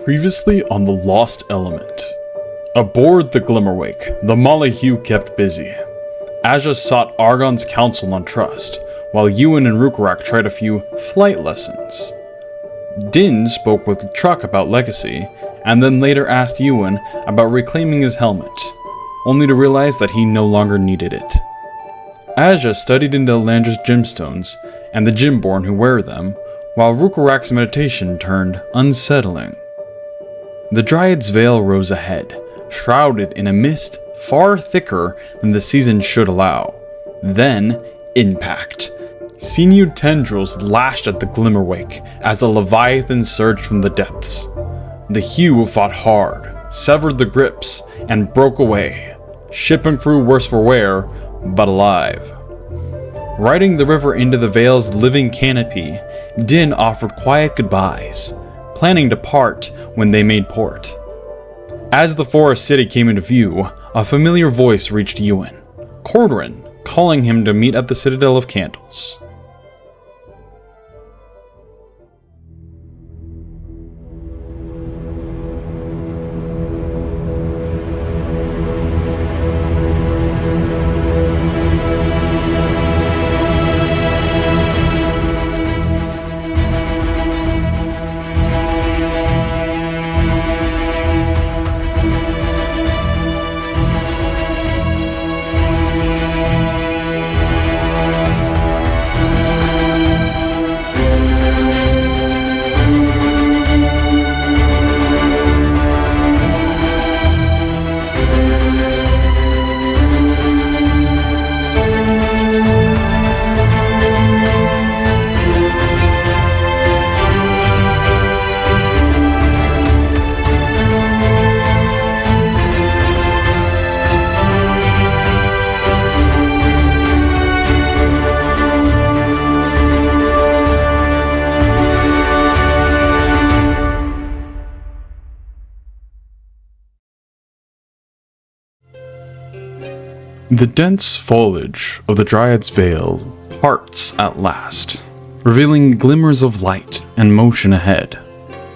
Previously on the Lost Element. Aboard the Glimmerwake, the Mollyhue kept busy. Asja sought Argon's counsel on trust, while Euan and Rhukkarrak tried a few flight lessons. Din spoke with Truck about legacy, and then later asked Euan about reclaiming his helmet, only to realize that he no longer needed it. Asja studied into Elandra's gemstones and the Gemborn who wear them, while Rhukkarrak's meditation turned unsettling. The Dryad's Veil rose ahead, shrouded in a mist far thicker than the season should allow. Then, impact. Sinew tendrils lashed at the Glimmerwake as a leviathan surged from the depths. The Hue fought hard, severed the grips, and broke away. Ship and crew worse for wear, but alive. Riding the river into the Veil's living canopy, Din offered quiet goodbyes, planning to part when they made port. As the forest city came into view, a familiar voice reached Euan, Cordoran, calling him to meet at the Citadel of Candles. The dense foliage of the Dryad's Veil parts at last, revealing glimmers of light and motion ahead.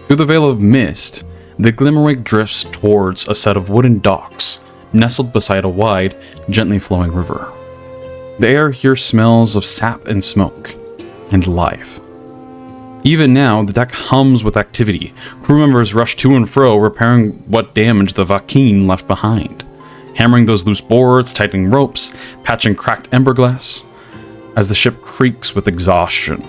Through the veil of mist, the Glimmerwake drifts towards a set of wooden docks, nestled beside a wide, gently flowing river. The air here smells of sap and smoke, and life. Even now, the deck hums with activity. Crew members rush to and fro, repairing what damage the Vakeen left behind. Hammering those loose boards, tightening ropes, patching cracked emberglass, as the ship creaks with exhaustion.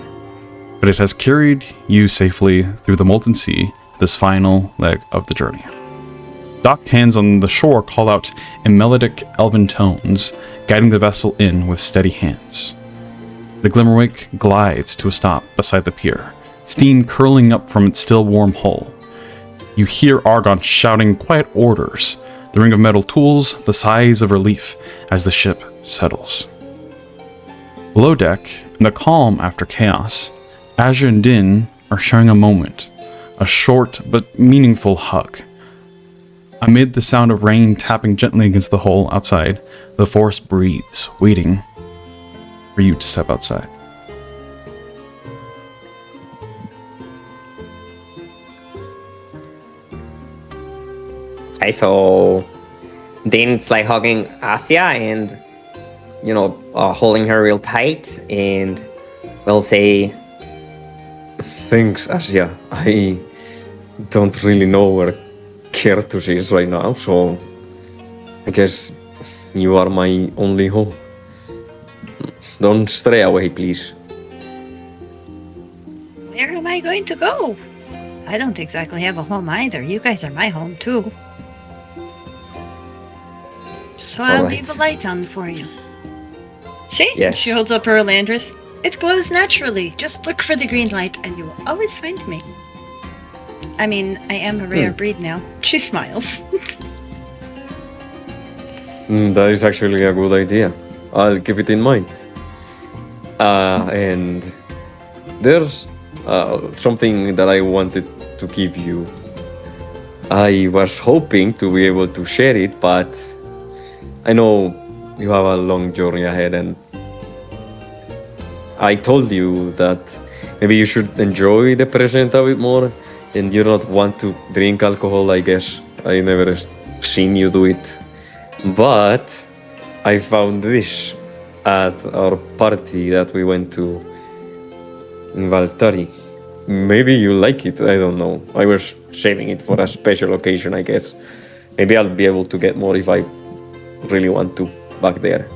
But it has carried you safely through the molten sea, this final leg of the journey. Docked hands on the shore call out in melodic elven tones, guiding the vessel in with steady hands. The Glimmerwake glides to a stop beside the pier, steam curling up from its still warm hull. You hear Argon shouting quiet orders, the ring of metal tools, the sighs of relief as the ship settles. Below deck, in the calm after chaos, Asja and Din are sharing a moment, a short but meaningful hug. Amid the sound of rain tapping gently against the hull outside, the forest breathes, waiting for you to step outside. Okay, so Din's like hugging Asja and, holding her real tight, and will say, "Thanks, Asja. I don't really know where Kertus is right now, so I guess you are my only home. Don't stray away, please." Where am I going to go? I don't exactly have a home either. You guys are my home, too. So I'll leave the light on for you. See? Yes. She holds up her Elandris. It glows naturally. Just look for the green light and you will always find me. I mean, I am a rare breed now. She smiles. That is actually a good idea. I'll keep it in mind. And there's something that I wanted to give you. I was hoping to be able to share it, but I know you have a long journey ahead, and I told you that maybe you should enjoy the present a bit more and you don't want to drink alcohol, I guess. I never seen you do it. But I found this at our party that we went to in Valtari. Maybe you like it, I don't know. I was saving it for a special occasion, I guess. Maybe I'll be able to get more if I really want to back there.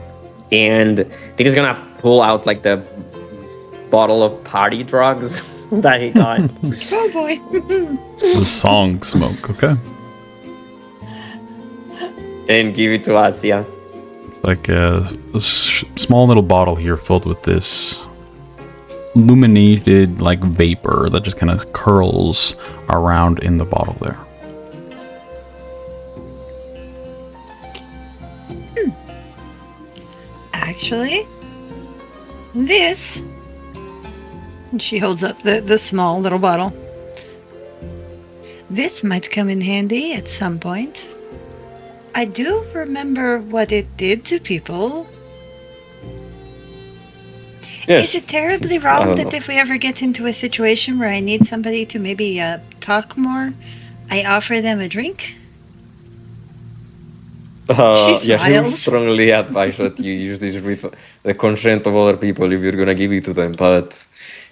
And he's gonna pull out like the bottle of party drugs that he got. Oh boy. The song smoke, okay? And give it to Asya. It's like a small little bottle here filled with this illuminated like vapor that just kind of curls around in the bottle there. Actually, this. And she holds up the small little bottle. This might come in handy at some point. I do remember what it did to people. Yes. Is it terribly I wrong don't that know. if we ever get into a situation where I need somebody to maybe talk more, I offer them a drink? She Yes, you smiles. strongly advise that you use this with the consent of other people if you're gonna give it to them. But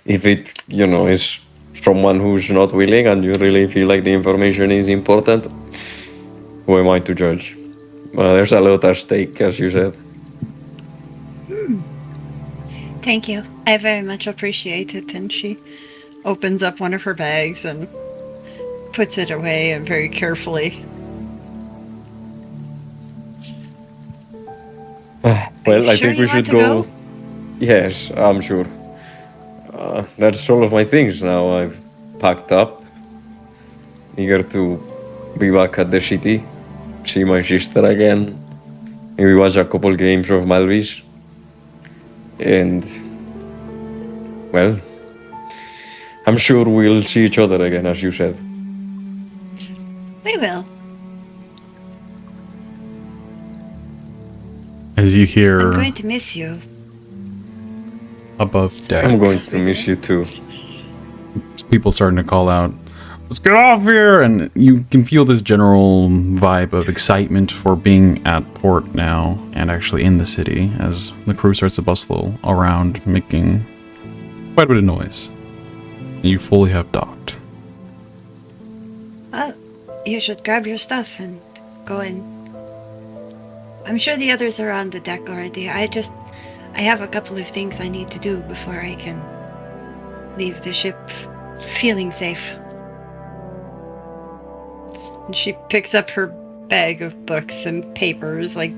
if it, is someone who's not willing and you really feel like the information is important, who am I to judge? There's a lot at stake, as you said. Thank you. I very much appreciate it. And she opens up one of her bags and puts it away very carefully. Well, I sure think you we want should to go. go? Yes, I'm sure. That's all of my things now. I've packed up, eager to be back at the city, see my sister again, maybe watch a couple games of Malvis, and, well, I'm sure we'll see each other again, as you said. We will. As you I'm hear going to miss you. above deck, I'm going to miss you too. people starting to call out, "Let's get off here!" And you can feel this general vibe of excitement for being at port now and actually in the city as the crew starts to bustle around, making quite a bit of noise. You fully have docked. Well, you should grab your stuff and go in. I'm sure the others are on the deck already. I have a couple of things I need to do before I can leave the ship feeling safe. And she picks up her bag of books and papers. Like,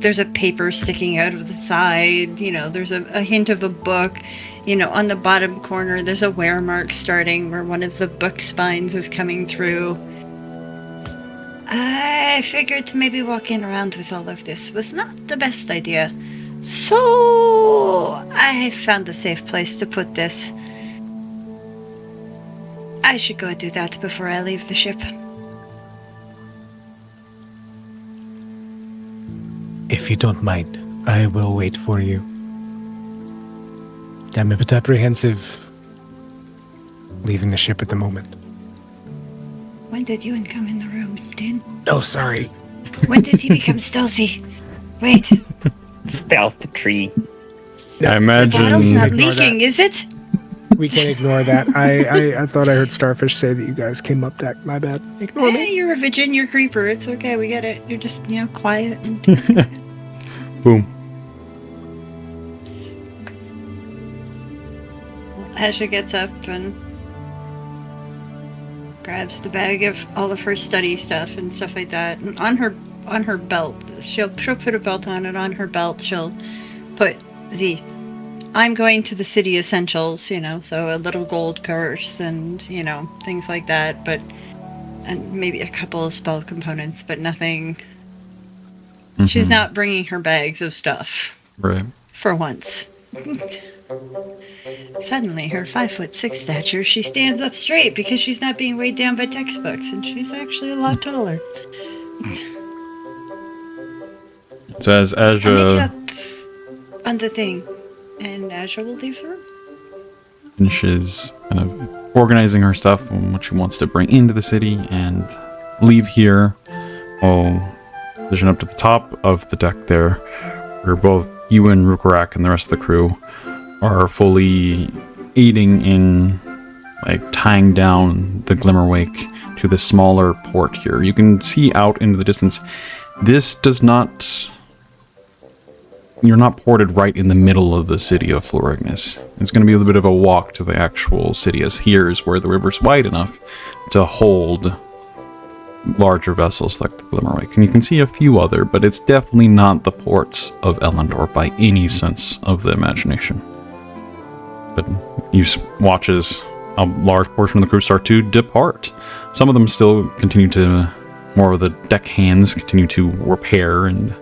there's a paper sticking out of the side. There's a hint of a book. On the bottom corner, there's a wear mark starting where one of the book spines is coming through. I figured to maybe walking around with all of this was not the best idea. So I found a safe place to put this. I should go do that before I leave the ship. If you don't mind, I will wait for you. I'm a bit apprehensive leaving the ship at the moment. When did Euan come in the room? You didn't? Oh, sorry. When did he become stealthy? Wait, Stealth tree. No, I the imagine bottle's not Ignore that. leaking, is it? We can ignore that. I thought I heard Starfish say that you guys came up deck. My bad. Ignore Hey, me. you're a Virginia creeper. It's okay, we get it. You're just, quiet. And boom. Asja gets up and grabs the bag of all of her study stuff and stuff like that. And on her belt, she'll put a belt on it. On her belt, she'll put the I'm going to the city essentials, so a little gold purse and, things like that, and maybe a couple of spell components, but nothing. She's not bringing her bags of stuff Right. for once. Suddenly, her 5'6" stature, she stands up straight because she's not being weighed down by textbooks, and she's actually a lot taller. So as I'll meet you Asja, up on the thing, and Asja will leave the room. finishes kind of organizing her stuff and what she wants to bring into the city and leave here. Position up to the top of the deck there, where both Euan, Rhukkarrak, and the rest of the crew are fully aiding in like tying down the Glimmerwake to the smaller port here. You can see out into the distance. This does not... You're not ported right in the middle of the city of Florignis. It's going to be a little bit of a walk to the actual city, as here is where the river's wide enough to hold larger vessels like the Glimmerwake. And you can see a few other, but it's definitely not the ports of Elendor by any sense of the imagination. But you watch as a large portion of the crew start to depart. Some of them still continue to, more of the deck hands continue to repair and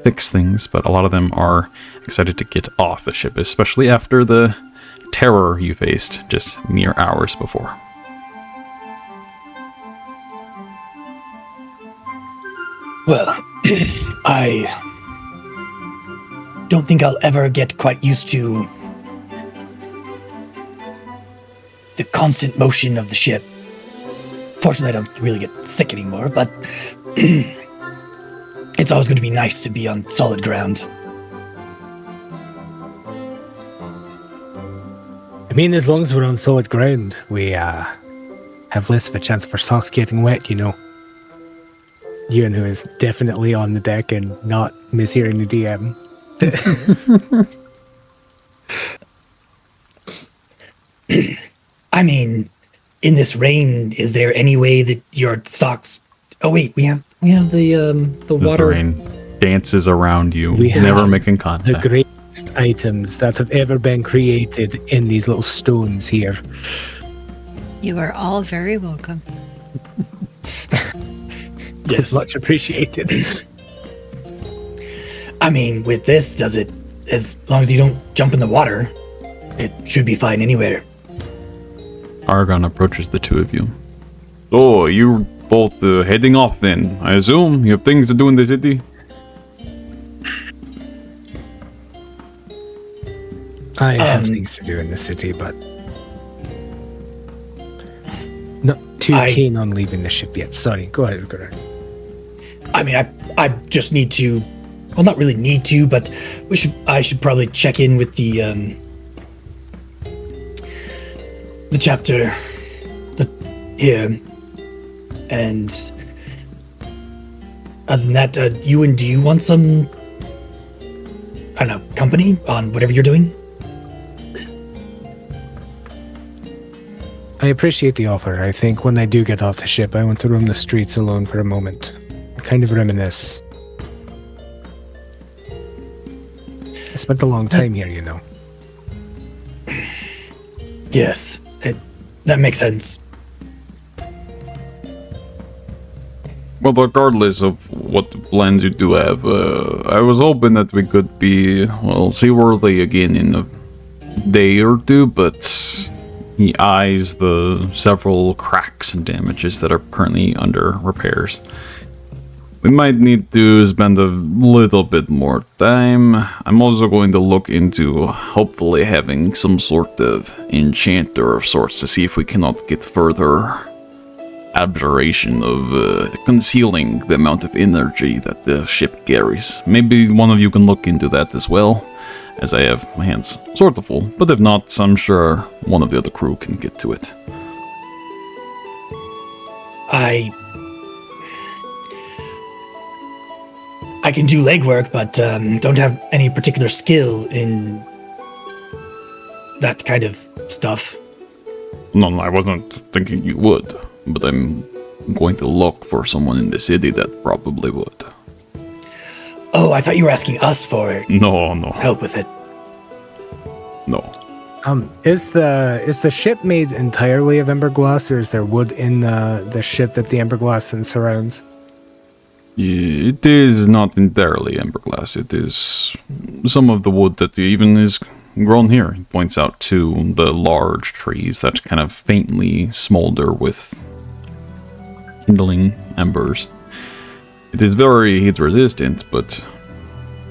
fix things, but a lot of them are excited to get off the ship, especially after the terror you faced just mere hours before. Well, I don't think I'll ever get quite used to the constant motion of the ship. Fortunately, I don't really get sick anymore, but it's always going to be nice to be on solid ground. I mean, as long as we're on solid ground, we have less of a chance for socks getting wet, you know. Euan, who is definitely on the deck and not mishearing the DM. I mean, in this rain, is there any way that your socks... Oh wait, we have the water. The rain dances around you, We never have making The contact. greatest items that have ever been created in these little stones here. You are all very welcome. It's much appreciated. I mean, with this, does it... As long as you don't jump in the water, it should be fine anywhere. Argon approaches the two of you. So, you're both heading off then, I assume? You have things to do in the city? I have things to do in the city, but not too keen on leaving the ship yet. Sorry, go ahead, Rhukkarrak. I mean, I just need to... Well, not really need to, but I should probably check in with the chapter here. And other than that, Euan, do you want some, I don't know, company on whatever you're doing? I appreciate the offer. I think when I do get off the ship, I want to roam the streets alone for a moment. Kind of reminisce. I spent a long time here, you know. Yes, that makes sense. Well, regardless of what plans you do have, I was hoping that we could be, well, seaworthy again in a day or two, but he eyes the several cracks and damages that are currently under repairs. We might need to spend a little bit more time. I'm also going to look into hopefully having some sort of enchanter of sorts to see if we cannot get further abjuration of concealing the amount of energy that the ship carries. Maybe one of you can look into that as well, as I have my hands sort of full, but if not, I'm sure one of the other crew can get to it. I can do legwork, but don't have any particular skill in that kind of stuff. No, I wasn't thinking you would, but I'm going to look for someone in the city that probably would. Oh, I thought you were asking us for No. help with it. No. Is the ship made entirely of emberglass, or is there wood in the ship that the emberglass and surrounds? It is not entirely emberglass. It is some of the wood that even is grown here. He points out to the large trees that kind of faintly smolder with kindling embers. It is very heat resistant, but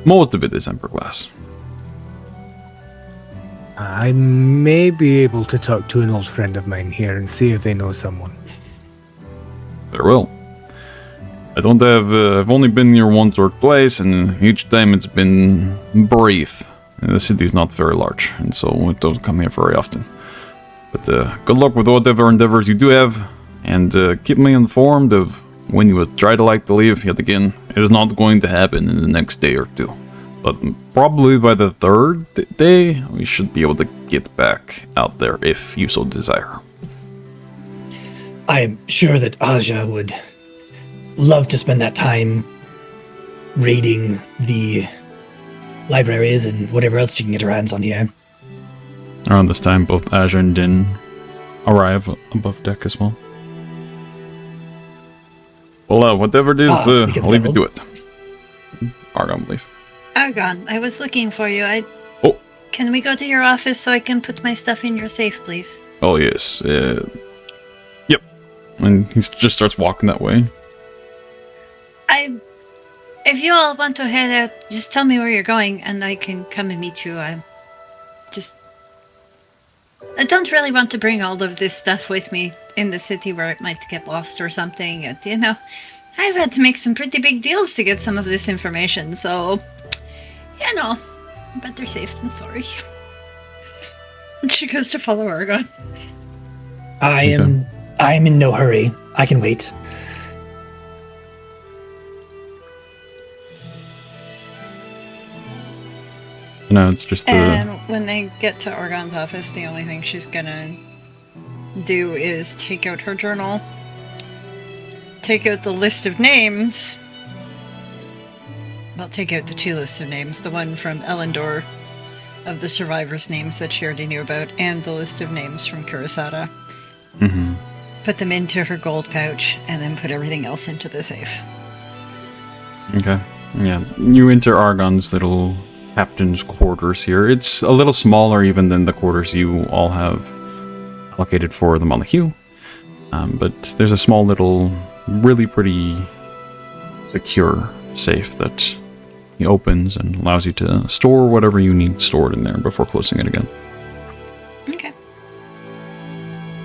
most of it is emberglass. I may be able to talk to an old friend of mine here and see if they know someone. Very well. I don't have. I've only been here once or twice, and each time it's been brief. The city's not very large, and so it don't come here very often. But good luck with whatever endeavors you do have, and keep me informed of when you would try to leave. Yet again, it is not going to happen in the next day or two. But probably by the third day, we should be able to get back out there if you so desire. I'm sure that Asja would love to spend that time raiding the libraries and whatever else she can get her hands on here. Around this time, both Asja and Din arrive above deck as well. Well, whatever it is, I'll leave you to it. Argon, leave. Argon, I was looking for you. Oh. Can we go to your office so I can put my stuff in your safe, please? Oh, yes. Yep. And he just starts walking that way. If you all want to head out, just tell me where you're going and I can come and meet you. I don't really want to bring all of this stuff with me in the city where it might get lost or something. And, I've had to make some pretty big deals to get some of this information, so, better safe than sorry. She goes to follow Argon. I am in no hurry. I can wait. No, it's just And when they get to Argon's office, the only thing she's gonna do is take out her journal, take out the list of names. Well, take out the 2 lists of names, the one from Elendor of the survivors' names that she already knew about, and the list of names from Kurasada. Mm-hmm. Put them into her gold pouch, and then put everything else into the safe. Okay. Yeah. You enter Argon's little captain's quarters here. It's a little smaller even than the quarters you all have allocated for the Montague. But there's a small little, really pretty secure safe that he opens and allows you to store whatever you need stored in there before closing it again. Okay.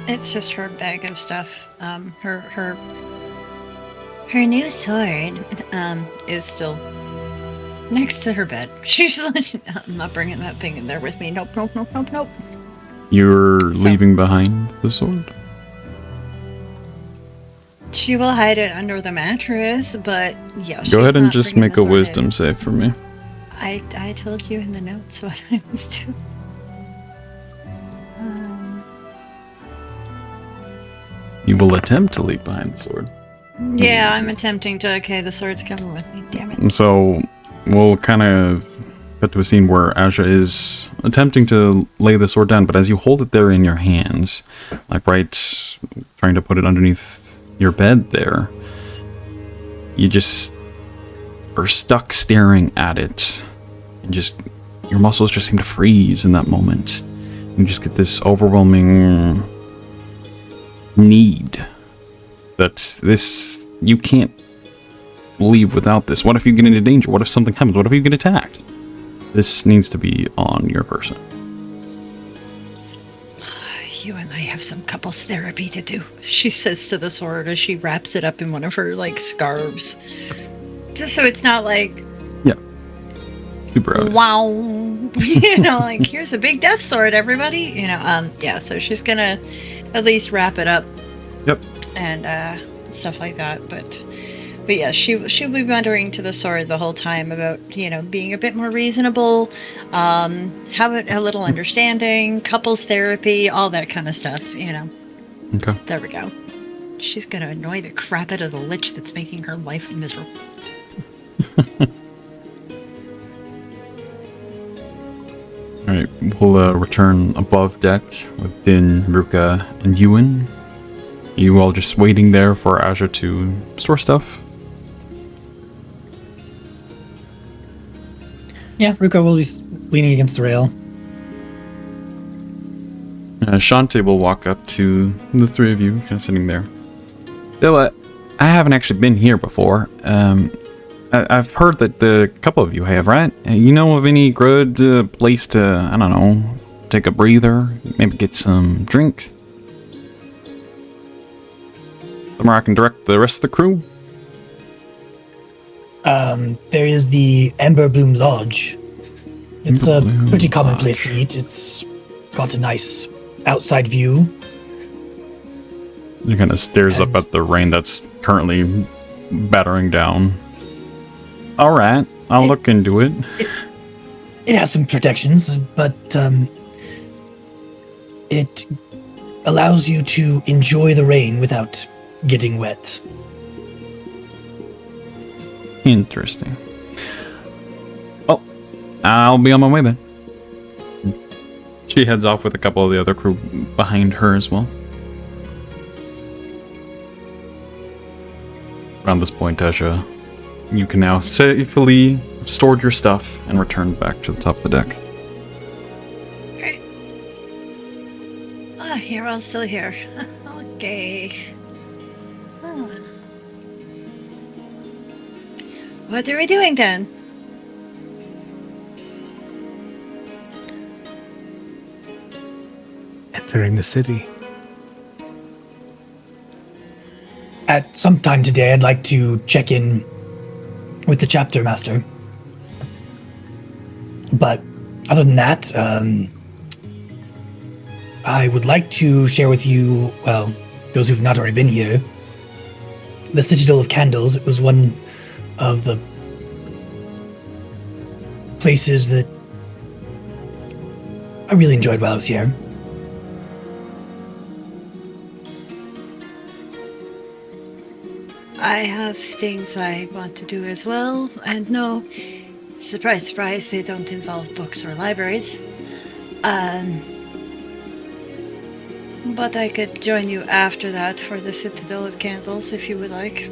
It's just her bag of stuff. Her new sword is still next to her bed. She's like, I'm not bringing that thing in there with me. Nope. You're leaving behind the sword? She will hide it under the mattress, but yeah. Go ahead and just make a wisdom save for me. I told you in the notes what I was doing. You will attempt to leave behind the sword. Yeah, I'm attempting to. Okay, the sword's coming with me. Damn it. So we'll kind of cut to a scene where Asja is attempting to lay the sword down, but as you hold it there in your hands, like right, trying to put it underneath your bed there, you just are stuck staring at it, and just your muscles just seem to freeze in that moment. You just get this overwhelming need that this, you can't leave without this. What if you get into danger? What if something happens? What if you get attacked? This needs to be on your person. You and I have some couples therapy to do, she says to the sword as she wraps it up in one of her scarves, just so it's not super out. Wow. Here's a big death sword, everybody. Yeah, so she's gonna at least wrap it up. Yep. And stuff like that, but yeah, she'll be muttering to the sword the whole time about being a bit more reasonable, have a little understanding, couples therapy, all that kind of stuff. Okay. There we go. She's gonna annoy the crap out of the lich that's making her life miserable. Alright, we'll return above deck with Din, Rhukka, and Euan. You all just waiting there for Asja to store stuff? Yeah, Rhukka will be leaning against the rail. Shantae will walk up to the three of you, kind of sitting there. So, I haven't actually been here before. I've heard that a couple of you have, right? You know of any good place to, I don't know, take a breather, maybe get some drink. Somewhere I can direct the rest of the crew. There is the Ember Bloom Lodge. It's a Bloom pretty common place Lodge. to eat. It's got a nice outside view. He kind of stares up at the rain that's currently battering down. All right, I'll look into it. It has some protections, but it allows you to enjoy the rain without getting wet. Interesting. Well, I'll be on my way then. She heads off with a couple of the other crew behind her as well. Around this point, Asja, you can now safely have stored your stuff and return back to the top of the deck. Great. Ah, you're all still here. Okay. Oh. What are we doing then? Entering the city. At some time today, I'd like to check in with the chapter master. But other than that, I would like to share with you, well, those who've not already been here, the Citadel of Candles. It was one of the places that I really enjoyed while I was here. I have things I want to do as well, and no, surprise, surprise, they don't involve books or libraries. But I could join you after that for the Citadel of Candles if you would like.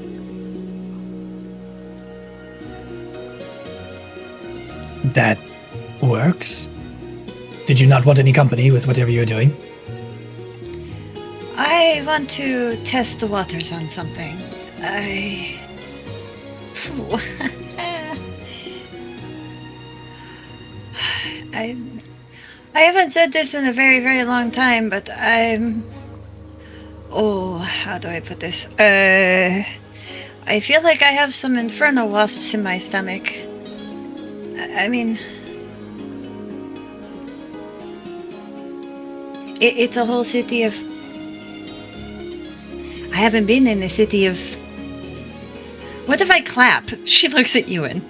That works. Did you not want any company with whatever you're doing? I want to test the waters on something. Phew. I haven't said this in a very, very long time, but I'm... Oh, how do I put this? I feel like I have some inferno wasps in my stomach. I mean... It's a whole city of... I haven't been in the city of... What if I clap? She looks at Euan.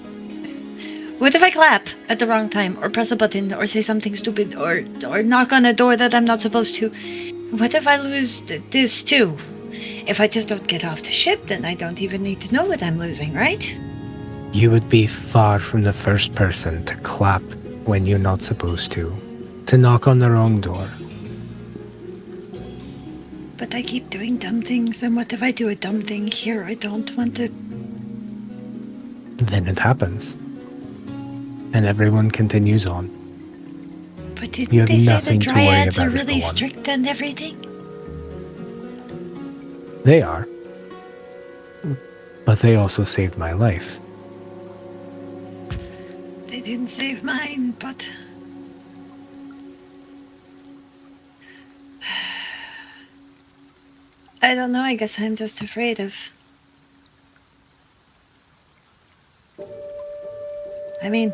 What if I clap at the wrong time, or press a button, or say something stupid, or knock on a door that I'm not supposed to? What if I lose this too? If I just don't get off the ship, then I don't even need to know what I'm losing, right? You would be far from the first person to clap when you're not supposed to knock on the wrong door. But I keep doing dumb things, and what if I do a dumb thing here? I don't want to... Then it happens. And everyone continues on. But didn't You have they say the nothing to worry Dryads are about, really Juan. strict and everything? They are. But they also saved my life. They didn't save mine, but... I don't know, I guess I'm just afraid of... I mean,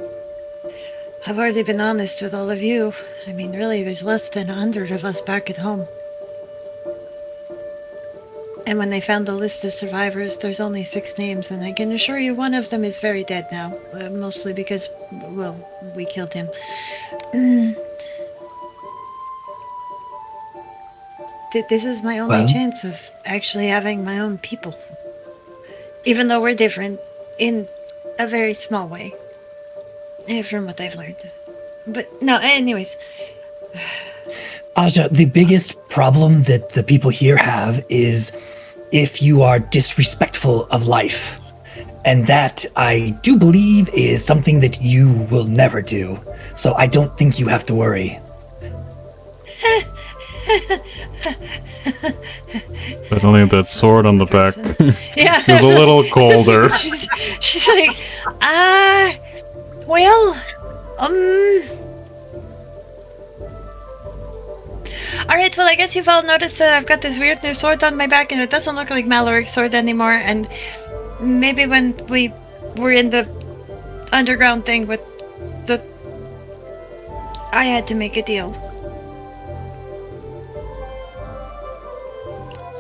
I've already been honest with all of you. I mean, really, there's less than 100 of us back at home. And when they found the list of survivors, there's only 6 names, and I can assure you one of them is very dead now. Mostly because, well, we killed him. This is my only chance of actually having my own people. Even though we're different, in a very small way. From what I've learned. But, no, anyways. Asja, the biggest problem that the people here have is if you are disrespectful of life. And that, I do believe, is something that you will never do. So I don't think you have to worry. Definitely that sword on the back Yeah. is a little colder. she's like, well, Alright, well, I guess you've all noticed that I've got this weird new sword on my back, and it doesn't look like Maloric's sword anymore, and maybe when we were in the underground thing with the... I had to make a deal.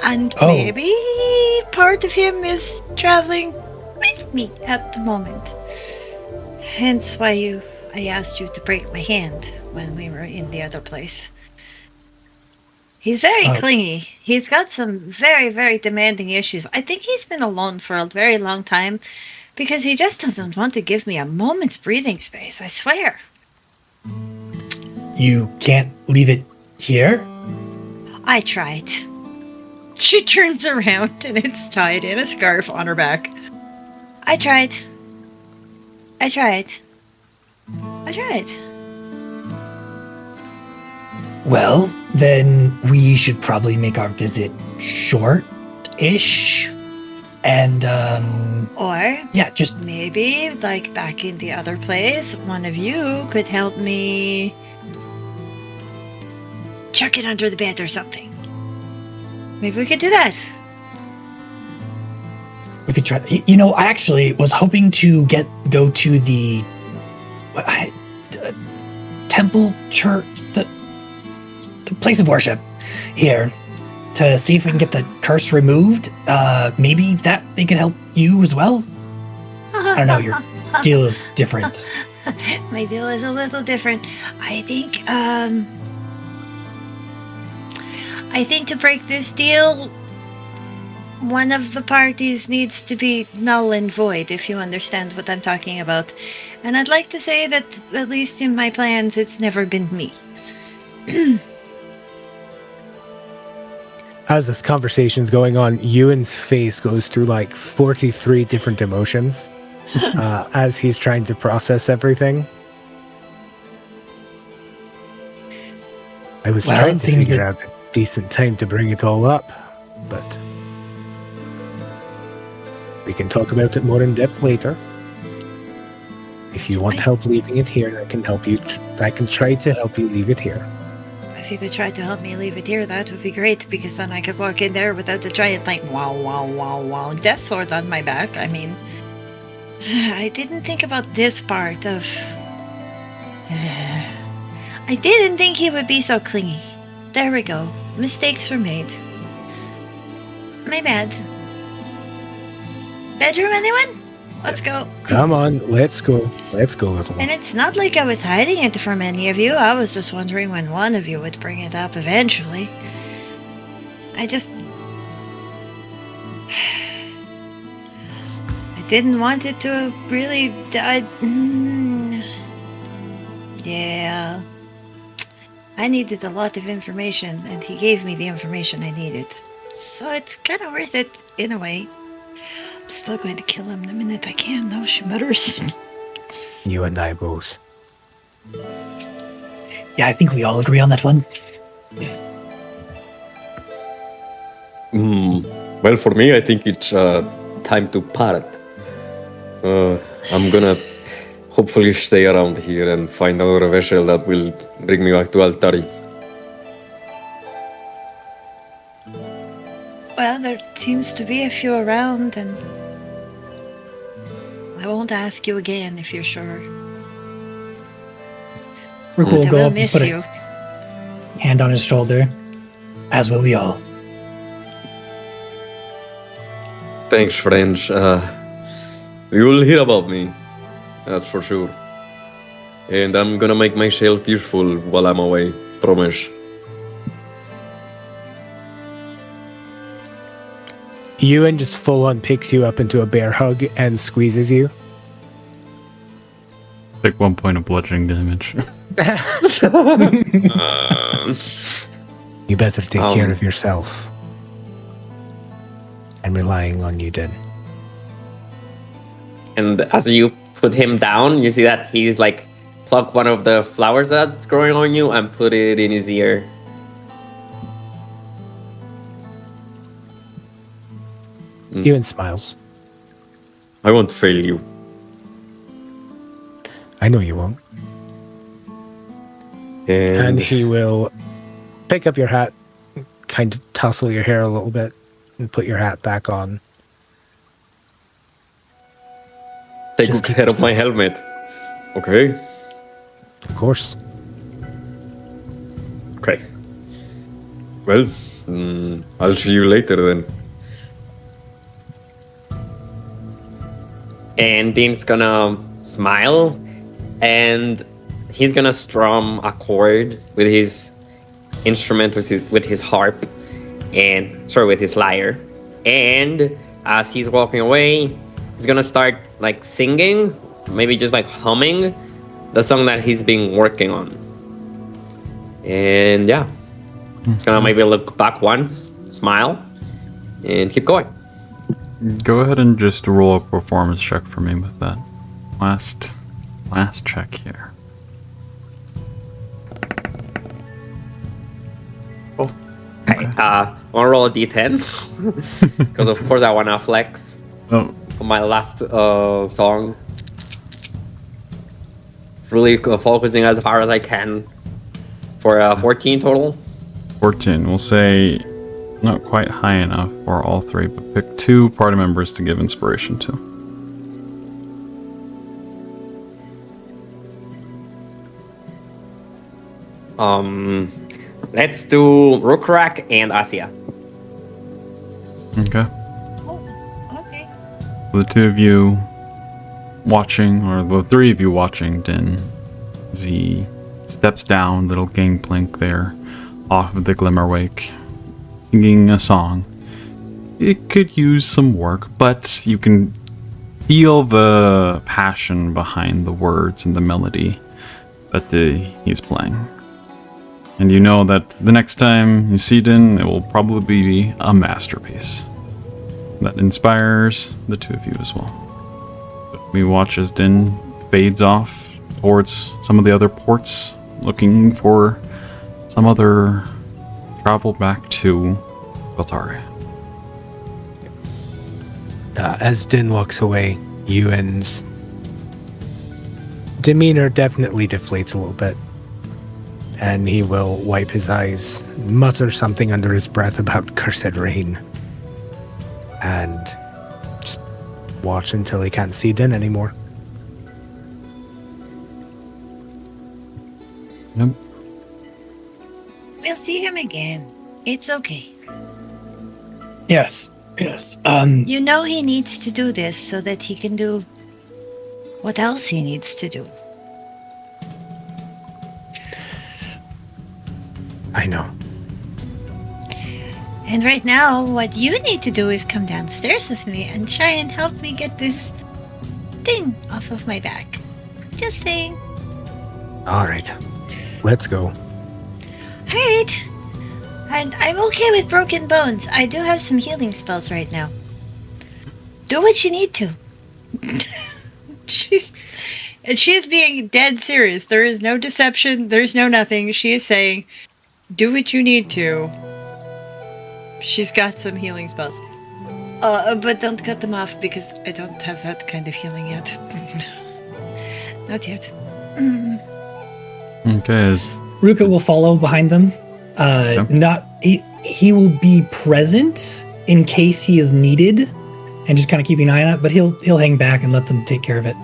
And maybe part of him is traveling with me at the moment. Hence why I asked you to break my hand when we were in the other place. He's very clingy. He's got some very, very demanding issues. I think he's been alone for a very long time because he just doesn't want to give me a moment's breathing space, I swear. You can't leave it here? I tried. She turns around and it's tied in a scarf on her back. I tried. Well, then we should probably make our visit short-ish. And, Or yeah, just maybe, like back in the other place, one of you could help me chuck it under the bed or something. Maybe we could do that. we could try. You know, I actually was hoping to go to the temple, church, the place of worship here to see if we can get the curse removed. Maybe that they could help you as well. I don't know, your deal is different. My deal is a little different. I think to break this deal, one of the parties needs to be null and void, if you understand what I'm talking about. And I'd like to say that, at least in my plans, it's never been me. As this conversation's going on, Euan's face goes through like 43 different emotions as he's trying to process everything. I was trying to figure out a decent time to bring it all up, but we can talk about it more in depth later. If you want help leaving it here, I can help you. I can try to help you leave it here. If you could try to help me leave it here, that would be great, because then I could walk in there without the giant, like, wow, death sword on my back. I mean, I didn't think about this part of... I didn't think he would be so clingy. There we go. Mistakes were made. My bad. Bedroom, anyone? Let's go. Come on, let's go. Let's go, little one. And it's not like I was hiding it from any of you. I was just wondering when one of you would bring it up eventually. I didn't want it to really die. Yeah. I needed a lot of information, and he gave me the information I needed. So it's kind of worth it, in a way. I'm still going to kill him the minute I can, though, she mutters. You and I both. Yeah, I think we all agree on that one. Well, for me, I think it's time to part. I'm gonna hopefully stay around here and find another vessel that will bring me back to Altari. Well, there seems to be a few around, and I won't ask you again if you're sure. Rook will I go will up and miss put you. a hand on his shoulder, as will we all. Thanks, friends. You will hear about me, that's for sure. And I'm gonna make myself useful while I'm away, promise. Euan just full on picks you up into a bear hug and squeezes you. Take 1 point of bludgeoning damage. You better take care of yourself. I'm relying on you, then. And as you put him down, you see that he's like pluck one of the flowers that's growing on you and put it in his ear. Euan smiles. I won't fail you. I know you won't. And he will pick up your hat, kind of tussle your hair a little bit, and put your hat back on. Take Just good keep care of my yourself helmet. Okay. Of course. Okay. Well, I'll see you later then. And Dean's gonna smile, and he's gonna strum a chord with his instrument, with his harp, with his lyre. And as he's walking away, he's gonna start like singing, maybe just like humming the song that he's been working on. And yeah, he's gonna maybe look back once, smile, and keep going. Go ahead and just roll a performance check for me with that last check here. Okay. I wanna roll a d10 because of course I wanna flex Oh, on my last song. Really focusing as hard as I can for 14 total. 14. We'll say not quite high enough for all three, but pick 2 party members to give inspiration to. Let's do Rhukkarrak and Asja. Okay. Oh, okay. The 2 of you watching, or the 3 of you watching, Din, as he steps down, little gangplank there, off of the Glimmerwake, singing a song. It could use some work, but you can feel the passion behind the words and the melody that he's playing. And you know that the next time you see Din, it will probably be a masterpiece that inspires the 2 of you as well. But we watch as Din fades off towards some of the other ports, looking for some other travel back to Beltari. As Din walks away, Euan's demeanor definitely deflates a little bit. And he will wipe his eyes, mutter something under his breath about cursed rain, and just watch until he can't see Din anymore. Yep. We'll see him again. It's okay. Yes. You know he needs to do this so that he can do what else he needs to do. I know. And right now, what you need to do is come downstairs with me and try and help me get this thing off of my back. Just saying. All right, let's go. Alright. And I'm okay with broken bones. I do have some healing spells right now. Do what you need to. She's being dead serious. There is no deception. There's no nothing. She is saying, do what you need to. She's got some healing spells. But don't cut them off because I don't have that kind of healing yet. Not yet. Okay, Rhukka will follow behind them. He will be present in case he is needed, and just kind of keeping an eye on it. But he'll hang back and let them take care of it.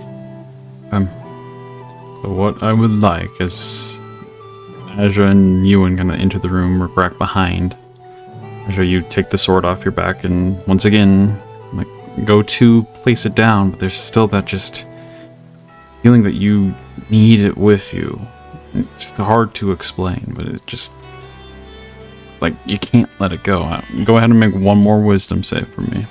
So what I would like is Asja and Euan kind of enter the room, Rhukkarrak behind. Asja, you take the sword off your back, and once again, like, go to place it down, but there's still that just feeling that you need it with you. It's hard to explain, but it just, like, you can't let it go. Go ahead and make one more wisdom save for me.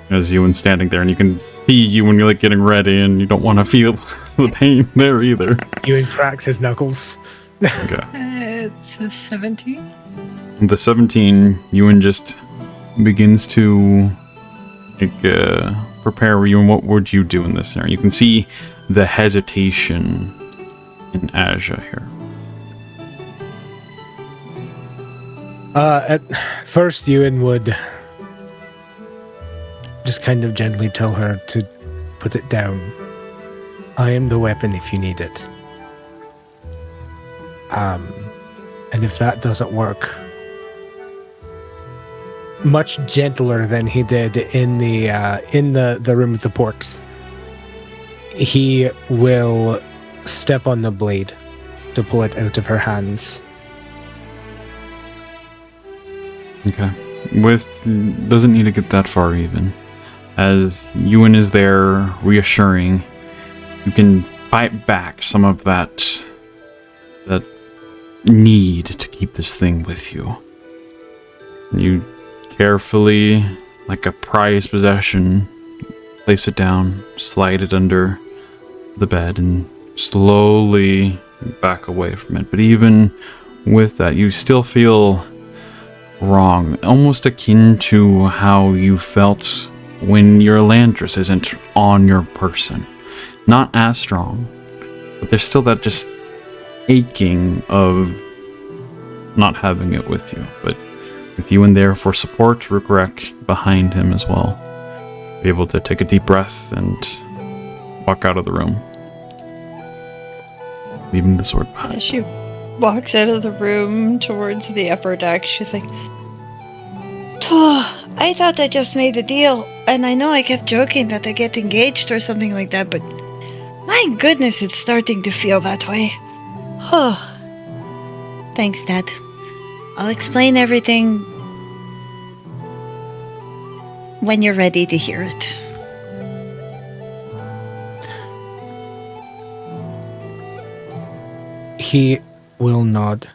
As Euan's standing there, and you can see you when you're like getting ready, and you don't want to feel the pain there either. Euan cracks his knuckles. Okay. It's a 17. The 17, Euan just begins to prepare. Euan, what would you do in this scenario? You can see the hesitation in Asja here. At first, Euan would just kind of gently tell her to put it down. I am the weapon if you need it. And if that doesn't work, much gentler than he did in the room with the porks, he will step on the blade to pull it out of her hands. Okay. Doesn't need to get that far even. As Euan is there reassuring, you can fight back some of that need to keep this thing with you. You carefully, like a prized possession, place it down, slide it under the bed, and slowly back away from it. But even with that, you still feel wrong, almost akin to how you felt when your Elantris isn't on your person. Not as strong, but there's still that just aching of not having it with you. But with Euan there for support, Rhukkarrak behind him as well, be able to take a deep breath and walk out of the room, leaving the sword behind. As she walks out of the room towards the upper deck, she's like, "Oh, I thought I just made a deal, and I know I kept joking that I get engaged or something like that, but my goodness, it's starting to feel that way. Oh, thanks, Dad. I'll explain everything when you're ready to hear it." He will nod.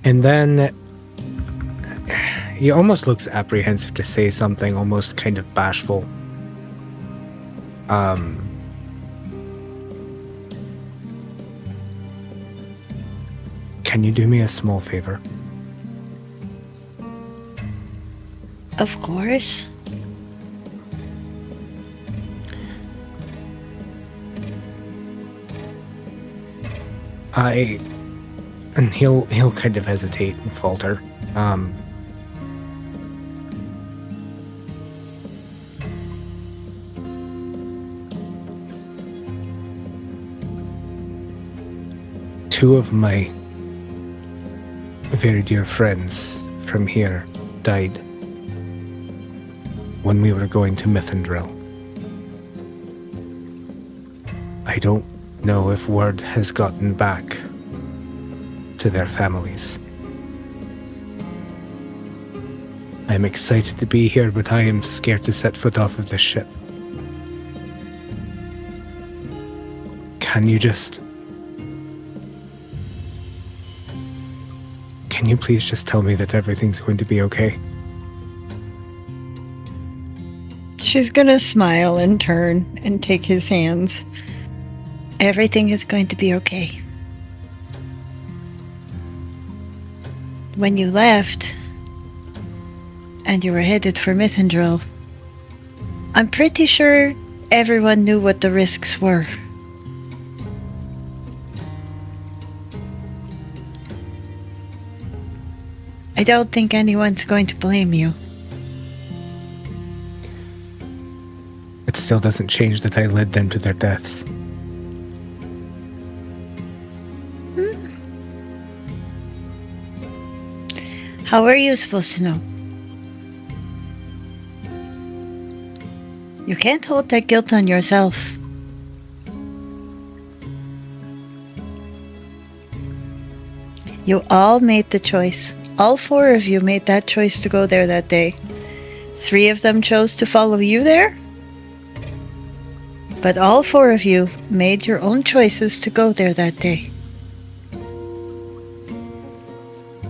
And then he almost looks apprehensive to say something, almost kind of bashful. Can you do me a small favor? Of course. And he'll kind of hesitate and falter. Two of my very dear friends from here died when we were going to Mithendrill. I don't know if word has gotten back to their families. I'm excited to be here, but I am scared to set foot off of this ship. Can you please just tell me that everything's going to be okay? She's gonna smile and turn and take his hands. Everything is going to be okay. When you left, and you were headed for Mithendrill, I'm pretty sure everyone knew what the risks were. I don't think anyone's going to blame you. It still doesn't change that I led them to their deaths. How are you supposed to know? You can't hold that guilt on yourself. You all made the choice. All four of you made that choice to go there that day. 3 of them chose to follow you there. But all 4 of you made your own choices to go there that day.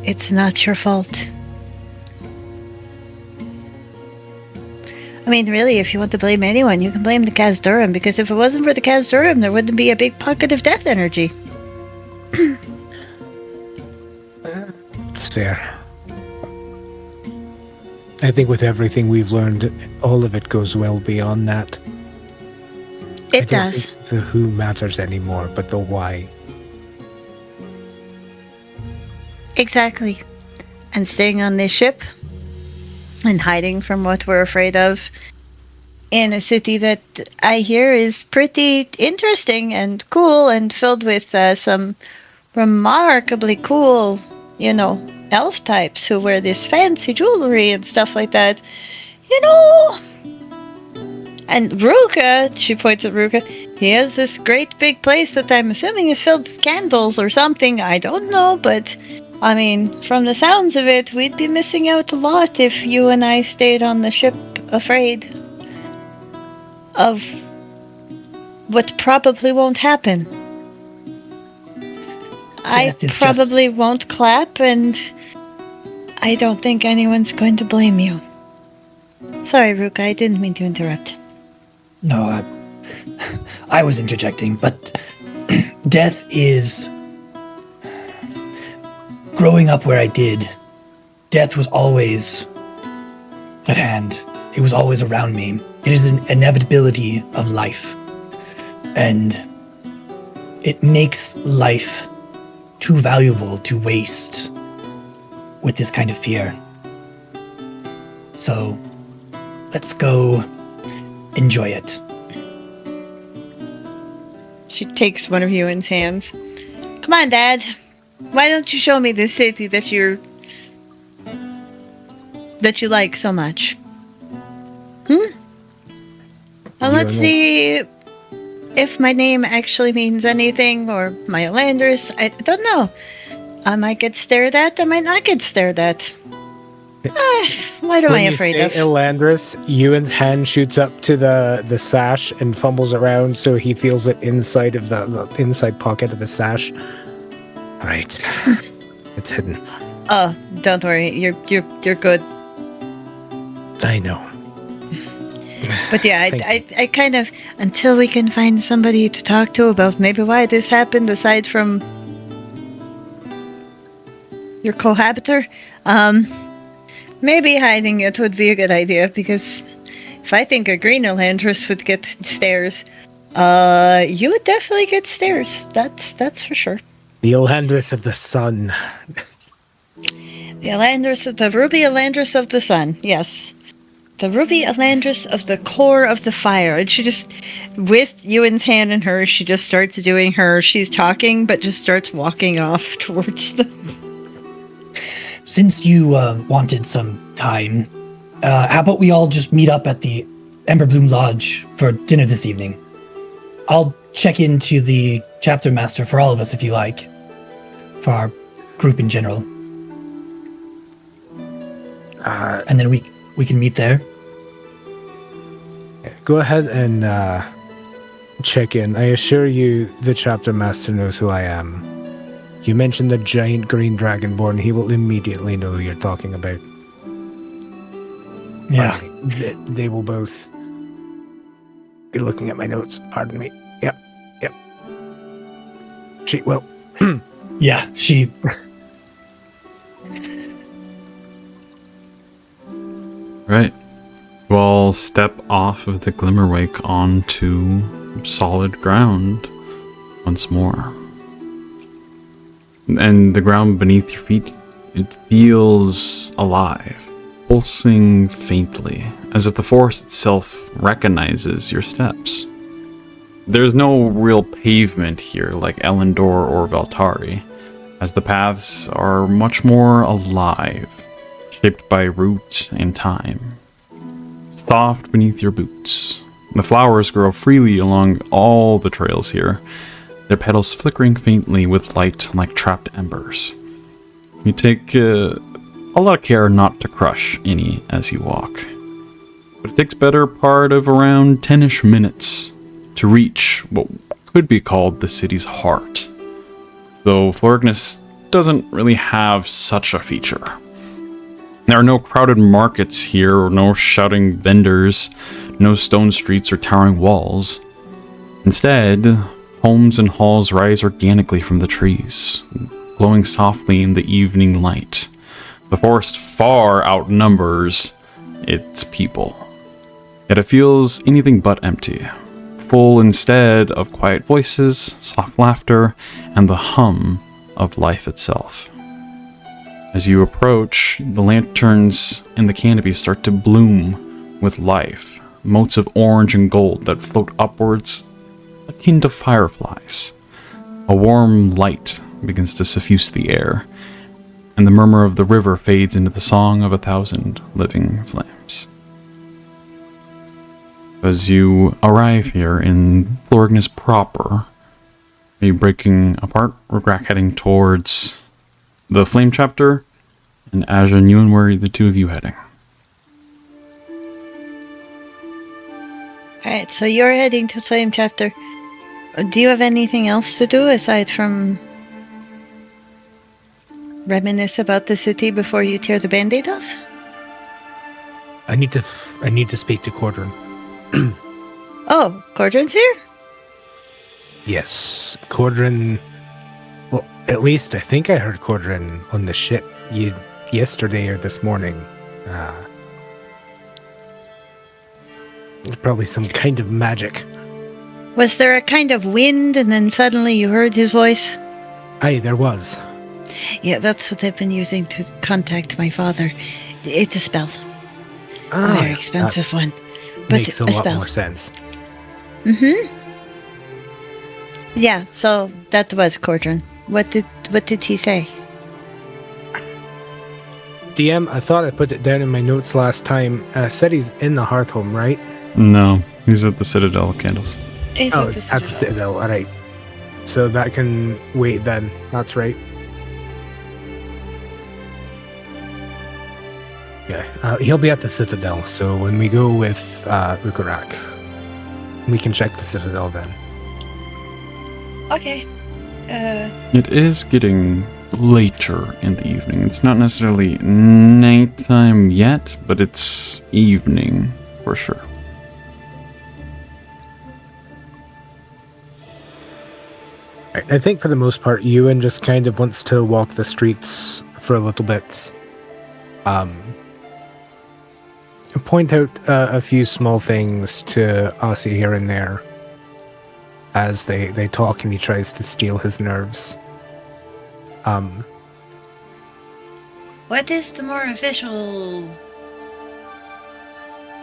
It's not your fault. I mean, really, if you want to blame anyone, you can blame the Khazdurim, because if it wasn't for the Khazdurim, there wouldn't be a big pocket of death energy. It's fair. I think with everything we've learned, all of it goes well beyond that. It does. Think the who matters anymore, but the why. Exactly. And staying on this ship and hiding from what we're afraid of in a city that I hear is pretty interesting and cool and filled with some remarkably cool, elf types who wear this fancy jewelry and stuff like that. You know, and Ruka, she points at Ruka, he has this great big place that I'm assuming is filled with candles or something. I don't know, but I mean, from the sounds of it, we'd be missing out a lot if you and I stayed on the ship afraid of what probably won't happen. I probably won't clap, and I don't think anyone's going to blame you. Sorry, Ruka, I didn't mean to interrupt. No, I was interjecting, but death is... Growing up where I did, death was always at hand. It was always around me. It is an inevitability of life. And it makes life too valuable to waste with this kind of fear. So, let's go enjoy it. She takes one of Euan's hands. Come on, Dad. Why don't you show me this city that you like so much? Well, let's see if my name actually means anything, or my Elandris. I don't know. I might get stared at, I might not get stared at. What am I afraid of? Elandris, Ewan's hand shoots up to the sash and fumbles around so he feels it inside of the inside pocket of the sash. Right. It's hidden. Oh, don't worry. You're good. I know. But yeah, I kind of, until we can find somebody to talk to about maybe why this happened, aside from your cohabiter, maybe hiding it would be a good idea, because if I think a green Elandris would get stares, you would definitely get stares. That's for sure. The Elandris of the sun. The Ruby Elandris of the sun, yes. The Ruby Elandris of the core of the fire. And she just, with Euan's hand in hers, she just starts doing she's talking, but just starts walking off towards them. Since you wanted some time, how about we all just meet up at the Emberbloom Lodge for dinner this evening? I'll check into the chapter master for all of us if you like, for our group in general. And then we can meet there. Go ahead and check in. I assure you the chapter master knows who I am. You mentioned the giant green dragonborn, he will immediately know who you're talking about. Yeah. They will both be looking at my notes. Pardon me. Yep. She will. Yeah, she... Right. You all step off of the Glimmerwake onto solid ground once more. And the ground beneath your feet, it feels alive, pulsing faintly, as if the forest itself recognizes your steps. There's no real pavement here like Elendor or Veltari, as the paths are much more alive, shaped by root and time. Soft beneath your boots. The flowers grow freely along all the trails here, their petals flickering faintly with light like trapped embers. You take a lot of care not to crush any as you walk. But it takes better part of around 10-ish minutes to reach what could be called the city's heart, though Florignis doesn't really have such a feature. There are no crowded markets here, or no shouting vendors, no stone streets or towering walls. Instead, homes and halls rise organically from the trees, glowing softly in the evening light. The forest far outnumbers its people, yet it feels anything but empty, full instead of quiet voices, soft laughter, and the hum of life itself. As you approach, the lanterns in the canopy start to bloom with life, motes of orange and gold that float upwards akin to fireflies. A warm light begins to suffuse the air, and the murmur of the river fades into the song of 1,000 living flames. As you arrive here in Florignis proper, are you breaking apart? Rhukkarrak heading towards the flame chapter, and Asja and Euan, where are the two of you heading? Alright, so you're heading to Flame Chapter. Do you have anything else to do aside from reminisce about the city before you tear the band-aid off? I need to speak to Cordron. Oh, Cordron's here? Yes, Cordron. Well, at least I think I heard Cordron on the ship yesterday or this morning. It's probably some kind of magic. Was there a kind of wind and then suddenly you heard his voice? Aye, there was. Yeah, that's what I've been using to contact my father. It's a spell. A very expensive one. But Makes a lot more sense. Mm-hmm. Yeah, so that was Cordron. What did he say? DM, I thought I put it down in my notes last time. Said he's in the Hearthhome, right? No, he's at the Citadel Candles. He's Oh, it's at the Citadel, alright. So that can wait then. That's right. Yeah, he'll be at the Citadel, so when we go with Rhukkarrak, we can check the Citadel then. Okay. It is getting later in the evening. It's not necessarily nighttime yet, but it's evening for sure. I think for the most part, Euan just kind of wants to walk the streets for a little bit. Point out a few small things to Asja here and there as they talk and he tries to steal his nerves. What is the more official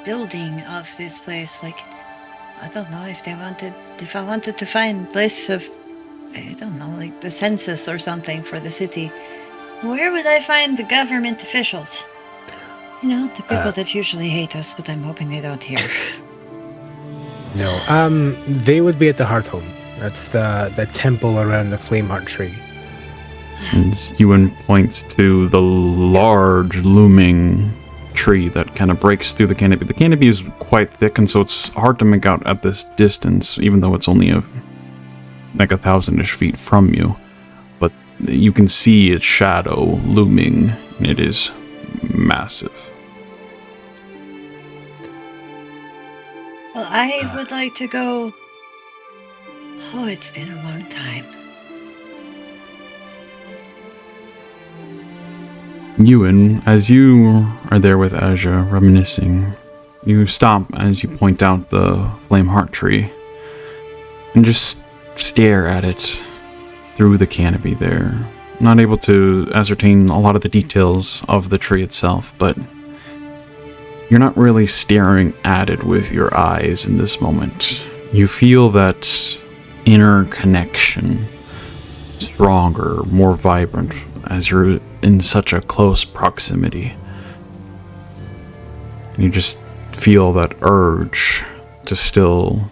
building of this place? Like, I don't know if I wanted to find lists of, I don't know, like the census or something for the city. Where would I find the government officials? You know, the people that usually hate us, but I'm hoping they don't hear. No, they would be at the Hearthhome. That's the temple around the Flameheart tree. And Euan points to the large looming tree that kind of breaks through the canopy. The canopy is quite thick, and so it's hard to make out at this distance, even though it's only like 1,000-ish feet from you. But you can see its shadow looming, and it is massive. Well, I would like to go. Oh, it's been a long time. Euan, as you are there with Asja, reminiscing, you stop as you point out the Flameheart tree and just stare at it through the canopy there. Not able to ascertain a lot of the details of the tree itself, but you're not really staring at it with your eyes in this moment. You feel that inner connection stronger, more vibrant, as you're in such a close proximity. And you just feel that urge to still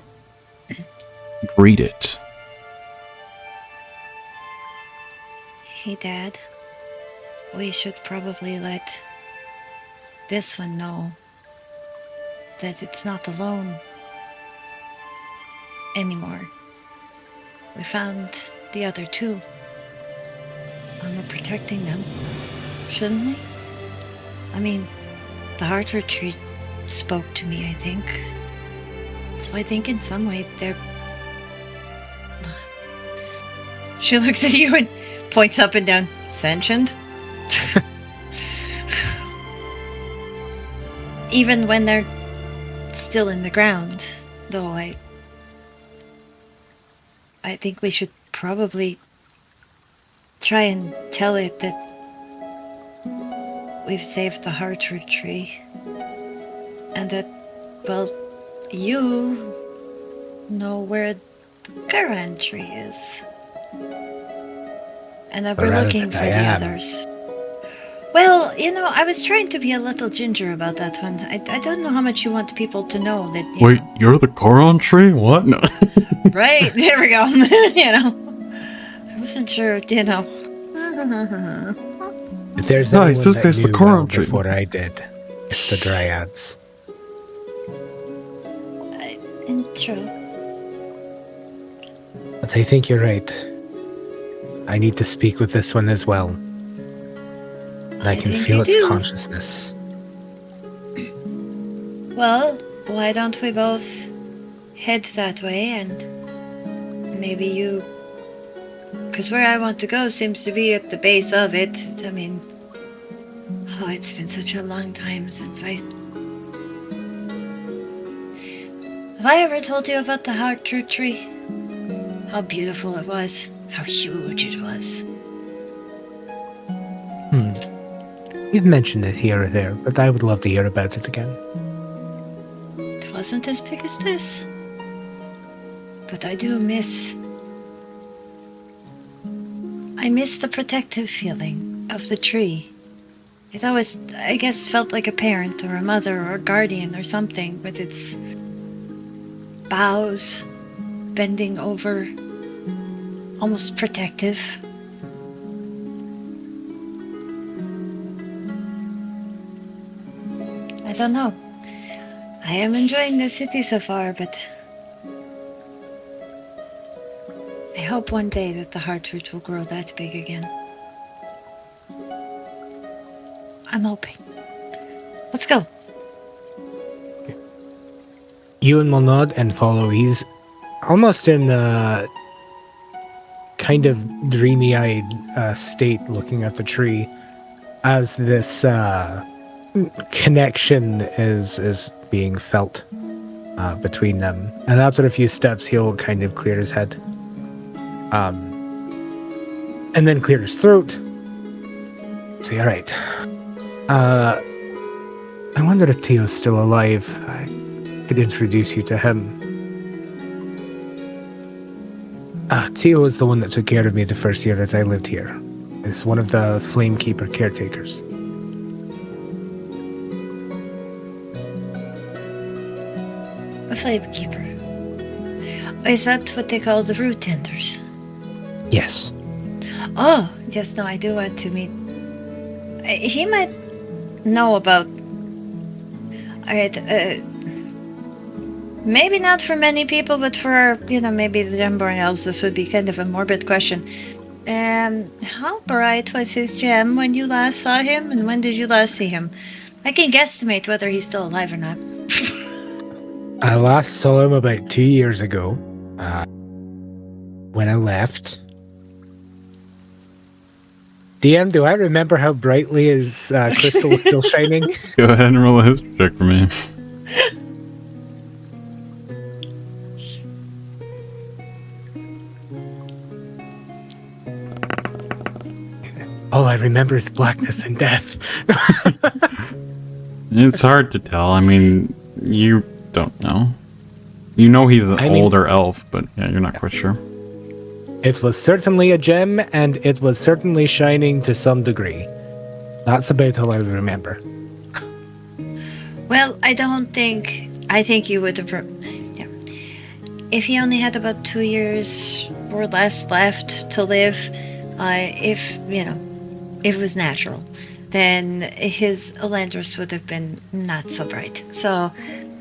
greet it. Hey, Dad. We should probably let this one know that it's not alone anymore. We found the other two, and we're protecting them. Shouldn't we? I mean, the heart retreat spoke to me, I think. So I think in some way they're... She looks at you and points up and down. Sentient? Even when they're still in the ground, though I think we should probably try and tell it that we've saved the Heartroot tree. And that, well, you know where the currant tree is. And that Or we're rather looking that for I the am. others. Well, I was trying to be a little ginger about that one. I don't know how much you want people to know that, Wait, you're the Coron tree? What? No. Right, there we go. I wasn't sure, If there's Nice, anyone this that guy's the knew well Coron tree. before I did, it's the Dryads. True. But I think you're right. I need to speak with this one as well. And I can think feel you its do. consciousness. Well, why don't we both head that way and maybe you... Because where I want to go seems to be at the base of it. I mean... Oh, it's been such a long time since I... Have I ever told you about the heartroot tree? How beautiful it was. How huge it was. You've mentioned it here or there, but I would love to hear about it again. It wasn't as big as this. But I do miss... I miss the protective feeling of the tree. It always, I guess, felt like a parent or a mother or a guardian or something with its boughs bending over, almost protective. I don't know. I am enjoying the city so far, but I hope one day that the heartroot will grow that big again. I'm hoping. Let's go. Euan will nod and follow. He's almost in a kind of dreamy-eyed state looking at the tree as this connection is being felt between them. And after a few steps, he'll kind of clear his head. And then clear his throat. Say, all right. I wonder if Teo's still alive. I could introduce you to him. Teo was the one that took care of me the first year that I lived here. He's one of the Flamekeeper caretakers. A flamekeeper. Is that what they call the root tenders? Yes. Oh, yes, no, I do want to meet... He might know about... Alright, maybe not for many people, but for, maybe the Gemborn elves, this would be kind of a morbid question. How bright was his gem when you last saw him, and when did you last see him? I can guesstimate whether he's still alive or not. I last saw him about 2 years ago, when I left. DM, do I remember how brightly his crystal was still shining? Go ahead and roll a history check for me. All I remember is blackness and death. It's hard to tell. I mean, you don't know. You know he's an older elf, but yeah, you're not quite sure. It was certainly a gem, and it was certainly shining to some degree. That's about all I remember. Well, I think you would have... Yeah. If he only had about 2 years or less left to live, if it was natural, then his Elandris would have been not so bright. So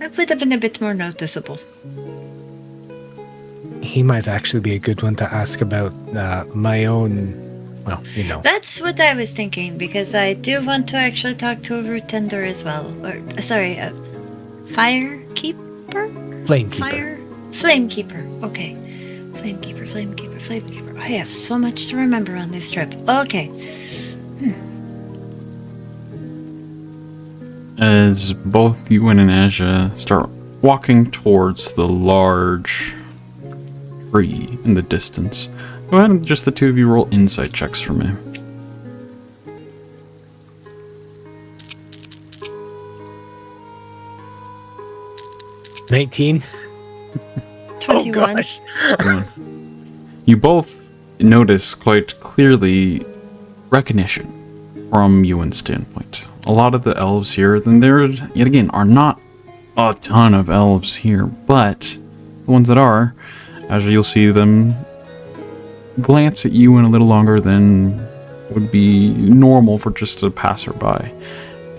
it would have been a bit more noticeable. He might actually be a good one to ask about my own, That's what I was thinking, because I do want to actually talk to a root tender as well. Or, sorry, a firekeeper? Flamekeeper. Flamekeeper, okay. Flamekeeper. I have so much to remember on this trip. Okay. As both Euan and Asja start walking towards the large tree in the distance, go ahead and just the two of you roll insight checks for me. 19. 21. Oh gosh. You both notice quite clearly recognition from Euan's standpoint. A lot of the elves here, then there, yet again, are not a ton of elves here, but the ones that are, as you'll see them glance at Euan a little longer than would be normal for just a passerby.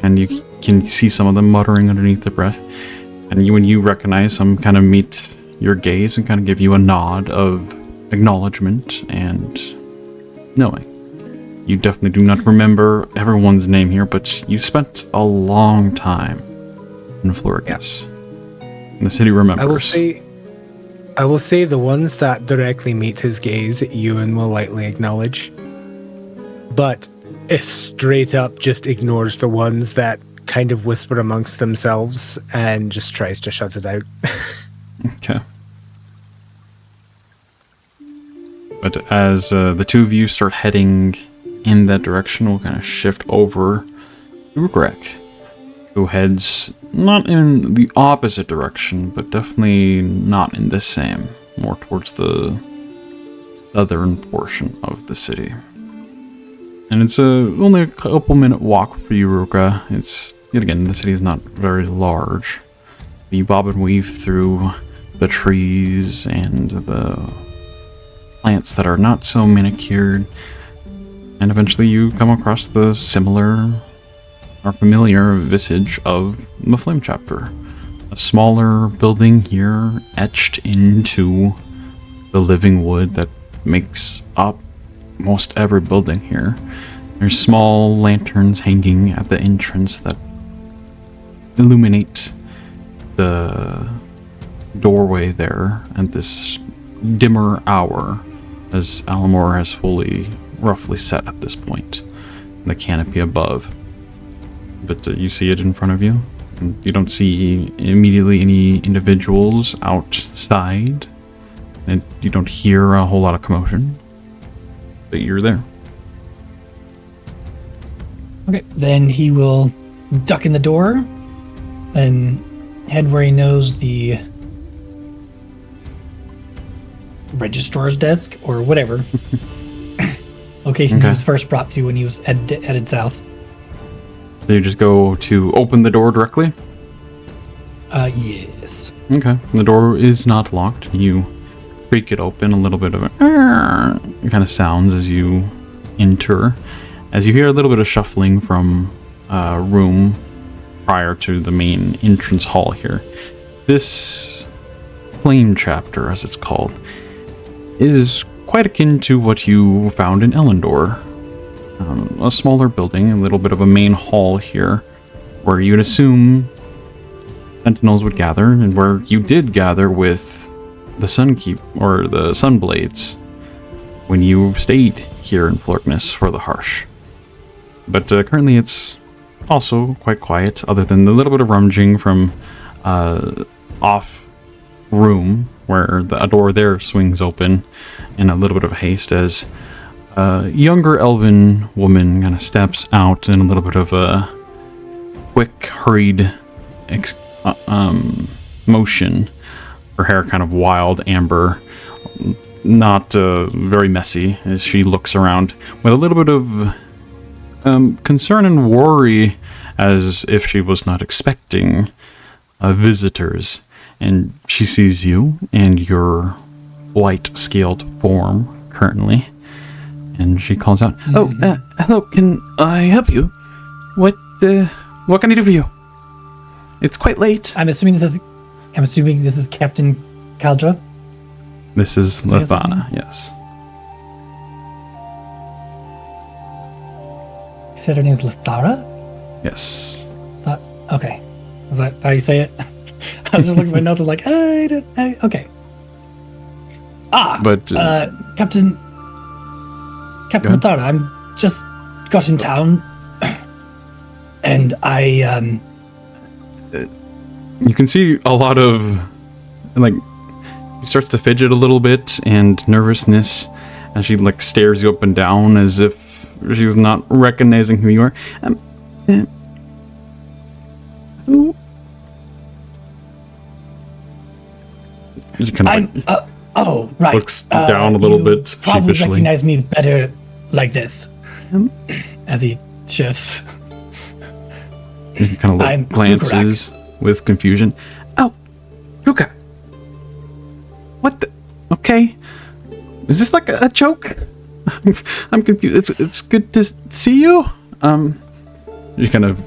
And you can see some of them muttering underneath their breath. And when you recognize some, kind of meet your gaze and kind of give you a nod of acknowledgement and knowing. You definitely do not remember everyone's name here, but you spent a long time in Florignis. And the city remembers. I will say the ones that directly meet his gaze, Euan will lightly acknowledge. But it straight up just ignores the ones that kind of whisper amongst themselves and just tries to shut it out. Okay. But as the two of you start heading in that direction, we'll kind of shift over to Rhukkarrak, who heads not in the opposite direction, but definitely not in the same, more towards the southern portion of the city. And it's only a couple minute walk for you, Rhukka. It's, yet again, the city is not very large. You bob and weave through the trees and the plants that are not so manicured, and eventually you come across the similar or familiar visage of the Flame Chapter. A smaller building here etched into the living wood that makes up most every building here. There's small lanterns hanging at the entrance that illuminate the doorway there at this dimmer hour, as Alamor has fully roughly set at this point, the canopy above. But you see it in front of you, and you don't see immediately any individuals outside, and you don't hear a whole lot of commotion, but you're there. Okay, then he will duck in the door and head where he knows the registrar's desk or whatever location he was first brought to when he was headed south. So you just go to open the door directly? Yes. Okay. The door is not locked. You creak it open, a little bit of a kind of sounds as you enter. As you hear a little bit of shuffling from a room prior to the main entrance hall here. This Flame Chapter, as it's called, is quite akin to what you found in Ellendor. A smaller building, a little bit of a main hall here, where you'd assume sentinels would gather, and where you did gather with the Sunkeep, or the Sunblades, when you stayed here in Florignis for the Harsh. But currently it's also quite quiet, other than the little bit of rummaging from off room, where a door there swings open in a little bit of haste as a younger elven woman kind of steps out in a little bit of a quick, hurried motion. Her hair kind of wild amber, not very messy, as she looks around with a little bit of concern and worry, as if she was not expecting visitors. And she sees you and your white-scaled form currently, and she calls out, "Oh, hello, can I help you? What can I do for you? It's quite late." I'm assuming this is Captain Kaldra. This is Lethana, yes. You said her name's Lethara? Yes. Okay. Is that how you say it? I was just looking at my notes. I'm like, okay. But Captain Lethara, I'm just got in town, and I you can see a lot of, like, he starts to fidget a little bit and nervousness as she, like, stares you up and down as if she's not recognizing who you are. He kind of Oh, right. looks down a little you bit probably sheepishly. recognize me better like this. As he shifts. He kind I'm of glances with confusion. Oh, Rhukkarrak. What the? Okay. Is this like a joke? I'm confused. It's good to see you. She kind of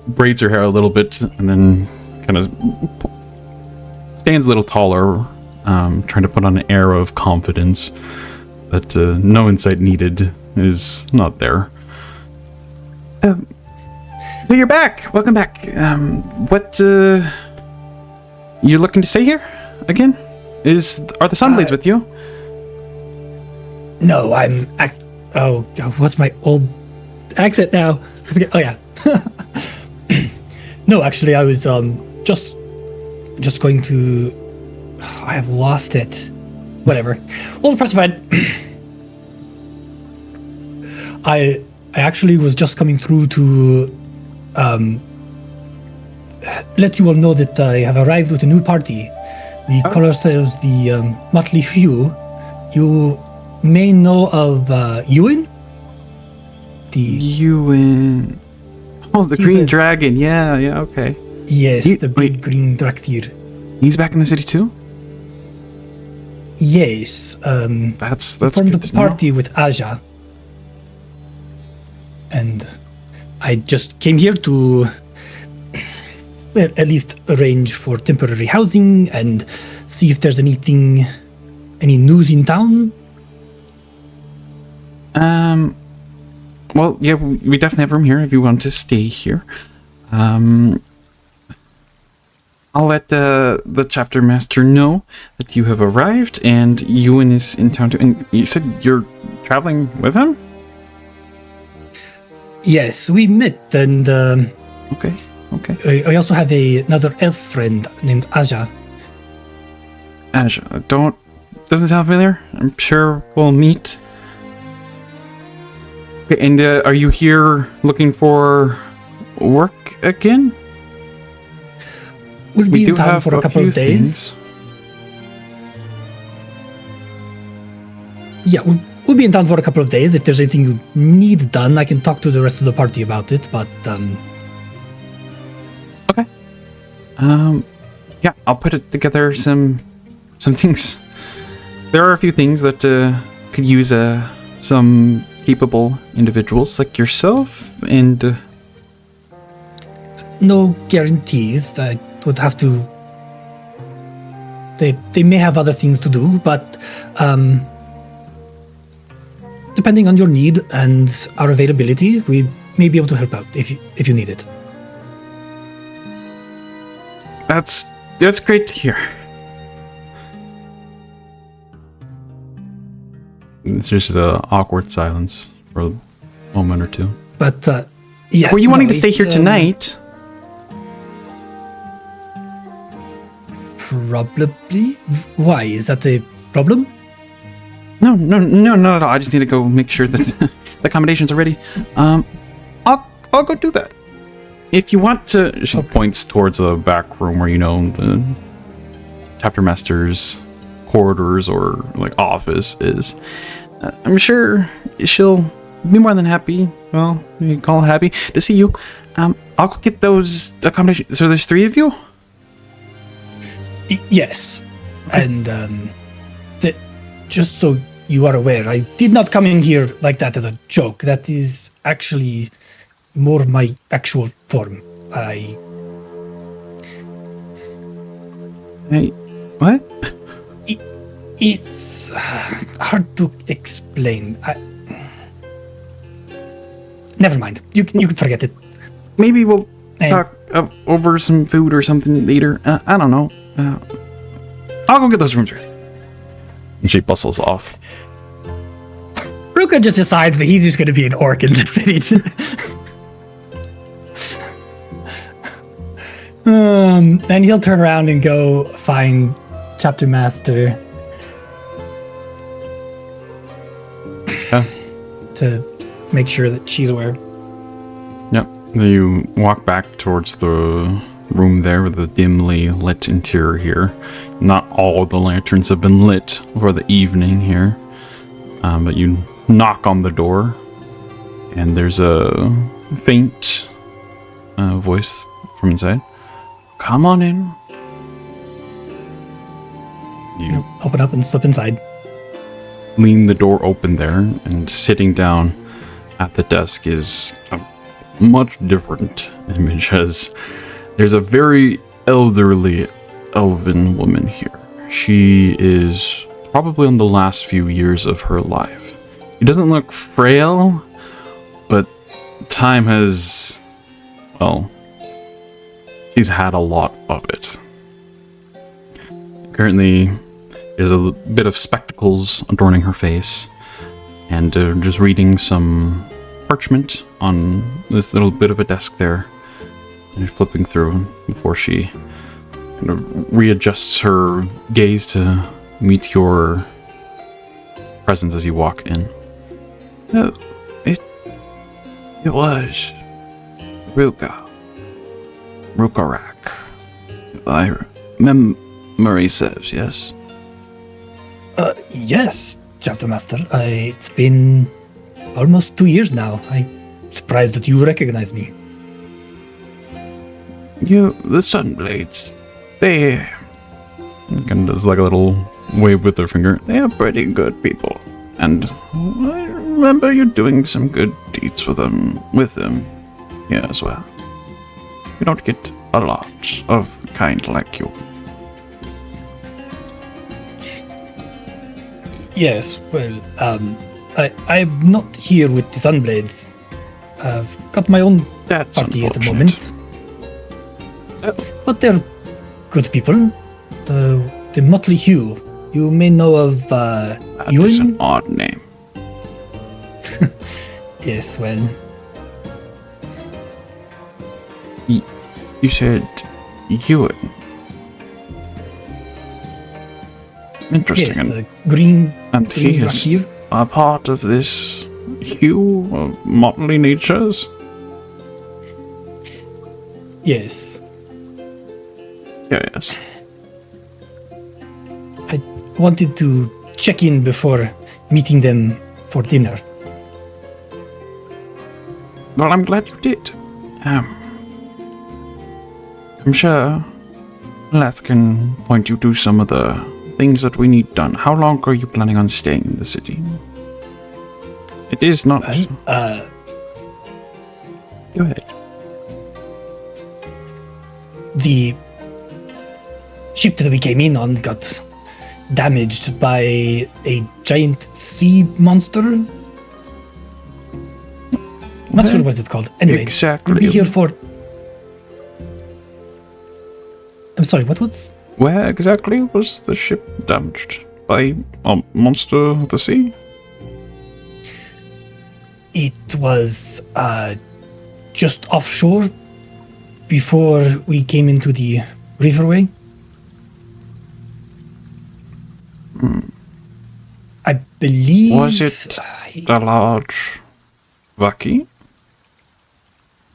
braids her hair a little bit and then kind of stands a little taller, trying to put on an air of confidence that no insight needed is not there. So you're back. Welcome back. What? You're looking to stay here again? Are the Sunblades with you? No, what's my old accent now? I forget. Oh yeah. No, actually, I was just going to. I have lost it. Whatever. Well, Pressified. I actually was just coming through to let you all know that I have arrived with a new party. We call ourselves the Motley Hue. You may know of Euan? Euan. Oh, the green dragon. Yeah, okay. Yes, the big green Drakthir. He's back in the city too? Yes. That's formed good a to know. party with Asja. And I just came here to, well, at least arrange for temporary housing and see if there's any news in town. Well, yeah, we definitely have room here if you want to stay here. I'll let the chapter master know that you have arrived and Euan is in town too. And you said you're traveling with him? Yes, we met, and Okay. I also have another elf friend named Asja. Asja, doesn't sound familiar. I'm sure we'll meet. Okay, and are you here looking for work again? We'll be in town for a couple few of days. things. Yeah, we'll be in town for a couple of days. If there's anything you need done, I can talk to the rest of the party about it, but Okay. Yeah, I'll put it together some things. There are a few things that could use some capable individuals like yourself, and no guarantees. I would have to. They may have other things to do, but depending on your need and our availability, we may be able to help out if you need it. that's great to hear. It's just an awkward silence for a moment or two. But yes. Were you wanting to no, stay here it's, tonight? Probably. Why? Is that a problem? No, not at all. I just need to go make sure that the accommodations are ready. I'll go do that. If you want to, she points towards the back room where the chapter master's quarters or like office is. I'm sure she'll be more than happy. Well, you can call it happy to see you. I'll go get those accommodations. So there's 3 of you? Yes, and just so you are aware, I did not come in here like that as a joke. That is actually more my actual form. Hey, what? It's hard to explain. Never mind. You can forget it. Maybe we'll talk over some food or something later. I don't know. I'll go get those rooms ready. And she bustles off. Rhukkarrak just decides that he's just going to be an orc in the city. And he'll turn around and go find chapter master to make sure that she's aware. Yep. You walk back towards the room there with a dimly lit interior here. Not all the lanterns have been lit for the evening here. But you knock on the door, and there's a faint voice from inside. Come on in. You Open up and slip inside. lean the door open there, and sitting down at the desk is a much different image, as there's a very elderly elven woman here. She is probably on the last few years of her life. She doesn't look frail, but time has, well, she's had a lot of it. Currently, there's a bit of spectacles adorning her face, and just reading some parchment on this little bit of a desk there, and flipping through before she kind of readjusts her gaze to meet your presence as you walk in. It was Rhukkarrak. Memory serves, yes? Yes, Chapter Master. It's been almost 2 years now. I'm surprised that you recognize me. The Sunblades, they Kind of does like a little wave with her finger. they are pretty good people. And I remember you doing some good deeds for them, with them here as well. You don't get a lot of the kind like you. Yes, well, I'm not here with the Sunblades. I've got my own That's party at the unfortunate. moment. But they're good people. The Motley Hue. You may know of That is Euan? an odd name. Yes, well, You said Euan. Interesting. yes, the green, and he green is here. a part of this hue of motley natures. Yes. Yes. I wanted to check in before meeting them for dinner. Well, I'm glad you did. I'm sure Leth can point you to some of the things that we need done. How long are you planning on staying in the city? It is not. Well, Go ahead. the ship that we came in on got damaged by a giant sea monster. Not sure what it's called. Anyway, Exactly. we'll be here for. I'm sorry, what was? Where exactly was the ship damaged? By a monster of the sea? It was just offshore before we came into the riverway. I believe. Was it a large Vaki?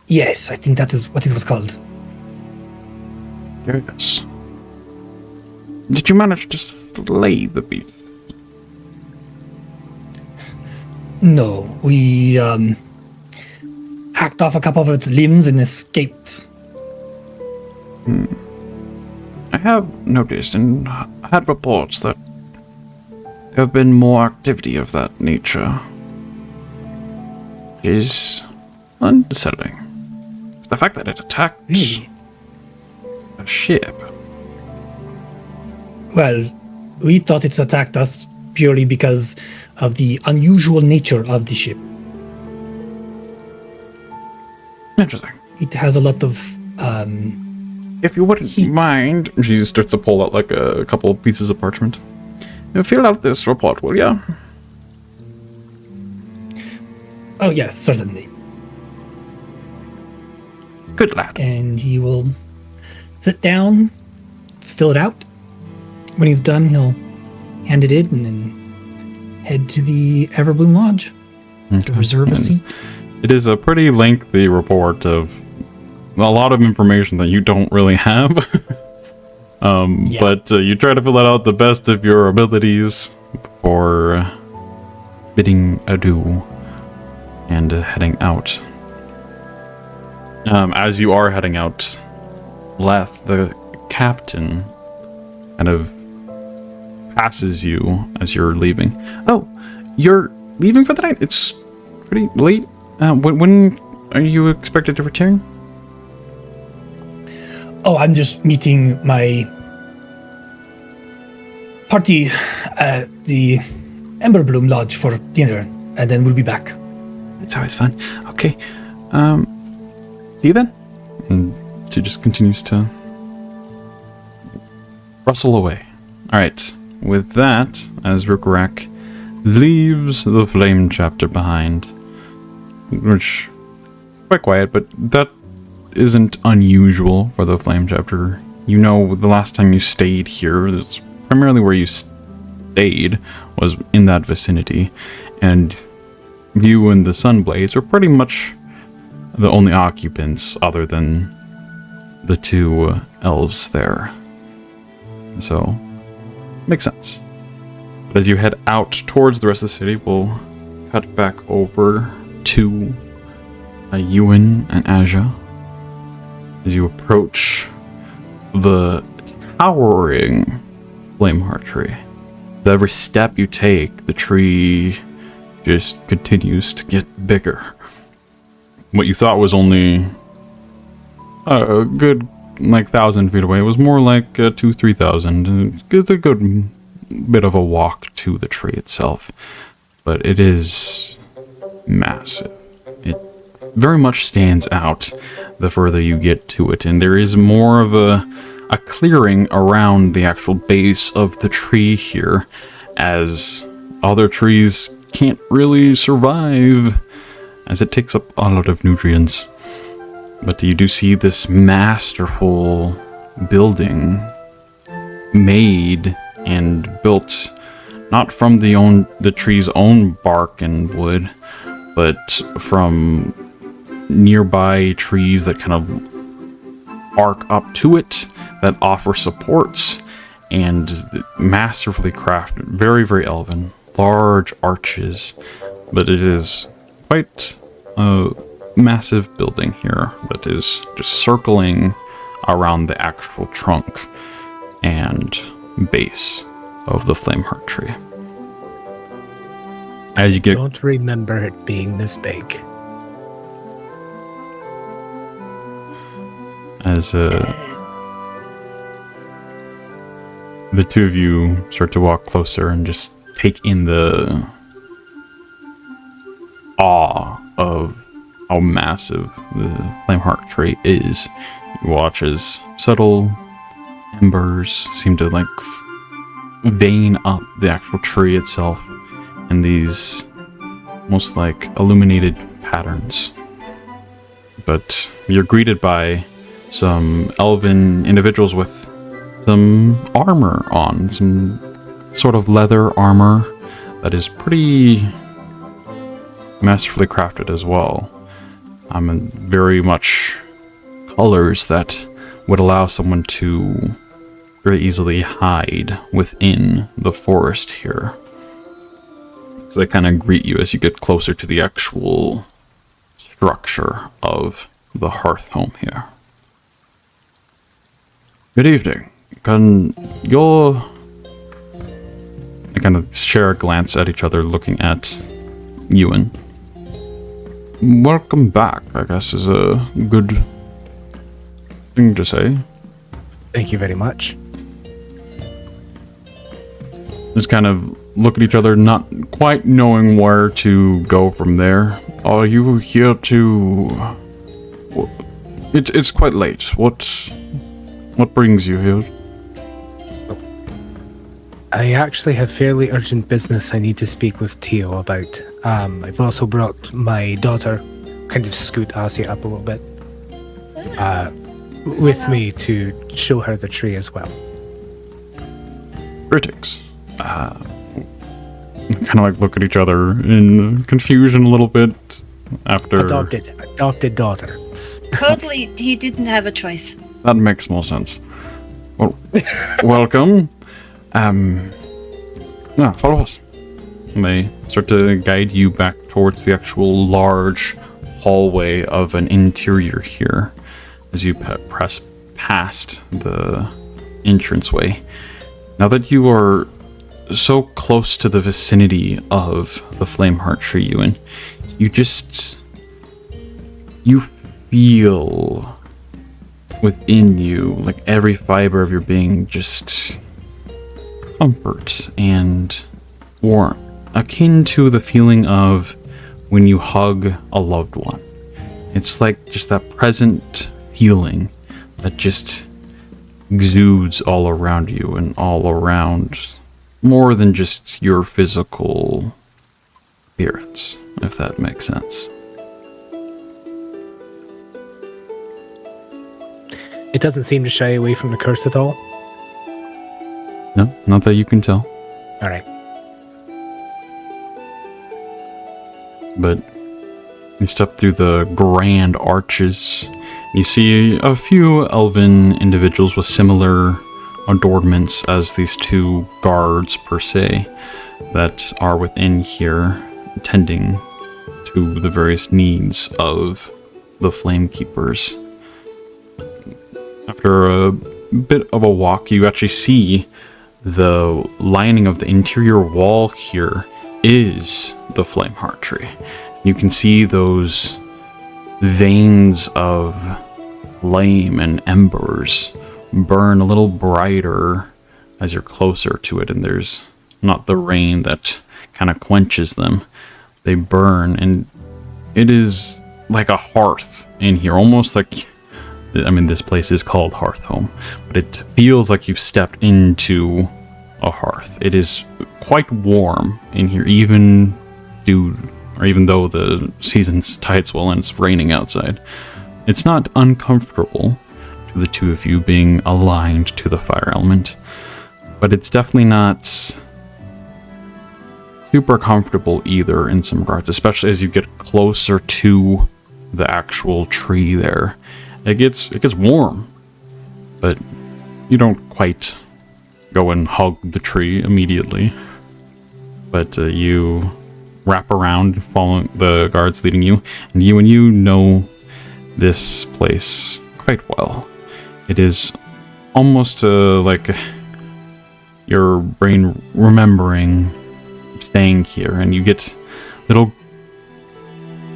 Yes, I think that is what it was called. Yes. Did you manage to slay the beast? No, we hacked off a couple of its limbs and escaped. I have noticed and had reports that there have been more activity of that nature. It is unsettling. The fact that it attacked Really? a ship. Well, we thought it's attacked us purely because of the unusual nature of the ship. Interesting. It has a lot of If you wouldn't Heat. mind, She starts to pull out like a couple of pieces of parchment. fill out this report, will ya? oh yes, certainly. Good lad. And he will sit down, fill it out. When he's done, he'll hand it in and then head to the Everbloom Lodge to reserve a And seat. It is a pretty lengthy report of a lot of information that you don't really have. But you try to fill that out the best of your abilities before bidding adieu and heading out. As you are heading out, Leth, the captain, kind of passes you as you're leaving. Oh, you're leaving for the night? It's pretty late. When are you expected to return? Oh, I'm just meeting my party at the Emberbloom Lodge for dinner, and then we'll be back. It's always fun. Okay. See you then. And she just continues to rustle away. Alright. With that, as Rhukkarrak leaves the flame chapter behind, which quite quiet, but that isn't unusual for the flame chapter. You know, the last time you stayed here, that's primarily where you stayed, was in that vicinity, and you and the Sunblaze were pretty much the only occupants other than the two elves there. So, makes sense. But as you head out towards the rest of the city, we'll cut back over to Euan and Asja. As you approach the towering Flameheart tree. With every step you take, the tree just continues to get bigger. What you thought was only a good 1,000 feet away was more like 2,000-3,000. It's a good bit of a walk to the tree itself, but it is massive. It very much stands out the further you get to it, and there is more of a clearing around the actual base of the tree here, as other trees can't really survive, as it takes up a lot of nutrients. But you do see this masterful building made and built not from the tree's own bark and wood, but from nearby trees that kind of arc up to it, that offer supports, and masterfully crafted, very, very elven, large arches, but it is quite a massive building here that is just circling around the actual trunk and base of the Flameheart tree. As you get, Don't remember it being this big. as the two of you start to walk closer and just take in the awe of how massive the Flameheart tree is. You watch as subtle embers seem to vein up the actual tree itself in these almost like illuminated patterns. But you're greeted by some elven individuals with some armor on, some sort of leather armor that is pretty masterfully crafted as well. And very much colors that would allow someone to very easily hide within the forest here. So they kind of greet you as you get closer to the actual structure of the hearth home here. Good evening. Can your... They kind of share a glance at each other, looking at Euan. Welcome back, I guess, is a good thing to say. Thank you very much. Just kind of look at each other, not quite knowing where to go from there. Are you here to... It's quite late. What brings you here? I actually have fairly urgent business I need to speak with Tio about. I've also brought my daughter, kind of scoot Asja up a little bit, with me to show her the tree as well. Critics. Kind of look at each other in confusion a little bit after... Adopted daughter. Totally, he didn't have a choice. That makes more sense. Well, welcome. Follow us. And they start to guide you back towards the actual large hallway of an interior here as you press past the entranceway. Now that you are so close to the vicinity of the Flameheart tree, Euan, you feel within you, like every fiber of your being, just comfort and warmth, akin to the feeling of when you hug a loved one. It's like just that present feeling that just exudes all around you and all around more than just your physical appearance, if that makes sense. It doesn't seem to shy away from the curse at all. No, not that you can tell. All right. But you step through the grand arches. You see a few elven individuals with similar adornments as these two guards, per se, that are within here, tending to the various needs of the Flame Keepers. After a bit of a walk, you actually see the lining of the interior wall here is the Flameheart tree. You can see those veins of flame and embers burn a little brighter as you're closer to it, and there's not the rain that kind of quenches them. They burn, and it is like a hearth in here, almost like, I mean, this place is called Hearthhome, but it feels like you've stepped into a hearth. It is quite warm in here, even though the season's tideswell and it's raining outside. It's not uncomfortable to the two of you being aligned to the fire element, but it's definitely not super comfortable either in some regards, especially as you get closer to the actual tree there. It gets warm, but you don't quite go and hug the tree immediately. But you wrap around, following the guards leading you, and you know this place quite well. It is almost like your brain remembering staying here, and you get little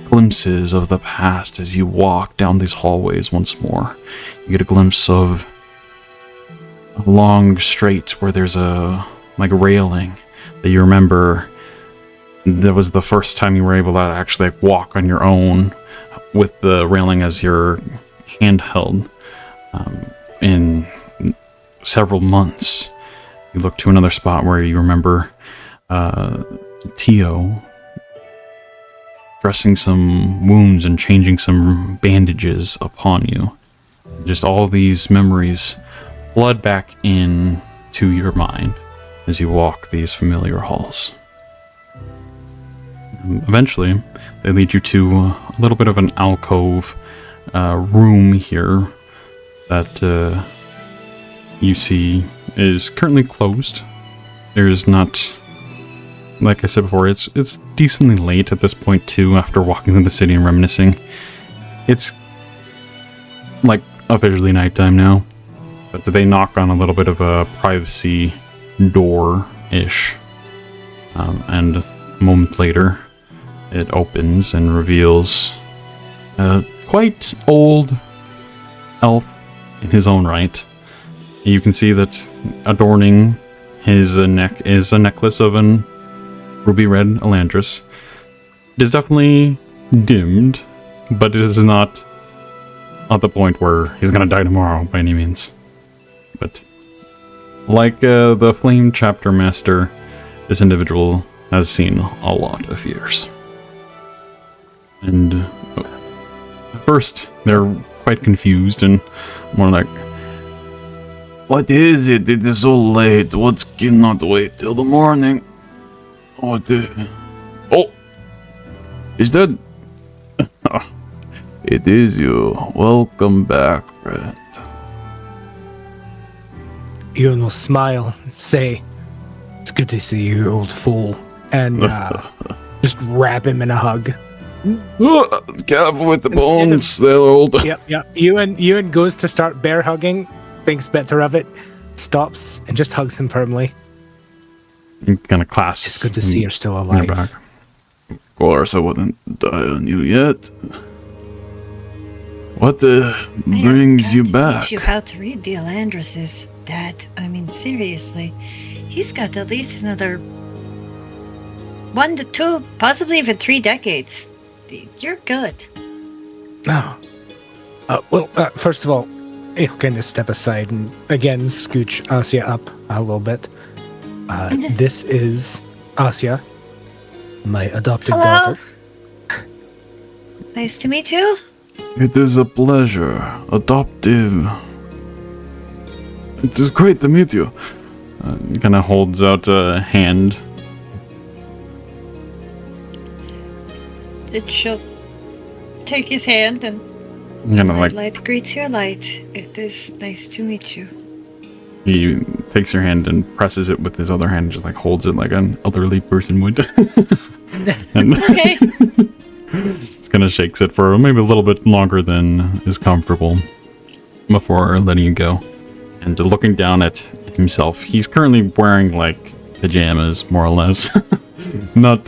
glimpses of the past as you walk down these hallways once more. You get a glimpse of a long straight where there's a railing that you remember. That was the first time you were able to actually walk on your own with the railing as your handheld in several months. You look to another spot where you remember Tio dressing some wounds and changing some bandages upon you. Just all these memories flood back in to your mind as you walk these familiar halls. Eventually, they lead you to a little bit of an alcove room here that you see is currently closed. There's not, like I said before, it's decently late at this point too, after walking through the city and reminiscing. It's like officially nighttime now, but they knock on a little bit of a privacy door-ish, and a moment later it opens and reveals a quite old elf in his own right. You can see that adorning his neck is a necklace of an ruby red elandris. It is definitely dimmed, but it is not at the point where he's gonna die tomorrow by any means. But like the Flame Chapter Master, this individual has seen a lot of years. And at first, they're quite confused and more like, "What is it? It is so late. What cannot wait till the morning? Oh, is that It is you. Welcome back, friend. Euan will smile and say, "It's good to see you, old fool," and just wrap him in a hug. Careful with the bones, they're old. Yep. Euan goes to start bear hugging, thinks better of it, stops, and just hugs him firmly. He kind of clasps. It's good to see you're still in your alive. back. Of course, I wouldn't die on you yet. What brings you back? Teach you how to read the Elandrises, Dad. I mean, seriously. He's got at least another 1 to 2, possibly even 3 decades. You're good. Oh. First of all, he'll kind of step aside and again scooch Asja up a little bit. This is Asja, my adopted Hello. daughter. Nice to meet you. It is a pleasure. Adoptive. It is great to meet you. He kind of holds out a hand. She'll take his hand and Kind of like light greets your light. It is nice to meet you. he takes your hand and presses it with his other hand, just like holds it like an elderly person would. And Okay. just kind of shakes it for maybe a little bit longer than is comfortable before letting you go. And looking down at himself, he's currently wearing like pajamas, more or less, not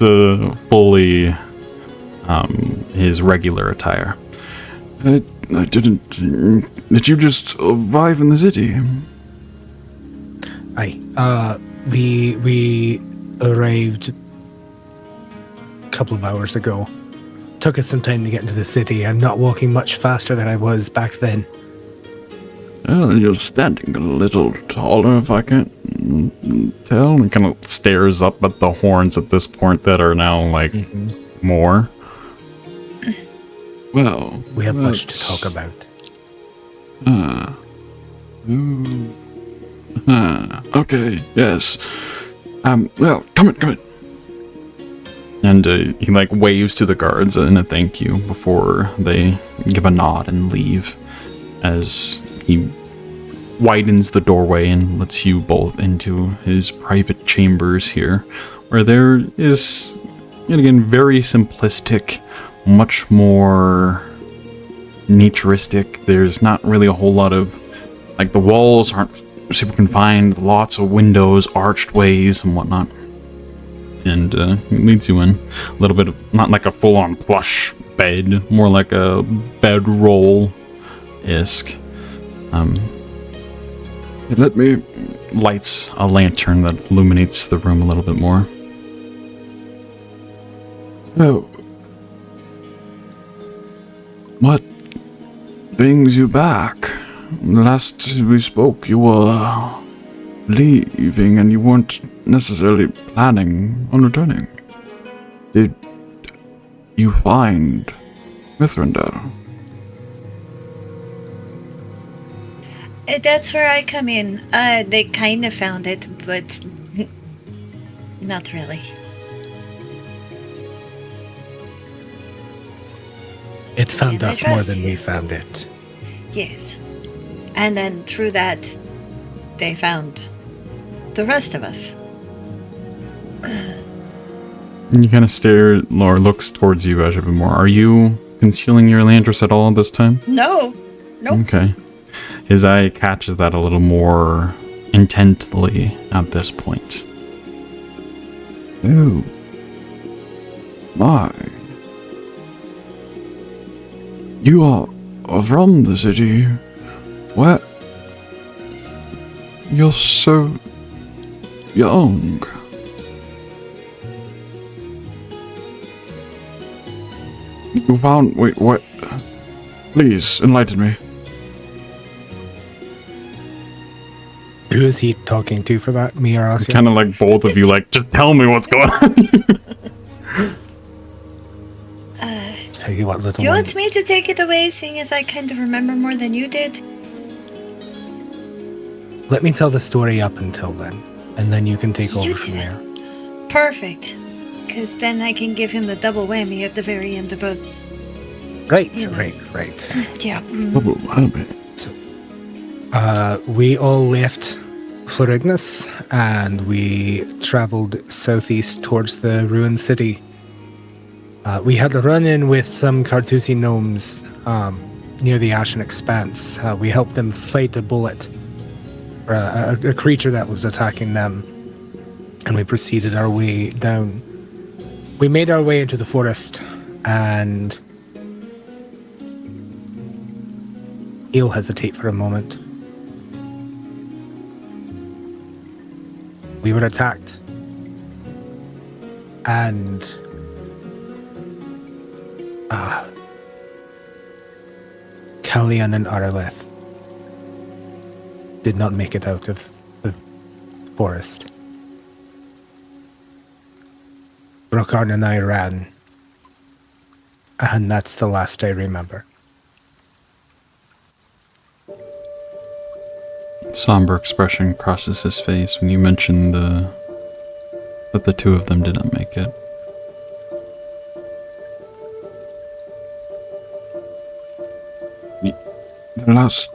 fully his regular attire. I didn't. Did you just arrive in the city? We arrived a couple of hours ago. Took us some time to get into the city. I'm not walking much faster than I was back then. Well, you're standing a little taller, if I can't tell. And kind of stares up at the horns at this point that are now like more. Well, We have much to talk about. Okay, yes. Well, come in. And he like waves to the guards in a thank you before they give a nod and leave as he widens the doorway and lets you both into his private chambers here, where there is, yet again, very simplistic, much more naturistic. There's not really a whole lot of, like, the walls aren't super confined, lots of windows, arched ways and whatnot. And he leads you in a little bit of, not like a full-on plush bed, more like a bedroll-esque. Let me. Lights a lantern that illuminates the room a little bit more. Oh. What brings you back? Last we spoke, you were leaving and you weren't necessarily planning on returning. Did you find Mithrinder? That's where I come in. They kind of found it, but not really. It found And I us more trust than you. we found it. Yes. And then through that, they found the rest of us. And you kind of stare, or looks towards you, Asja, a bit more. Are you concealing your Elandris at all this time? No. Nope. Okay. His eye catches that a little more intently at this point. Oh. My. You are from the city. Where? You're so young. You found. Wait, what? Please enlighten me. Who is he talking to for that? Me or Asja? Kind of like both of you, like, just tell me what's going on. Tell you what, little Do you one. want me to take it away, seeing as I kind of remember more than you did? Let me tell the story up until then, and then you can take over You from did. there. Perfect. Because then I can give him the double whammy at the very end about Right. Yeah. Oh, habit. We all left Florignis and we traveled southeast towards the ruined city. We had a run-in with some Cartusi gnomes near the Ashen Expanse. We helped them fight a bullet, or a creature that was attacking them, and we proceeded our way down. We made our way into the forest, and he'll hesitate for a moment. We were attacked, and Kallian and Araleth did not make it out of the forest. Rhukkarrak and I ran, and that's the last I remember. Somber expression crosses his face when you mention that the two of them did not make it. The last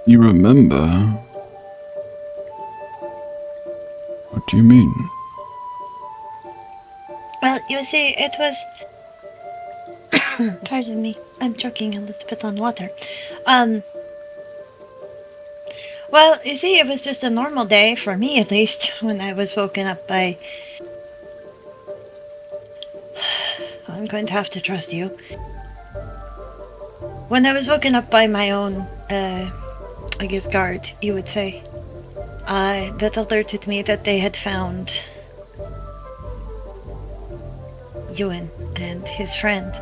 you remember? What do you mean? Well, you see, it was... Pardon me, I'm choking a little bit on water. Well, you see, it was just a normal day, for me at least, when I was woken up by... I'm going to have to trust you. When I was woken up by my own, I guess guard, you would say, that alerted me that they had found Euan and his friend.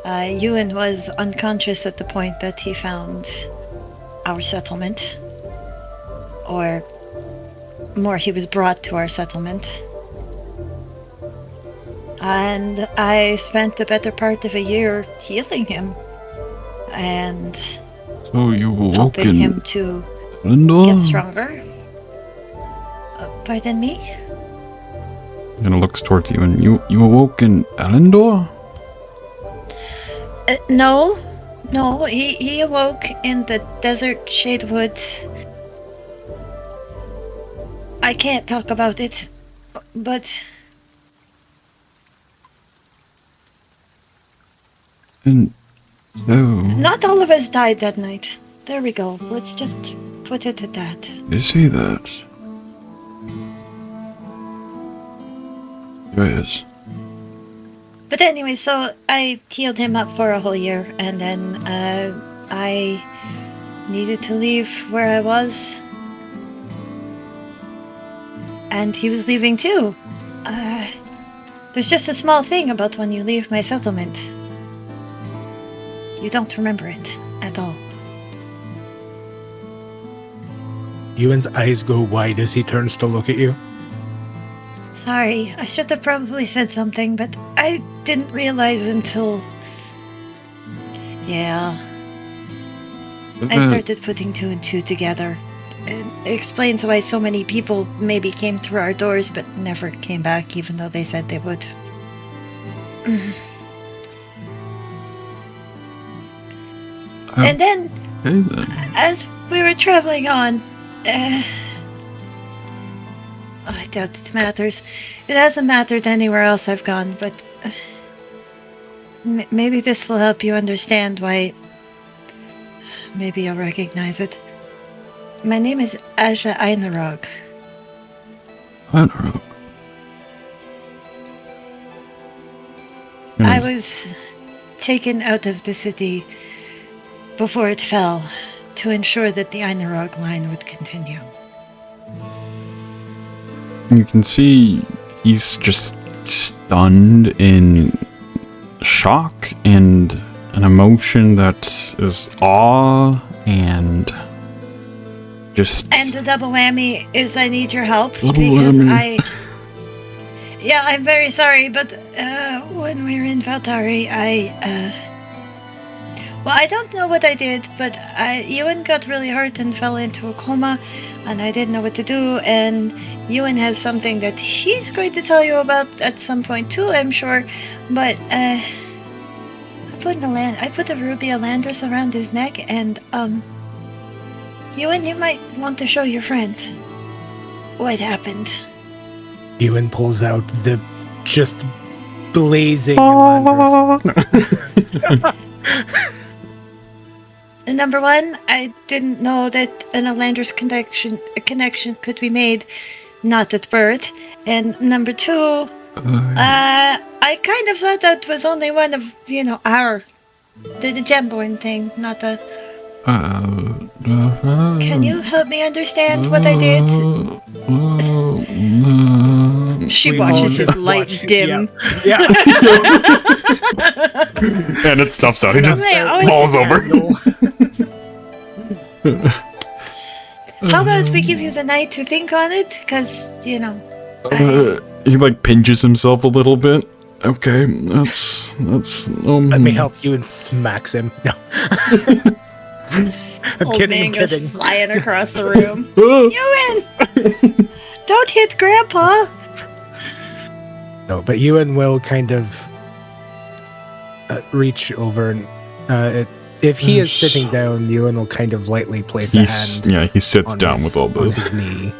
Euan was unconscious at the point that he found our settlement. Or more, he was brought to our settlement. And I spent the better part of a year healing him. And So you were helping woken, him to Lindor? get stronger. Pardon me? He kind of looks towards you, and you awoke in Elendor? No, he awoke in the desert shade woods. I can't talk about it, but And so, not all of us died that night. There we go. Let's just put it at that. you see that? Yes. But anyway, so I healed him up for a whole year, and then I needed to leave where I was. And he was leaving too. There's just a small thing about when you leave my settlement. You don't remember it at all. Euan's eyes go wide as he turns to look at you. Sorry, I should have probably said something, but I didn't realize until... Yeah, I started putting two and two together. It explains why so many people maybe came through our doors but never came back, even though they said they would. And then, Okay then. as we were traveling on, I doubt it matters. It hasn't mattered anywhere else I've gone, but maybe this will help you understand why. Maybe you'll recognize it. My name is Asja Einarog. Rhukkarrak. I was taken out of the city before it fell to ensure that the Einarog line would continue. You can see he's just stunned in shock and an emotion that is awe and just... And the double whammy is I need your help Double because whammy. Yeah, I'm very sorry, but when we were in Valtari, well, I don't know what I did, but Euan got really hurt and fell into a coma, and I didn't know what to do, and Euan has something that he's going to tell you about at some point too, I'm sure, but I put a ruby Elandris around his neck, and Euan, you might want to show your friend what happened. Euan pulls out the just blazing Elandris. Number one, I didn't know that an Elandris connection could be made not at birth. And number two, I kind of thought that was only one of, the gemborn thing, not the... Can you help me understand what I did? She watches his light dim. Yeah. And it stuffs out. He just Always- falls over. How about we give you the night to think on it? Because, He like pinches himself a little bit. Okay, that's Let me help you, and smacks him. No. I'm old kidding, man I'm goes kidding. flying across the room. Euan! Don't hit Grandpa! No, but Euan will kind of reach over and if he is sitting down, Euan will kind of lightly place a hand. He sits on down his, with all on this. his knee.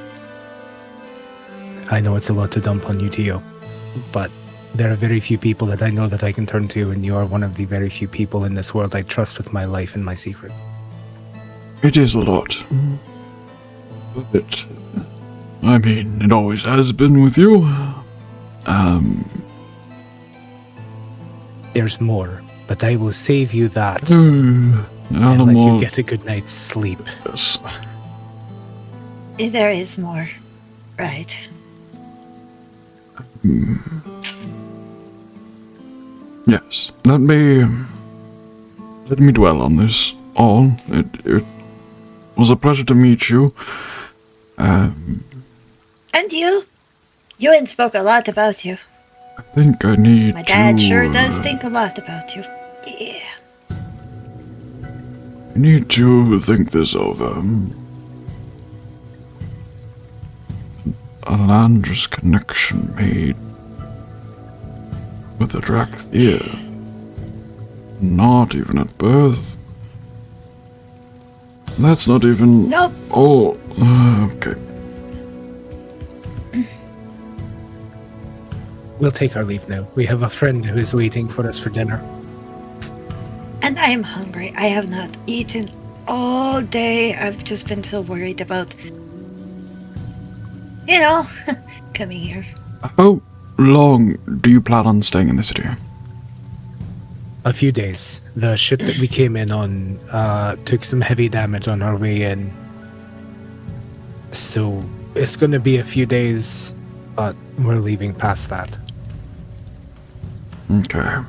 I know it's a lot to dump on you, Tio, but there are very few people that I know that I can turn to, and you are one of the very few people in this world I trust with my life and my secrets. It is a lot. But, I mean, it always has been with you. There's more, but I will save you that And and let you get a good night's sleep. Yes. There is more. Right. Yes. Let me dwell on this all. It was a pleasure to meet you. And you? Euan spoke a lot about you. I think I need My dad to, sure does think a lot about you. Yeah. I need to think this over. A Landris connection made with a Drakthir. Not even at birth. That's not even... Nope. Oh, okay. We'll take our leave now. We have a friend who is waiting for us for dinner. And I am hungry. I have not eaten all day. I've just been so worried about, coming here. How long do you plan on staying in the city? A few days. The ship that we came in on took some heavy damage on our way in. So it's going to be a few days, but we're leaving past that. Okay.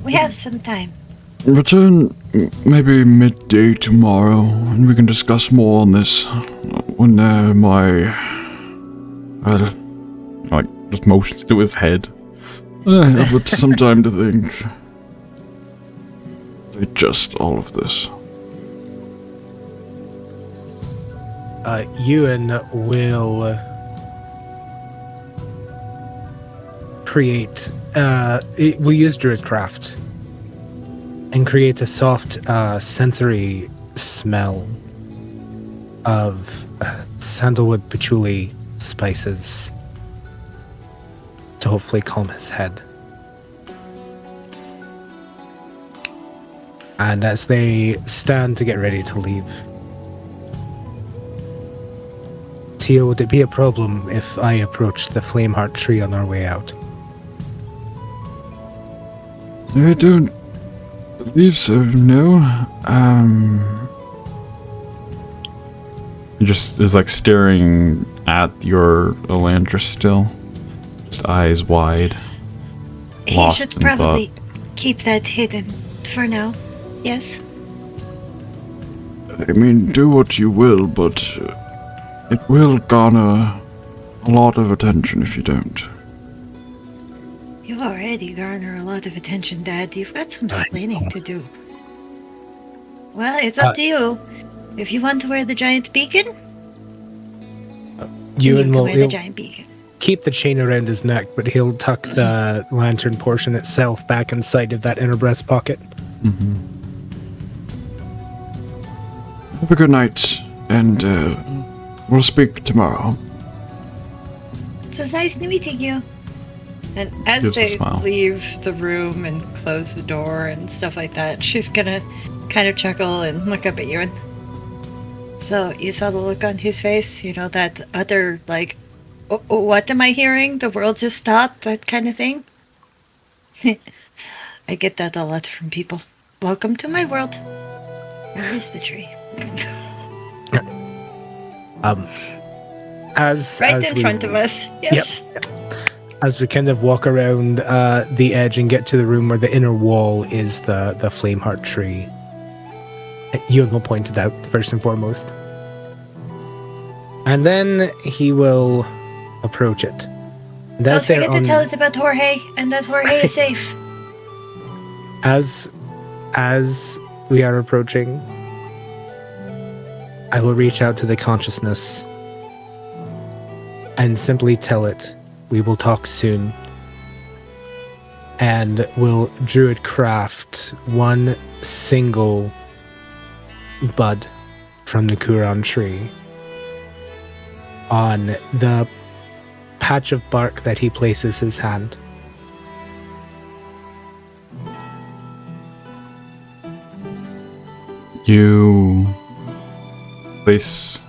We have some time. Return maybe midday tomorrow, and we can discuss more on this when Just motions to his head. I have some time to think. Digest all of this. Euan will create. We'll use Druidcraft and create a soft sensory smell of sandalwood patchouli spices to hopefully calm his head. And as they stand to get ready to leave, Tio, would it be a problem if I approached the Flameheart tree on our way out? I don't believe so, no. He just is like staring at your Elandris still. Just eyes wide. He Lost should in probably keep that hidden for now. Yes? I mean, do what you will, but it will garner a lot of attention if you don't. You already garner a lot of attention, Dad. You've got some explaining to do. Well, it's up to you. If you want to wear the giant beacon, you Euan can will wear the giant beacon. keep the chain around his neck, but he'll tuck the lantern portion itself back inside of that inner breast pocket. Have a good night, and we'll speak tomorrow. It was nice meeting you. And as Gives a they smile. leave the room and close the door and stuff like that, she's gonna kind of chuckle and look up at Euan. So you saw the look on his face, you know, that other, like, what am I hearing? The world just stopped, that kind of thing? I get that a lot from people. Welcome to my world. Where is the tree? As In we- front of us. Yes. Yep. As we kind of walk around the edge and get to the room where the inner wall is the flameheart tree, Euan will point it out first and foremost. And then he will approach it. And Don't as they're forget to tell it about Jorge, and that Jorge is safe. As we are approaching, I will reach out to the consciousness and simply tell it, we will talk soon. And will druid craft one single bud from the Kuran tree on the patch of bark that he places his hand. You place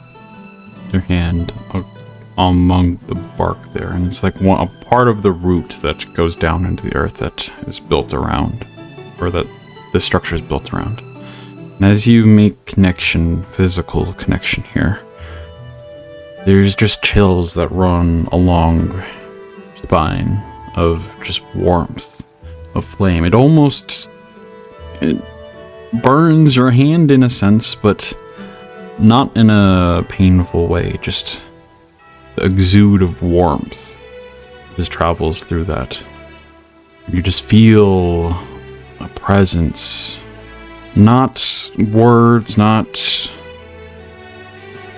your hand among the bark there, and it's like a part of the root that goes down into the earth that is built around, or that the structure is built around. And as you make physical connection here, there's just chills that run along the spine of just warmth, of flame. It burns your hand in a sense, but not in a painful way, just the exude of warmth just travels through that. You just feel a presence, not words, not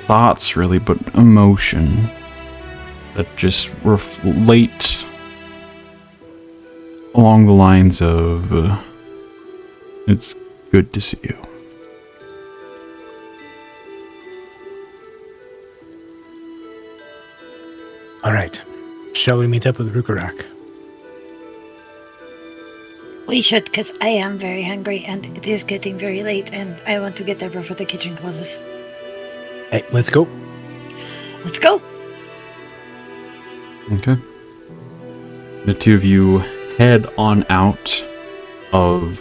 thoughts really, but emotion that just relate along the lines of it's good to see you. All right. Shall we meet up with Rhukkarrak? We should, because I am very hungry, and it is getting very late, and I want to get there before the kitchen closes. Hey, let's go. Let's go! Okay. The two of you head on out of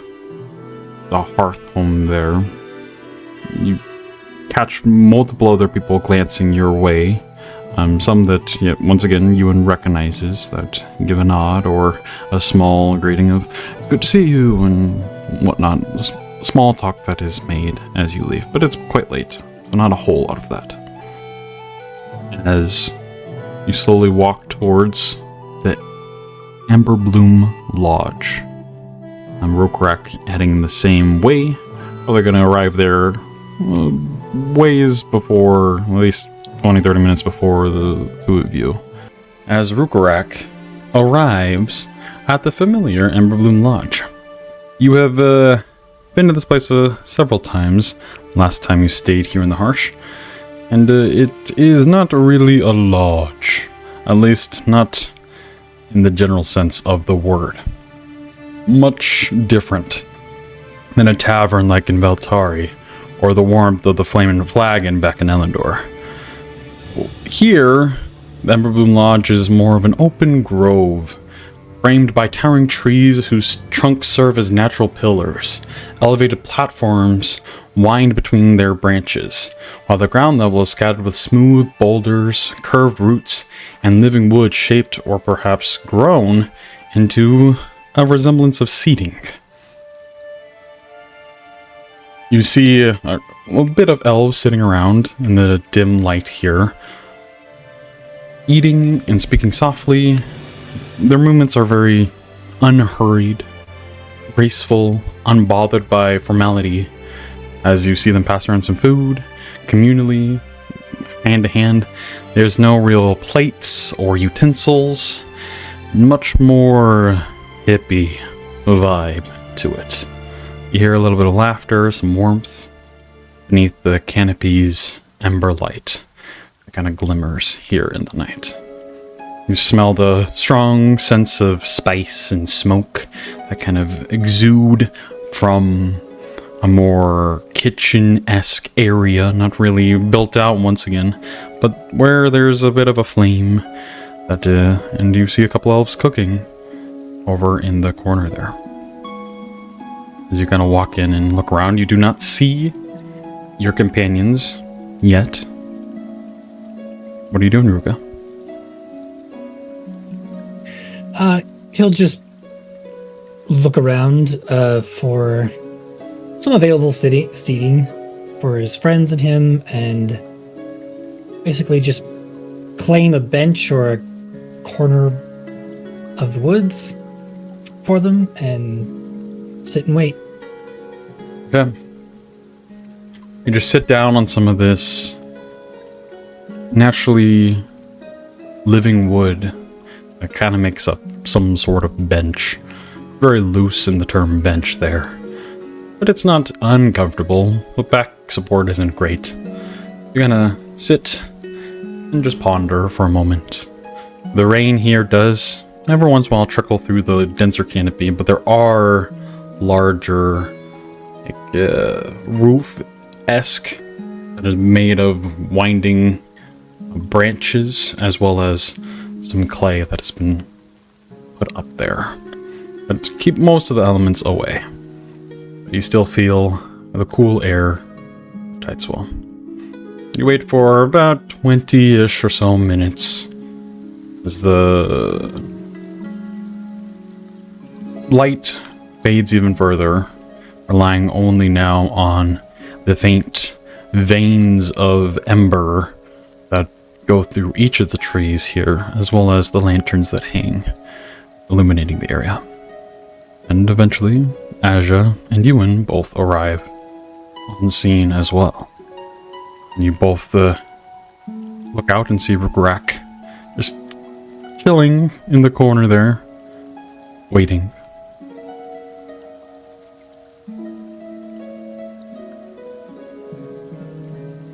the hearth home there. You catch multiple other people glancing your way. Some that, once again, Euan recognizes, that give a nod or a small greeting of, good to see you, and whatnot. Small talk that is made as you leave, but it's quite late, so not a whole lot of that. As you slowly walk towards the Emberbloom Lodge, Rhukkarrak heading in the same way. Probably going to arrive there ways before, at least 20-30 minutes before the two of you. As Rhukkarrak arrives at the familiar Emberbloom Lodge. You have been to this place several times. Last time you stayed here in the Harsh. And it is not really a lodge. At least not in the general sense of the word. Much different than a tavern like in Veltari, or the warmth of the Flaming Flagon back in Elendor. Here, the Emberbloom Lodge is more of an open grove, framed by towering trees whose trunks serve as natural pillars. Elevated platforms wind between their branches, while the ground level is scattered with smooth boulders, curved roots, and living wood shaped or perhaps grown into a resemblance of seating. You see a bit of elves sitting around in the dim light here, eating and speaking softly. Their movements are very unhurried, graceful, unbothered by formality, as you see them pass around some food, communally, hand to hand. There's no real plates or utensils. Much more hippie vibe to it. You hear a little bit of laughter, some warmth beneath the canopy's ember light that kind of glimmers here in the night. You smell the strong sense of spice and smoke that kind of exude from a more kitchen-esque area, not really built out once again, but where there's a bit of a flame that, and you see a couple elves cooking over in the corner there. As you kind of walk in and look around, you do not see your companions yet. What are you doing, Rhukka? He'll just look around for some available seating for his friends and him, and basically just claim a bench or a corner of the woods for them and sit and wait. Okay. You just sit down on some of this naturally living wood that kind of makes up some sort of bench. Very loose in the term bench there. But it's not uncomfortable. The back support isn't great. You're gonna sit and just ponder for a moment. The rain here does every once in a while trickle through the denser canopy, but there are larger roof-esque that is made of winding branches, as well as some clay that has been put up there. But to keep most of the elements away. You still feel the cool air of Tideswell. You wait for about 20-ish or so minutes as the light fades even further, relying only now on the faint veins of ember that go through each of the trees here, as well as the lanterns that hang, illuminating the area. And eventually, Asja and Euan both arrive on scene as well. And you both look out and see Rhukkarrak just chilling in the corner there, waiting.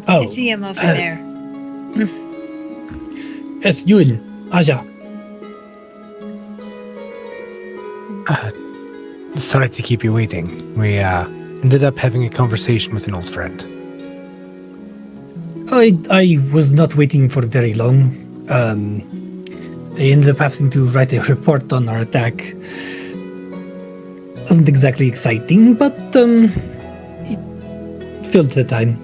Oh, I see him over there. it's Euan, Asja. Sorry to keep you waiting. We ended up having a conversation with an old friend. I was not waiting for very long. I ended up having to write a report on our attack. Wasn't exactly exciting, but it filled the time.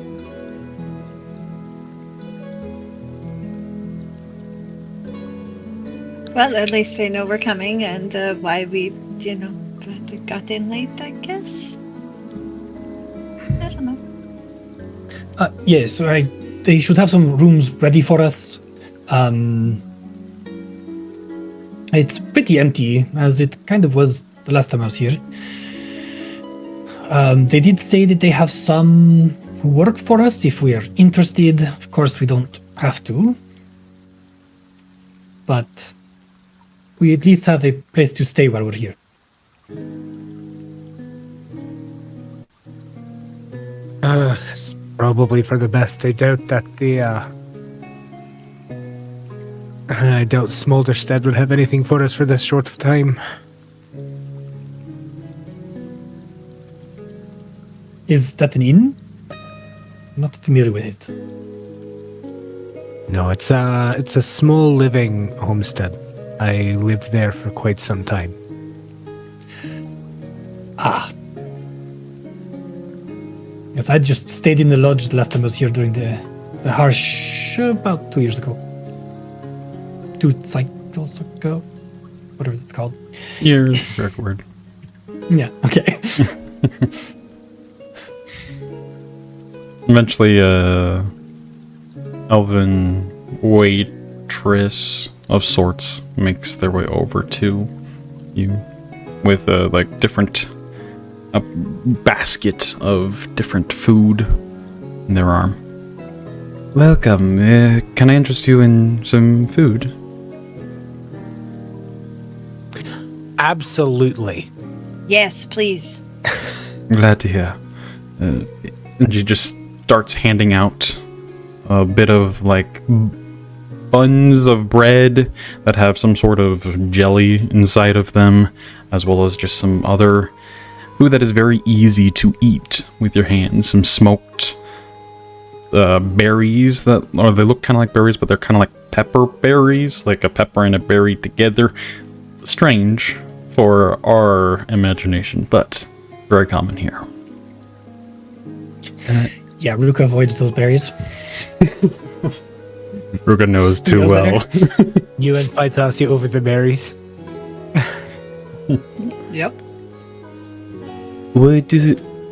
Well, at least they know we're coming and why we, got in late, I guess. I don't know. Yes, they should have some rooms ready for us. It's pretty empty, as it kind of was the last time I was here. They did say that they have some who work for us if we are interested. Of course, we don't have to. But we at least have a place to stay while we're here. It's probably for the best. I doubt that I doubt Smolderstead would have anything for us for this short of time. Is that an inn? Not familiar with it. No, it's a small living homestead. I lived there for quite some time. Ah. Yes, I just stayed in the lodge the last time I was here during the harsh, about 2 years ago. 2 cycles ago? Whatever it's called. Years, correct word. Yeah, okay. Eventually, elven waitress of sorts makes their way over to you with different basket of different food in their arm. Welcome. Can I interest you in some food? Absolutely. Yes, please. Glad to hear. And she just starts handing out a bit of like buns of bread that have some sort of jelly inside of them, as well as just some other food that is very easy to eat with your hands. Some smoked berries they look kind of like berries, but they're kind of like pepper berries, like a pepper and a berry together. Strange for our imagination, but very common here. Yeah, Ruka avoids those berries. Ruka knows too knows well. Euan fights Asja over the berries. Yep. Would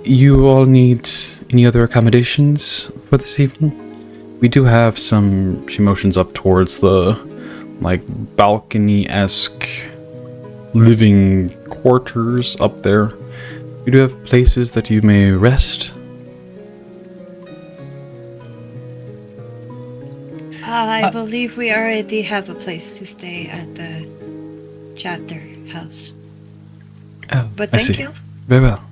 you all need any other accommodations for this evening? We do have some. She motions up towards the like balcony-esque living quarters up there. We do have places that you may rest. I believe we already have a place to stay at the chapter house. Oh, But I thank see. you. Very well.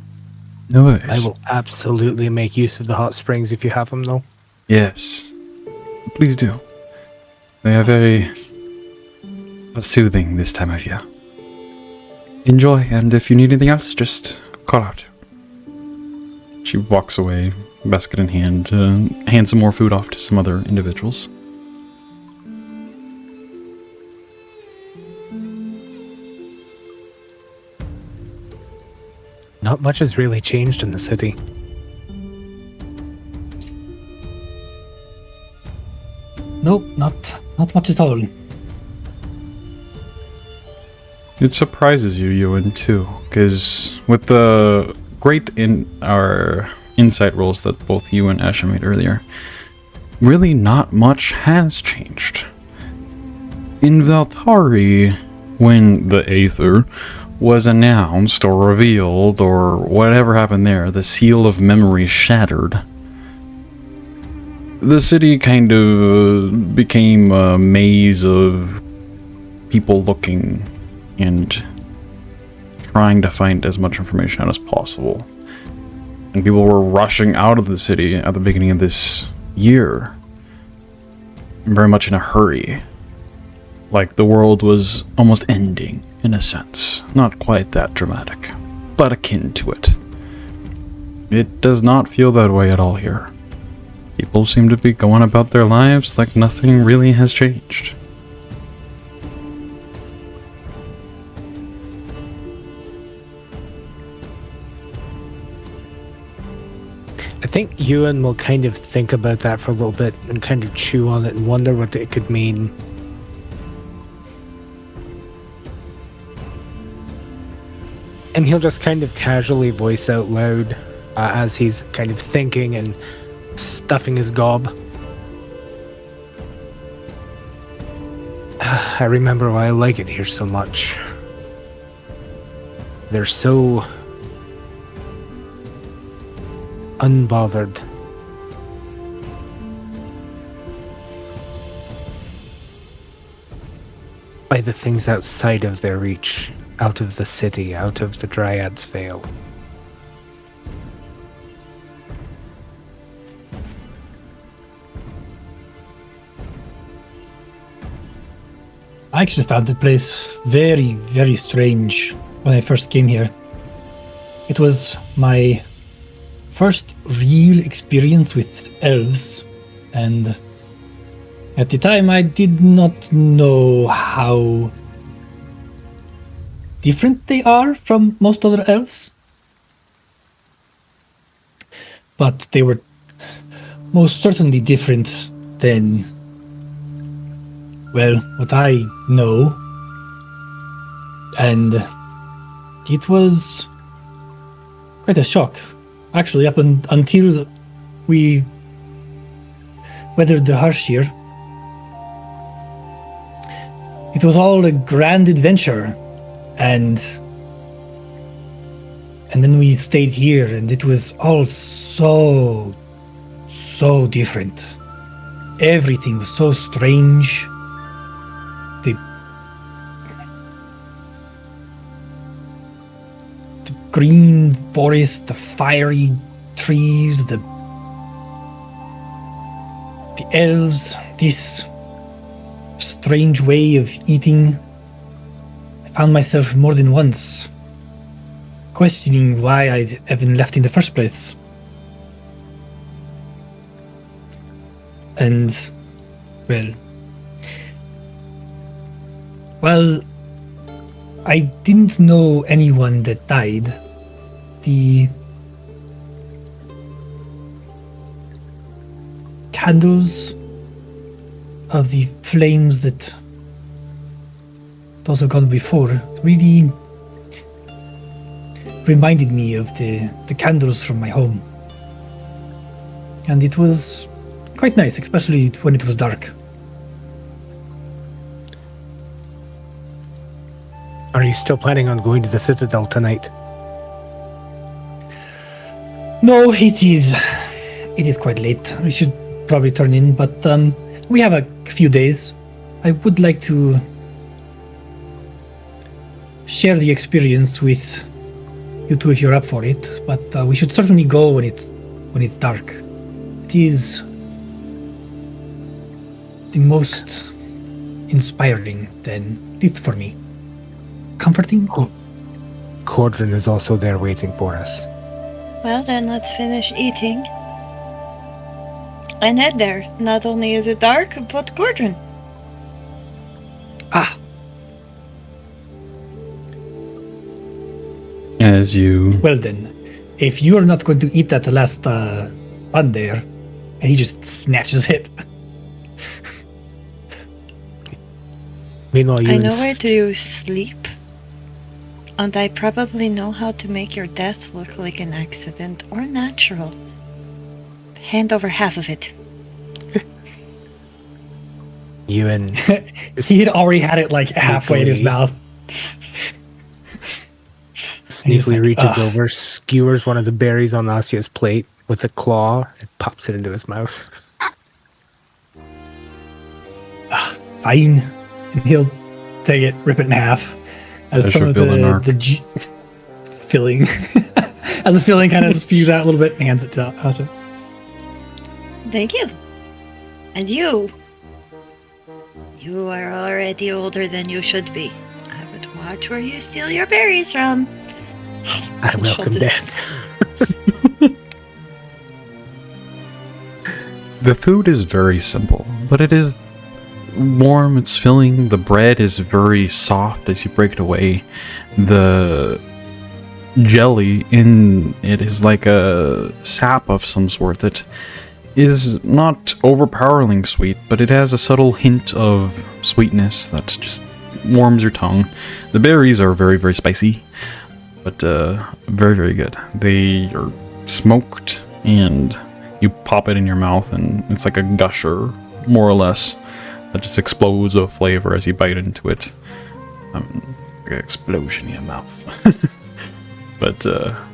No worries. I will absolutely make use of the hot springs if you have them, though. Yes. Please do. They are very soothing this time of year. Enjoy, and if you need anything else, just call out. She walks away, basket in hand, hands some more food off to some other individuals. Not much has really changed in the city. No, not much at all. It surprises you, Euan, too, because with the great insight rolls that both you and Asja made earlier, really not much has changed. In Valtari, when the Aether was announced or revealed or whatever happened there, the seal of memory shattered. The city kind of became a maze of people looking and trying to find as much information out as possible. And people were rushing out of the city at the beginning of this year, very much in a hurry. Like the world was almost ending, in a sense. Not quite that dramatic, but akin to it. It does not feel that way at all here. People seem to be going about their lives like nothing really has changed. I think Euan will kind of think about that for a little bit and kind of chew on it and wonder what it could mean. And he'll just kind of casually voice out loud as he's kind of thinking and stuffing his gob. I remember why I like it here so much. They're so unbothered. By the things outside of their reach, out of the city, out of the Dryad's Vale. I actually found the place very, very strange when I first came here. It was my first real experience with elves, and at the time I did not know how different they are from most other elves. But they were most certainly different than, well, what I know. And it was quite a shock, actually, up until we weathered the harsh year. It was all a grand adventure, and then we stayed here, and it was all so different. Everything was so strange. The green forest, the fiery trees, the elves, this strange way of eating. I found myself more than once questioning why I'd been left in the first place. And, well, I didn't know anyone that died. The candles of the flames that those have gone before really reminded me of the candles from my home. And it was quite nice, especially when it was dark. Are you still planning on going to the Citadel tonight? No, it is quite late. We should probably turn in, but we have a few days. I would like to share the experience with you two if you're up for it, but we should certainly go when it's dark. It is the most inspiring, then, at least for me. Comforting? Oh, Cordrin is also there waiting for us. Well, then let's finish eating and head there. Not only is it dark, but Gordon. Ah, As you well then, if you're not going to eat that last bun there, and he just snatches it. Meanwhile, I know where to sleep, and I probably know how to make your death look like an accident or natural. Hand over half of it. Euan He had already had it like halfway in his mouth. sneakily like, reaches "Ugh." over, skewers one of the berries on Asja's plate with a claw, and pops it into his mouth. Fine. And he'll take it, rip it in half. As There's some your of villain arc. filling, as the filling kind of spews out a little bit, and hands it to Asja. Thank you. And you are already older than you should be. I would watch where you steal your berries from. I welcome She'll just- death. The food is very simple, but it is warm, it's filling. The bread is very soft as you break it away. The jelly in it is like a sap of some sort that is not overpoweringly sweet, but it has a subtle hint of sweetness that just warms your tongue. The berries are very, very spicy, but very, very good. They are smoked, and you pop it in your mouth, and it's like a gusher, more or less, that just explodes with flavor as you bite into it. Like an explosion in your mouth. But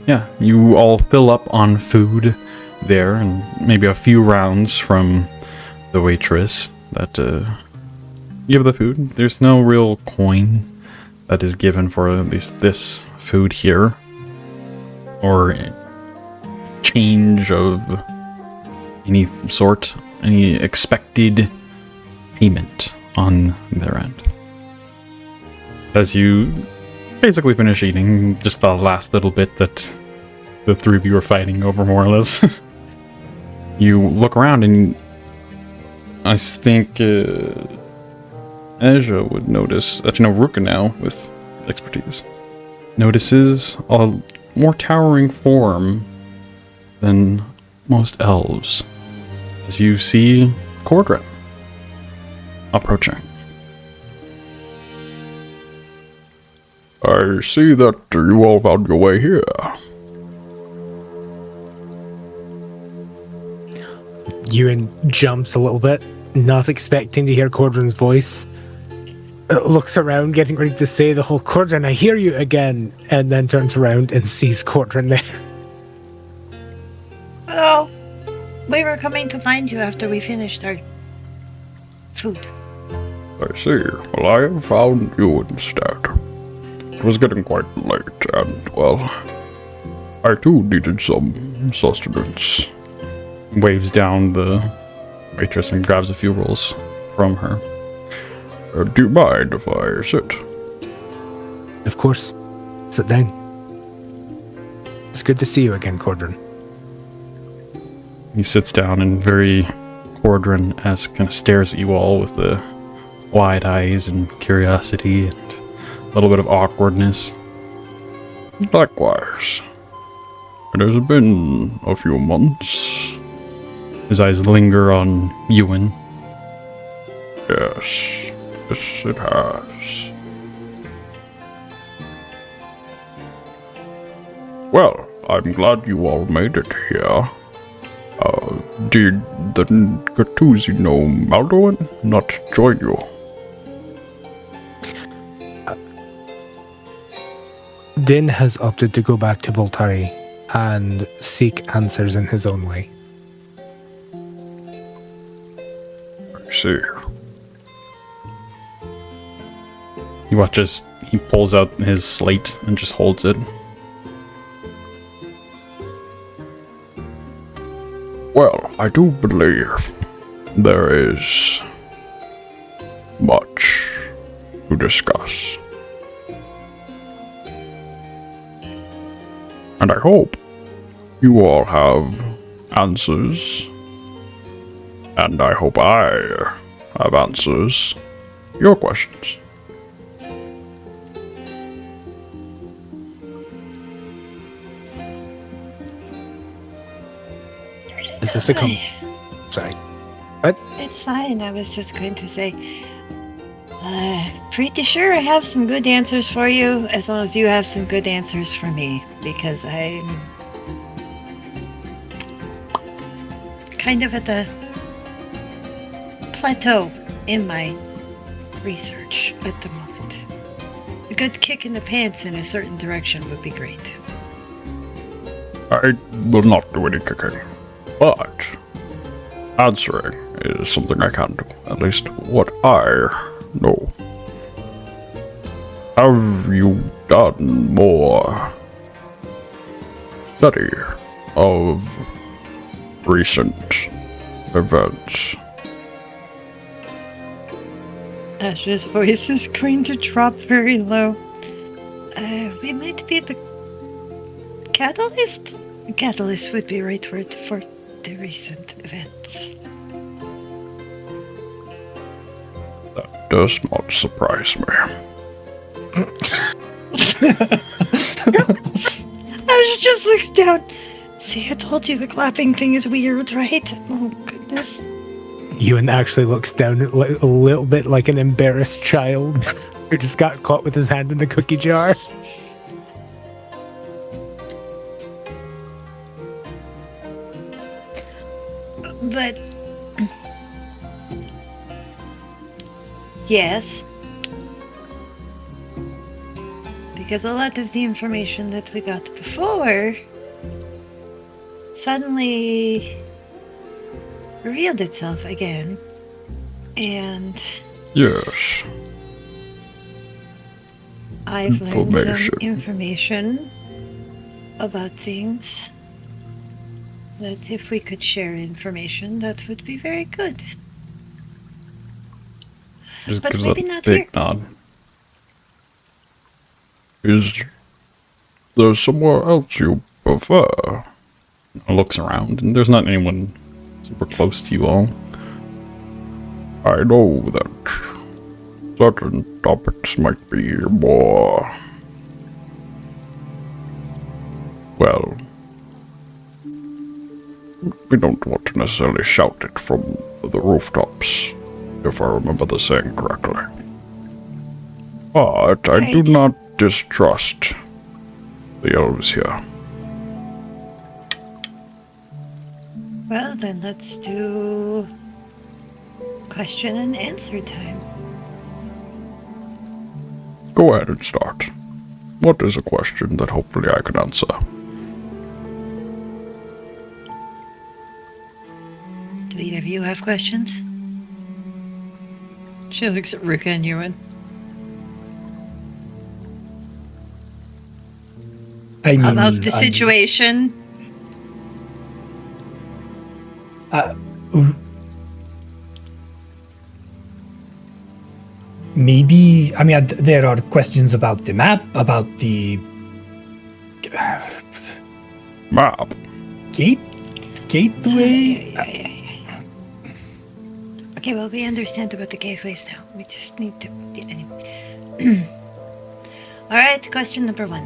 yeah, you all fill up on food there, and maybe a few rounds from the waitress that you have the food. There's no real coin that is given for at least this food here, or change of any sort, any expected payment on their end. As you basically finish eating, just the last little bit that the three of you are fighting over, more or less. You look around, and I think Asja would notice, Rhukkarrak now, with expertise, notices a more towering form than most elves, as you see Cordrin approaching. I see that you all found your way here. Euan jumps a little bit, not expecting to hear Cordrin's voice. Looks around, getting ready to say the whole "Cordrin, I hear you" again, and then turns around and sees Cordrin there. Hello. We were coming to find you after we finished our food. I see. Well, I have found you instead. It was getting quite late, and, well, I too needed some sustenance. Waves down the waitress and grabs a few rolls from her. Do you mind if I sit? Of course. Sit down. It's good to see you again, Cordrin. He sits down and very Cordrin-esque kind of stares at you all with the wide eyes and curiosity and a little bit of awkwardness. Likewise. It has been a few months. His eyes linger on Euan. Yes, it has. Well, I'm glad you all made it here. Did the Gattusi know Maldorwen not join you? Din has opted to go back to Voltari and seek answers in his own way. I see. He watches, he pulls out his slate and just holds it. Well, I do believe there is much to discuss. And I hope you all have answers. And I hope I have answers to your questions. Is this a Sorry. What? It's fine. I was just going to say, pretty sure I have some good answers for you, as long as you have some good answers for me, because I'm kind of at the plateau in my research at the moment. A good kick in the pants in a certain direction would be great. I will not do any kicking, but answering is something I can do, at least what I know. Have you done more study of recent events? Asja's voice is going to drop very low. We might be the catalyst? Catalyst would be right word for the recent events. That does not surprise me. Asja just looks down. See, I told you the clapping thing is weird, right? Oh, goodness. Euan actually looks down a little bit like an embarrassed child who just got caught with his hand in the cookie jar. But yes, because a lot of the information that we got before suddenly revealed itself again, and Yes. I've learned some information about things that if we could share information, that would be very good. Just But gives maybe a not big here. nod. Is there somewhere else you prefer? Looks around, and there's not anyone super close to you all. I know that certain topics might be more, well, we don't want to necessarily shout it from the rooftops, if I remember the saying correctly. But I do Right. not distrust the elves here. Well, then let's do question and answer time. Go ahead and start. What is a question that hopefully I can answer? Do either of you have questions? She looks at Ruka and Euan. I mean, About the situation. Maybe, I mean, there are questions about the map, about the Map. gateway. Okay, well, we understand about the gateways now. We just need to. All right, question number 1.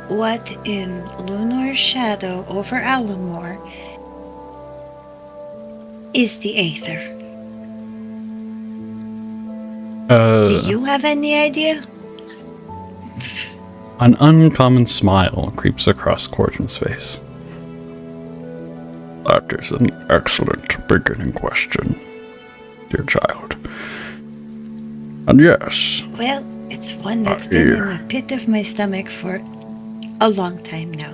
What in Lunar's shadow over Alamore is the Aether? Do you have any idea? An uncommon smile creeps across Corjan's face. That is an excellent beginning question, dear child. And yes, Well, it's one that's been in the pit of my stomach for a long time now.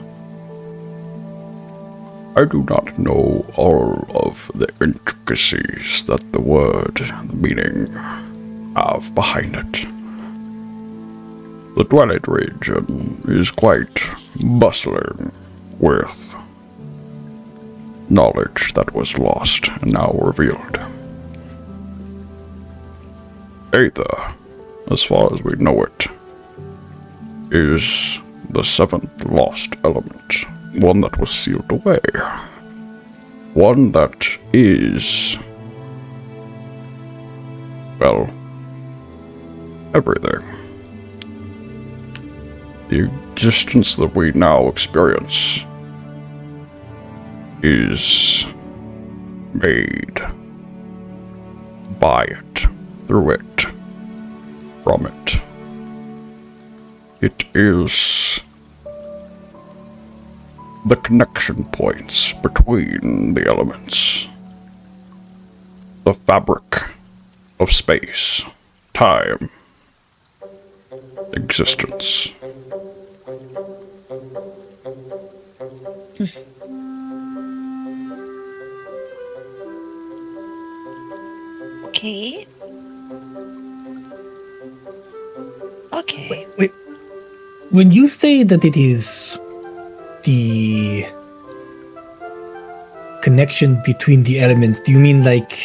I do not know all of the intricacies that the word, the meaning, have behind it. The Twilight region is quite bustling with knowledge that was lost and now revealed. Aether, as far as we know it, is the 7th lost element, one that was sealed away. One that is, well, everything. The existence that we now experience is made by it, through it, from it. It is the connection points between the elements, the fabric of space, time, existence. Okay. Okay. Wait, when you say that it is the connection between the elements, do you mean like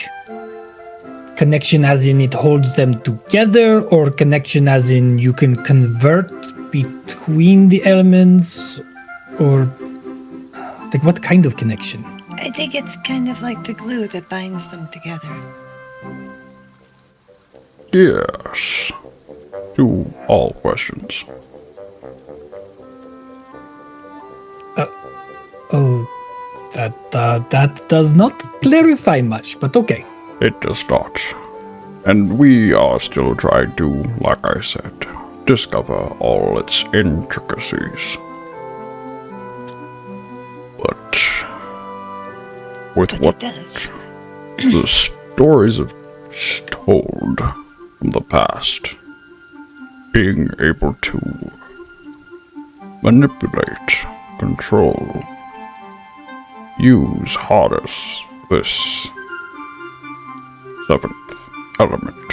connection as in it holds them together, or connection as in you can convert between the elements, or like what kind of connection? I think it's kind of like the glue that binds them together. Yes, to all questions. Oh, that does not clarify much, but okay. It does not. And we are still trying to, like I said, discover all its intricacies. But with But what it does. the stories have told from the past, being able to manipulate, control, use, harness this 7th element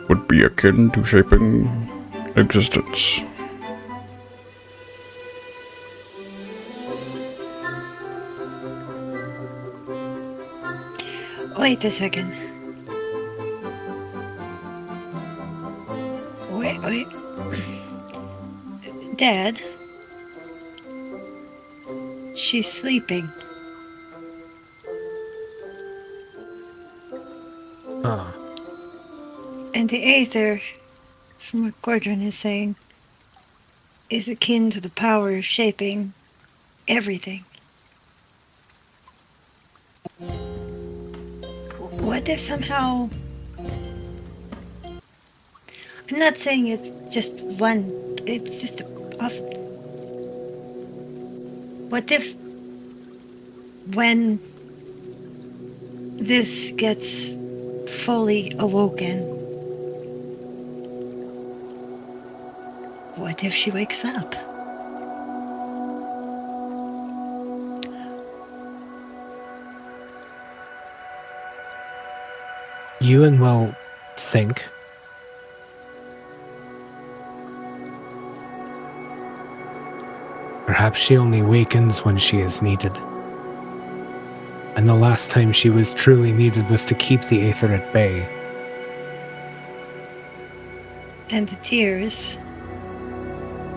would be akin to shaping existence. Wait a second. Wait. Dad. She's sleeping. And the Aether, from what Gordon is saying, is akin to the power of shaping everything. What if somehow... I'm not saying it's just one, it's just off... What if when this gets fully awoken, what if she wakes up? Euan will think. Perhaps she only wakens when she is needed. And the last time she was truly needed was to keep the Aether at bay. And the tears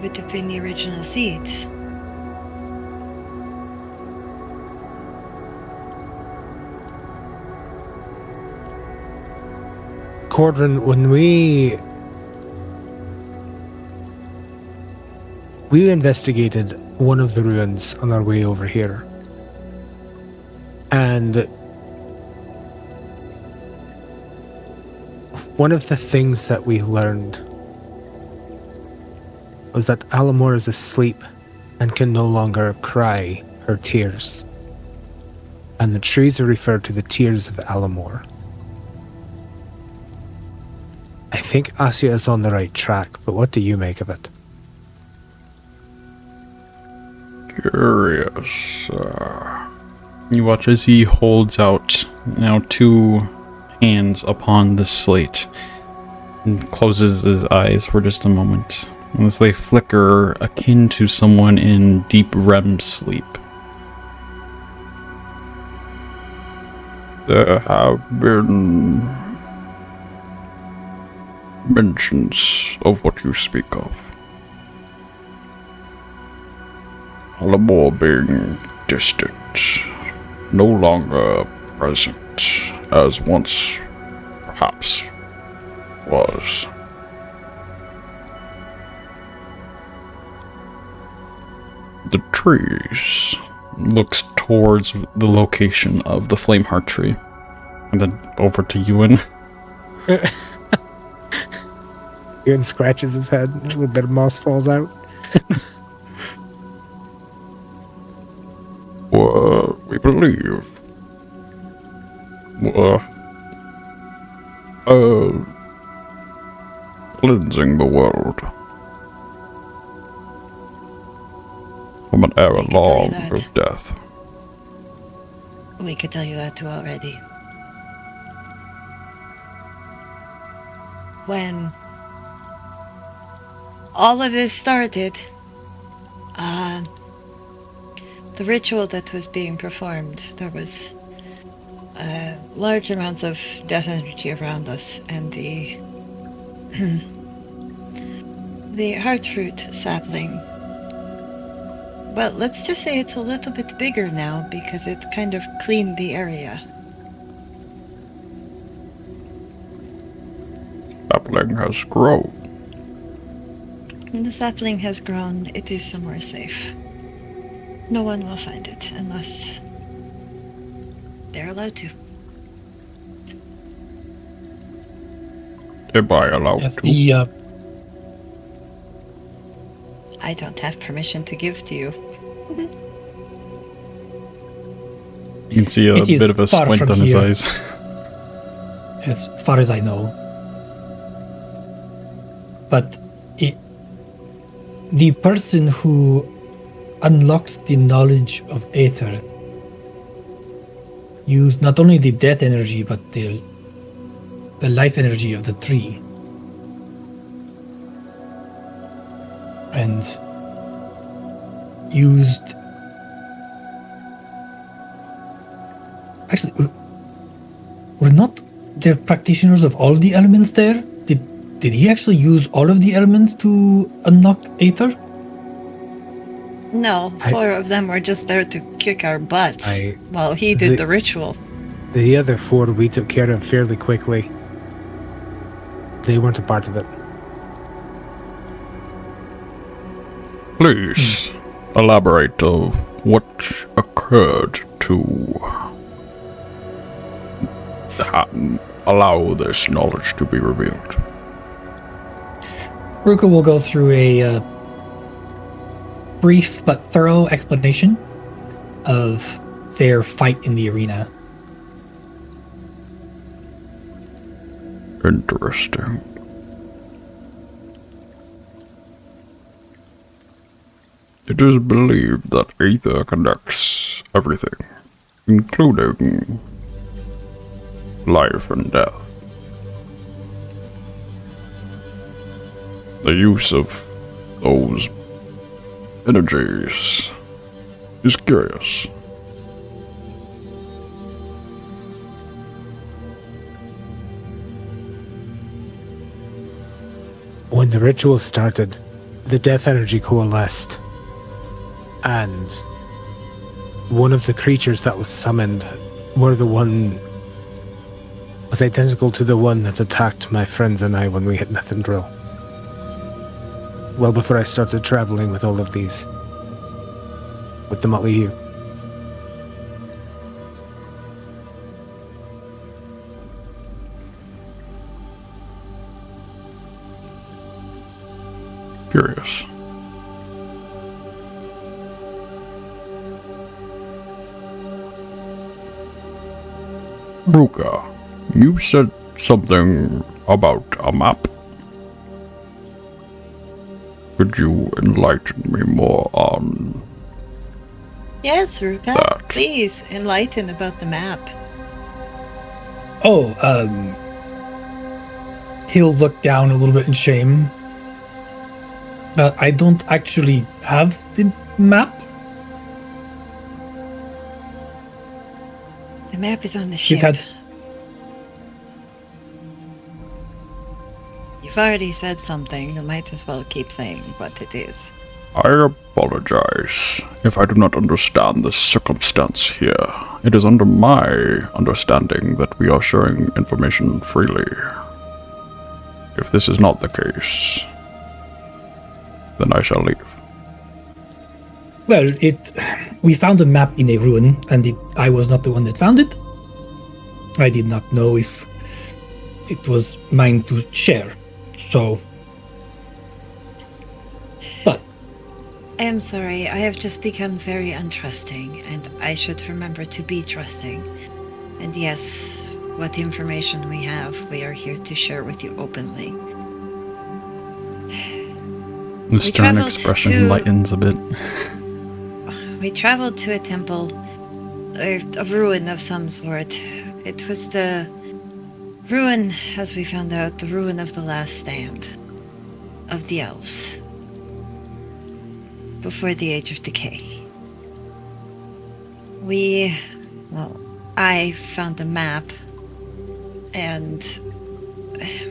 would have been the original seeds. Cordrin, when we investigated one of the ruins on our way over here, and one of the things that we learned was that Alamor is asleep and can no longer cry her tears. And the trees are referred to the tears of Alamor. I think Asja is on the right track, but what do you make of it? Curious. You watch as he holds out now 2 hands upon the slate and closes his eyes for just a moment, as they flicker akin to someone in deep REM sleep. There have been mentions of what you speak of. Alamor being distant, no longer present as once perhaps was. The trees looks towards the location of the flameheart tree, and then over to Euan. Euan scratches his head, a little bit of moss falls out. We believe cleansing the world from an era I can tell you long that. of death. We could tell you that too already. When all of this started, the ritual that was being performed, there was large amounts of death energy around us, and the the heartroot sapling. Well, let's just say it's a little bit bigger now because it kind of cleaned the area. Sapling has grown. And the sapling has grown. It is somewhere safe. No one will find it unless they're allowed to. Am I allowed Yes, to? I don't have permission to give to you. You can see a It is bit of a far squint from on his here. eyes. as far as I know. But the person who unlocked the knowledge of Aether used not only the death energy but the life energy of the tree. And used... Actually, were not there practitioners of all the elements there? Did he actually use all of the elements to unlock Aether? No, 4 of them were just there to kick our butts while he did the ritual. The other 4 we took care of fairly quickly. They weren't a part of it. Please elaborate of what occurred to allow this knowledge to be revealed. Rhukkarrak will go through a brief but thorough explanation of their fight in the arena. Interesting. It is believed that Aether connects everything, including life and death. the use of those energies is curious. When the ritual started, the death energy coalesced, and one of the creatures that was summoned was identical to the one that attacked my friends and I when we hit Mithendrill. Well before I started traveling with all of these, with the Motley Hue. Curious. Rhukka, you said something about a map. Could you enlighten me more on Yes, Rhukka. that? Please enlighten about the map. Oh, he'll look down a little bit in shame. I don't actually have the map. The map is on the It ship. had. You've already said something. You might as well keep saying what it is. I apologize if I do not understand the circumstance here. It is under my understanding that we are sharing information freely. If this is not the case, then I shall leave. Well, we found a map in a ruin, and I was not the one that found it. I did not know if it was mine to share. So, but I am sorry. I have just become very untrusting, and I should remember to be trusting. And yes, what information we have, we are here to share with you openly. The stern traveled expression to- lightens a bit. We traveled to a temple, or a ruin of some sort. It was the ruin, as we found out, the ruin of the last stand of the elves before the Age of Decay. I found a map, and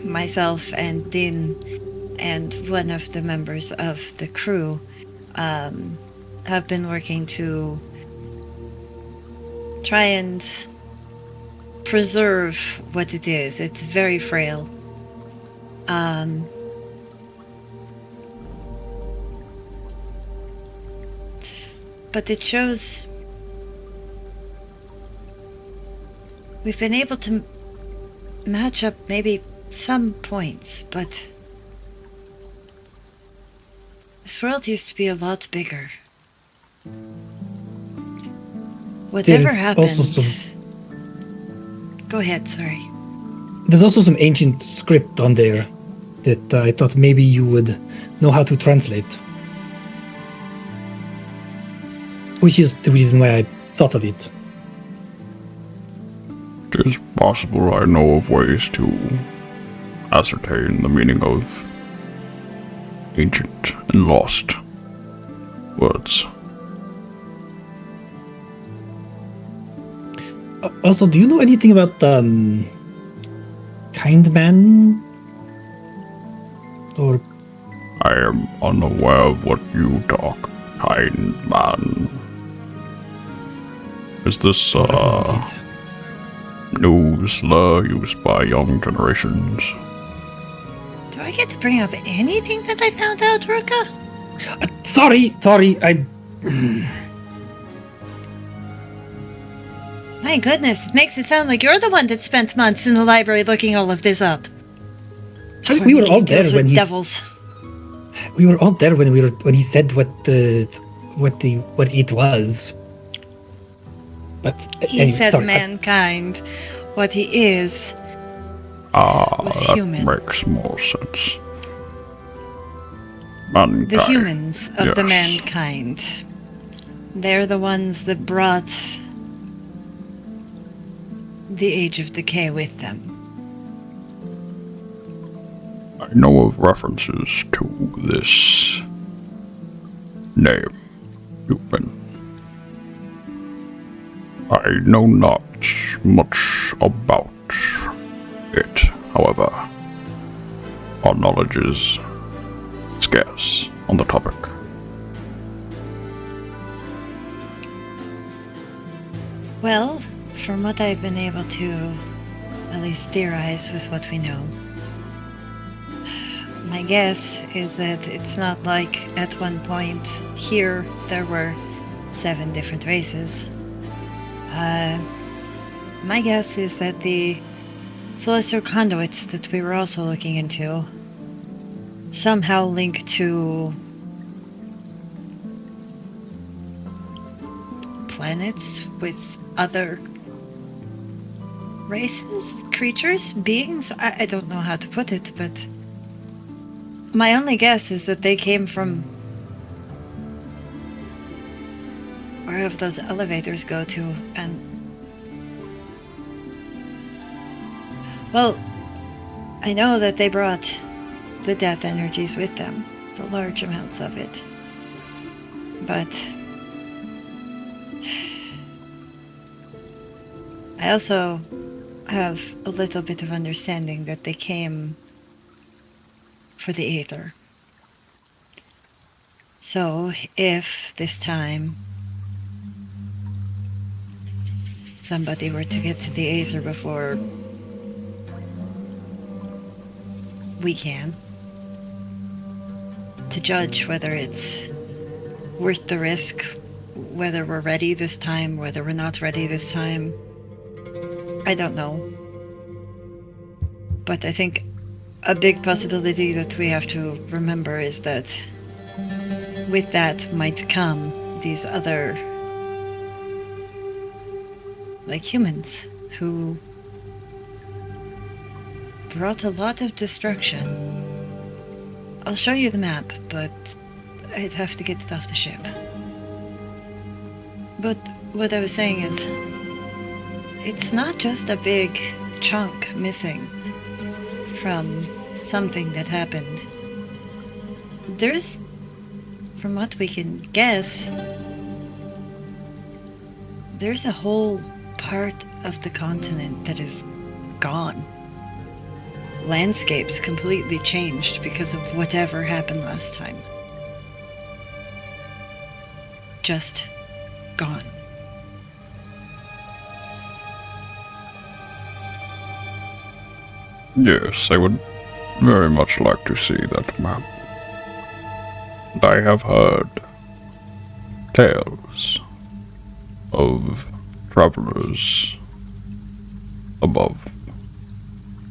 myself and Din and one of the members of the crew have been working to try and preserve what it is. It's very frail. But it shows we've been able to match up maybe some points, but this world used to be a lot bigger. Whatever There's happened... also Go ahead, sorry. there's also some ancient script on there that I thought maybe you would know how to translate. Which is the reason why I thought of it. It is possible I know of ways to ascertain the meaning of ancient and lost words. Also, do you know anything about Kind Man? Or I am unaware of what you talk, kind man. Is this that wasn't it. new slur used by young generations? Do I get to bring up anything that I found out, Rhukka? Sorry, I... My goodness, it makes it sound like you're the one that spent months in the library looking all of this up. We were all there Deals when with he... devils. We were all there when he said what it was. But He anyway, said sorry, mankind. What he is was That human. makes more sense. Mankind. The humans of the yes. mankind. They're the ones that brought the Age of Decay with them. I know of references to this name, Euan. I know not much about it, however. Our knowledge is scarce on the topic. Well, from what I've been able to at least theorize with what we know, my guess is that it's not like at one point here there were 7 different races. My guess is that the celestial conduits that we were also looking into somehow link to planets with other races, creatures, beings. I don't know how to put it, but my only guess is that they came from wherever those elevators go to, and well, I know that they brought the death energies with them, the large amounts of it, but I also have a little bit of understanding that they came for the Aether. So, if this time somebody were to get to the Aether before we can, to judge whether it's worth the risk, whether we're ready this time, whether we're not ready this time, I don't know. But I think a big possibility that we have to remember is that with that might come these other, like humans, who brought a lot of destruction. I'll show you the map, but I'd have to get it off the ship. But what I was saying is, it's not just a big chunk missing from something that happened. There's, from what we can guess, there's a whole part of the continent that is gone. Landscapes completely changed because of whatever happened last time. Just gone. Yes, I would very much like to see that map. And I have heard tales of travelers above,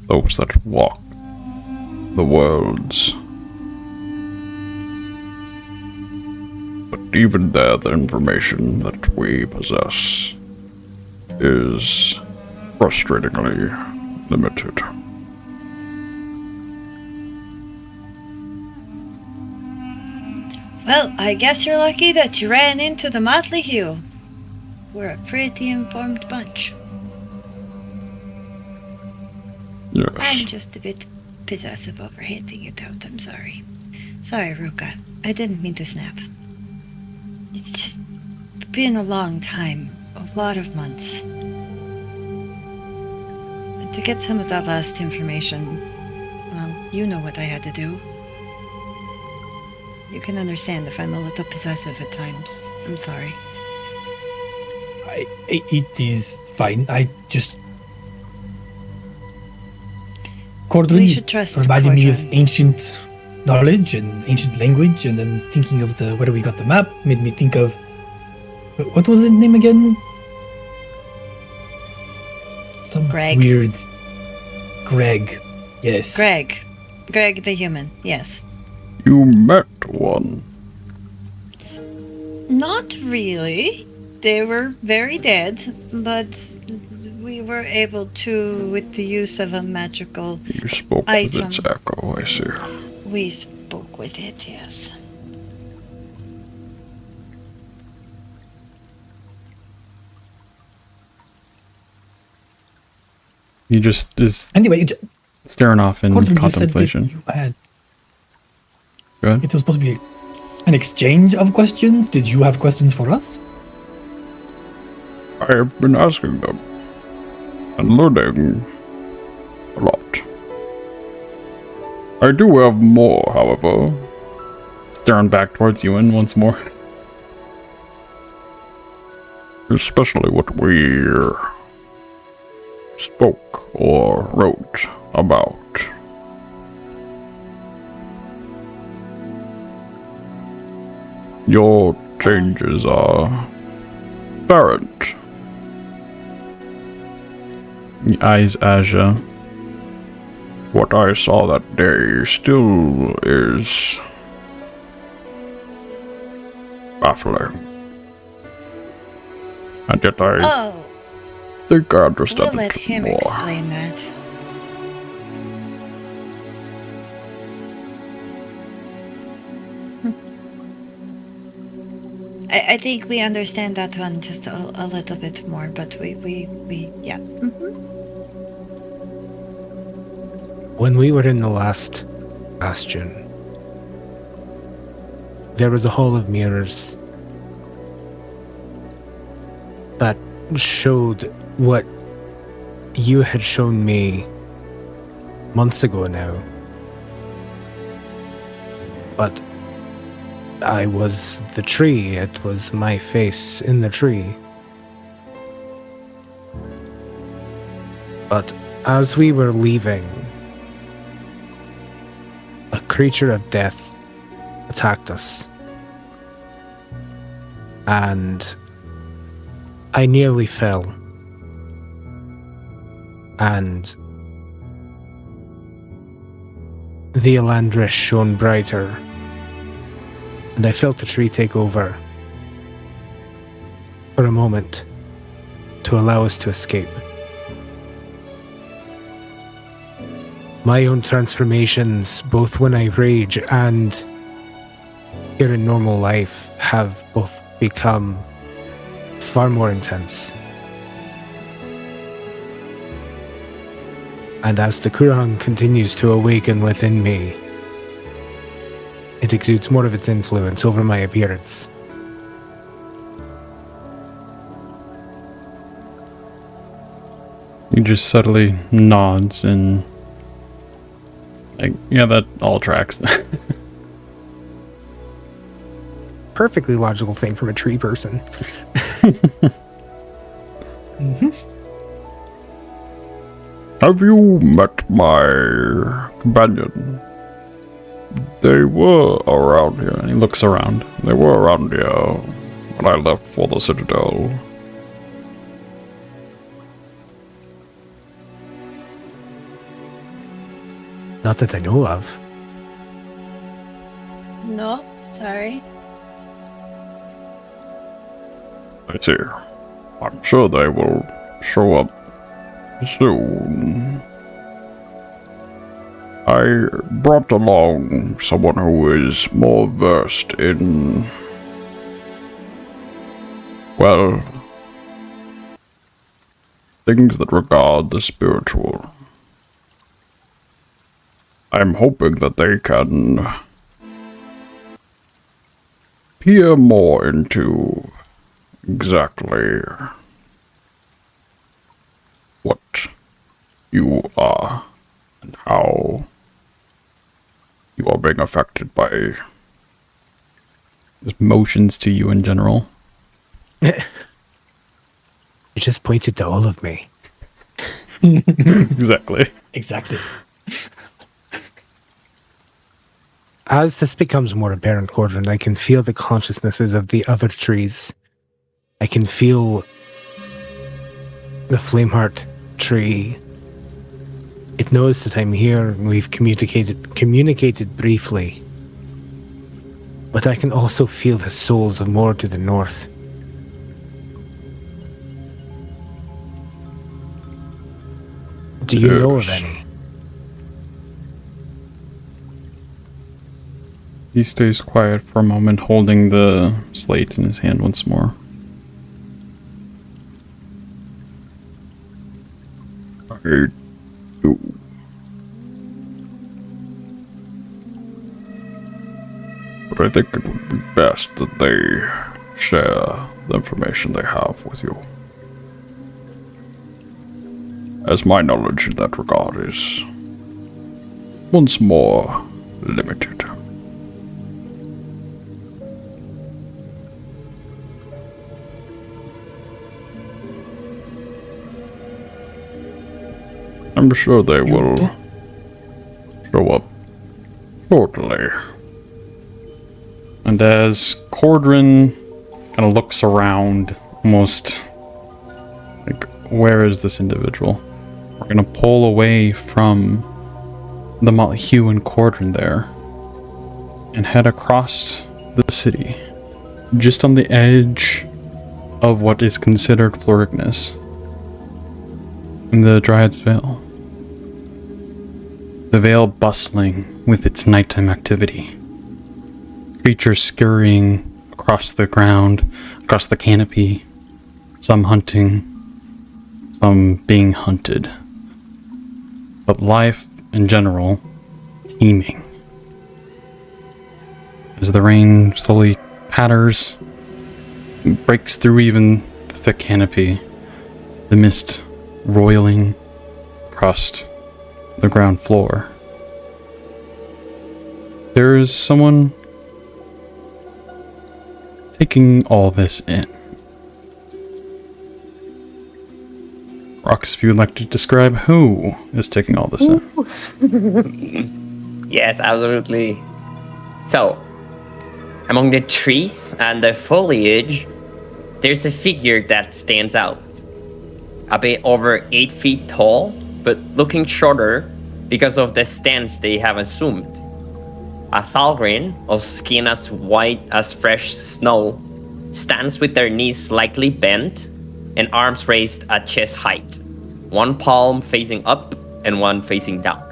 those that walk the worlds. But even there, the information that we possess is frustratingly limited. Well, I guess you're lucky that you ran into the Motley Hue. We're a pretty informed bunch. Yes. I'm just a bit possessive over handing it out, I'm sorry. Sorry, Ruka. I didn't mean to snap. It's just been a long time. A lot of months. And to get some of that last information, well, you know what I had to do. You can understand if I'm a little possessive at times. I'm sorry. It is fine. I just... We Cordrin should trust reminded me of Cordrin. ancient knowledge and ancient language, and then thinking of where we got the map made me think of... What was his name again? Some Greg. weird... Greg. Yes. Greg. Greg the human, yes. You met one. Not really. They were very dead, but we were able to, with the use of a magical You spoke with its item, echo, I see. we spoke with it, yes. He just is Anyway, staring off in Cordrin, contemplation. You said that you had. Go ahead. It was supposed to be an exchange of questions. Did you have questions for us? I have been asking them and learning a lot. I do have more, however. Staring back towards Euan once more. Especially what we spoke or wrote about. Your changes are apparent. He eyes Asja. What I saw that day still is baffling. And yet I Oh, think I understand we'll let it him more. explain that. I think we understand that one just a little bit more, but we yeah. When we were in the last bastion, there was a hall of mirrors that showed what you had shown me months ago now. But I was the tree. It was my face in the tree. But as we were leaving, a creature of death attacked us. And I nearly fell. And the Elandris shone brighter. And I felt the tree take over for a moment to allow us to escape. My own transformations, both when I rage and here in normal life, have both become far more intense. And as the Quran continues to awaken within me, it exudes more of its influence over my appearance. He just subtly nods and like, yeah, that all tracks. Perfectly logical thing from a tree person. Have you met my companion? They were around here. And he looks around. They were around here when I left for the Citadel. Not that I know of. No, sorry. I see. I'm sure they will show up soon. I brought along someone who is more versed in, well, things that regard the spiritual. I'm hoping that they can peer more into exactly what you are and how you are being affected by Just motions to you in general. You just pointed to all of me. Exactly. Exactly. As this becomes more apparent, Cordrin, I can feel the consciousnesses of the other trees. I can feel the Flameheart tree. It knows that I'm here and we've communicated briefly. But I can also feel the souls of more to the north. Do you know of Yes. any? He stays quiet for a moment, holding the slate in his hand once more. I do. But I think it would be best that they share the information they have with you, as my knowledge in that regard is once more limited. I'm sure they will show up shortly. And as Cordrin kind of looks around, almost like, where is this individual? We're going to pull away from the Hugh and Cordrin there and head across the city, just on the edge of what is considered Florignis in the Dryad's Vale. The Vale bustling with its nighttime activity. Creatures scurrying across the ground, across the canopy, some hunting, some being hunted. But life in general, teeming. As the rain slowly patters, breaks through even the thick canopy, the mist roiling across the ground floor. There is someone taking all this in. Rox, if you would like to describe who is taking all this in. Yes, absolutely. So, among the trees and the foliage, there's a figure that stands out. A bit over 8 feet tall, but looking shorter because of the stance they have assumed. A Thalgrin of skin as white as fresh snow stands with their knees slightly bent and arms raised at chest height, one palm facing up and one facing down.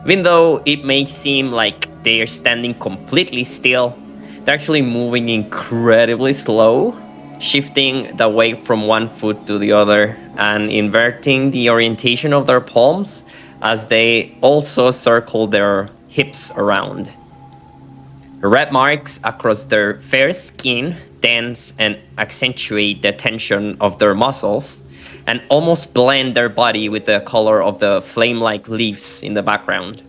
Even though it may seem like they are standing completely still, they're actually moving incredibly slow, shifting the weight from one foot to the other and inverting the orientation of their palms as they also circle their hips around. Red marks across their fair skin tense and accentuate the tension of their muscles and almost blend their body with the color of the flame-like leaves in the background.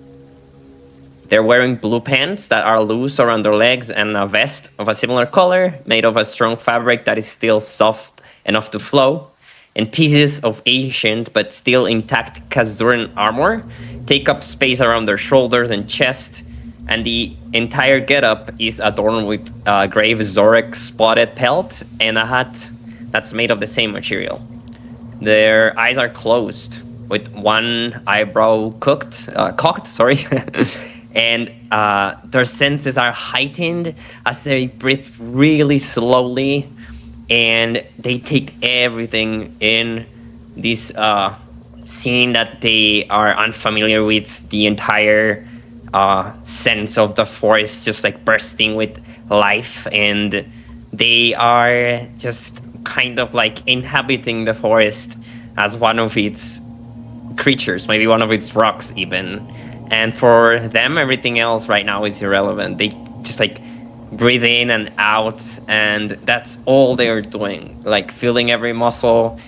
They're wearing blue pants that are loose around their legs and a vest of a similar color made of a strong fabric that is still soft enough to flow, and pieces of ancient but still intact Khazduran armor take up space around their shoulders and chest, and the entire getup is adorned with a grave Zorek spotted pelt and a hat that's made of the same material. Their eyes are closed, with one eyebrow cocked, and their senses are heightened as they breathe really slowly, and they take everything in this scene that they are unfamiliar with. The entire sense of the forest just like bursting with life, and they are just kind of like inhabiting the forest as one of its creatures, maybe one of its rocks even. And for them, everything else right now is irrelevant. They just like breathe in and out, and that's all they're doing, like feeling every muscle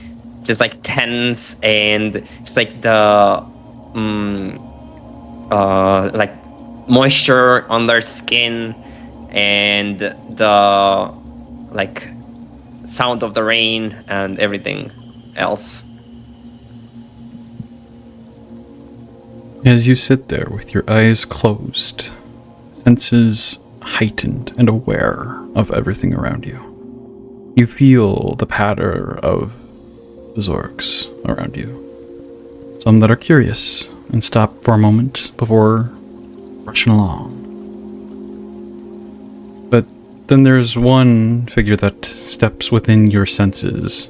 just like tense, and just like the like moisture on their skin and the like sound of the rain and everything else. As you sit there with your eyes closed, senses heightened and aware of everything around you, you feel the patter of Zorks around you. Some that are curious and stop for a moment before rushing along. But then there's one figure that steps within your senses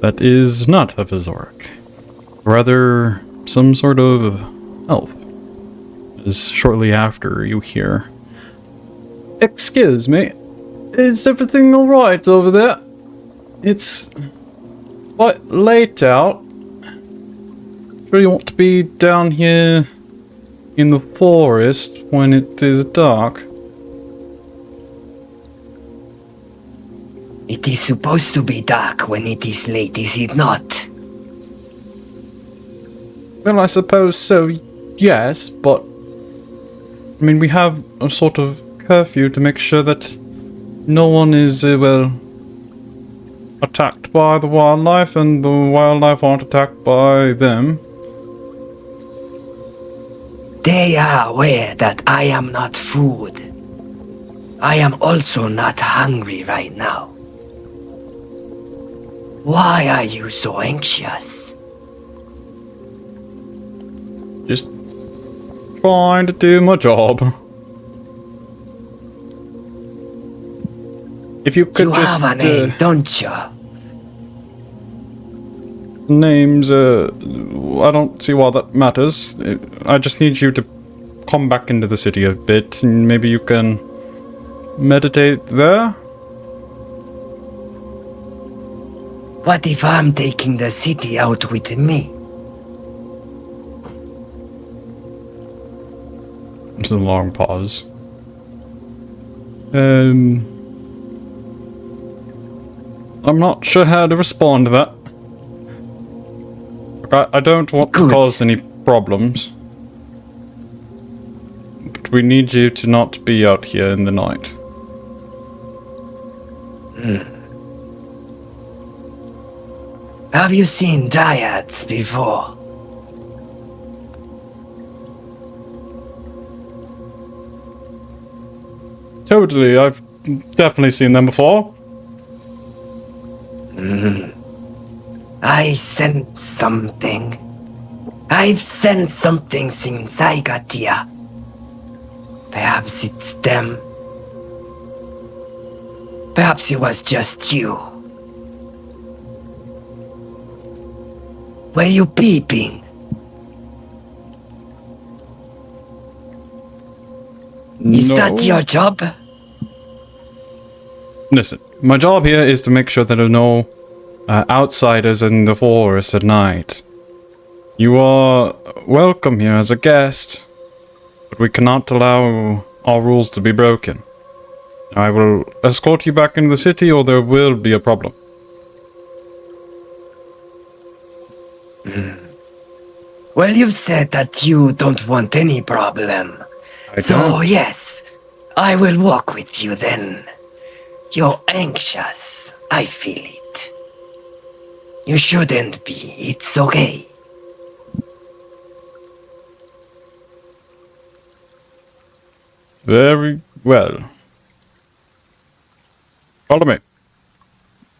that is not of a Zork, rather some sort of elf. As shortly after you hear, "Excuse me, is everything alright over there? It's quite late out. Sure you want to be down here in the forest when it is dark?" It is supposed to be dark when it is late, is it not? Well, I suppose so, yes, but... I mean, we have a sort of curfew to make sure that no one is, attacked by the wildlife, and the wildlife aren't attacked by them. They are aware that I am not food. I am also not hungry right now. Why are you so anxious? Just trying to do my job. If you could You just have a name, don't you? names, I don't see why that matters. I just need you to come back into the city a bit, and maybe you can meditate there. What if I'm taking the city out with me? It's a long pause. I'm not sure how to respond to that. I don't want to Good. cause any problems. But we need you to not be out here in the night. Have you seen dryads before? Totally, I've definitely seen them before. I sense something. I've sensed something since I got here. Perhaps it's them. Perhaps it was just you. Were you peeping? Is that your job? Listen, my job here is to make sure that there are no outsiders in the forest at night. You are welcome here as a guest, but we cannot allow our rules to be broken. I will escort you back into the city, or there will be a problem. Well, you've said that you don't want any problem. So, yes, I will walk with you then. You're anxious. I feel it. You shouldn't be. It's okay. Very well. Follow me.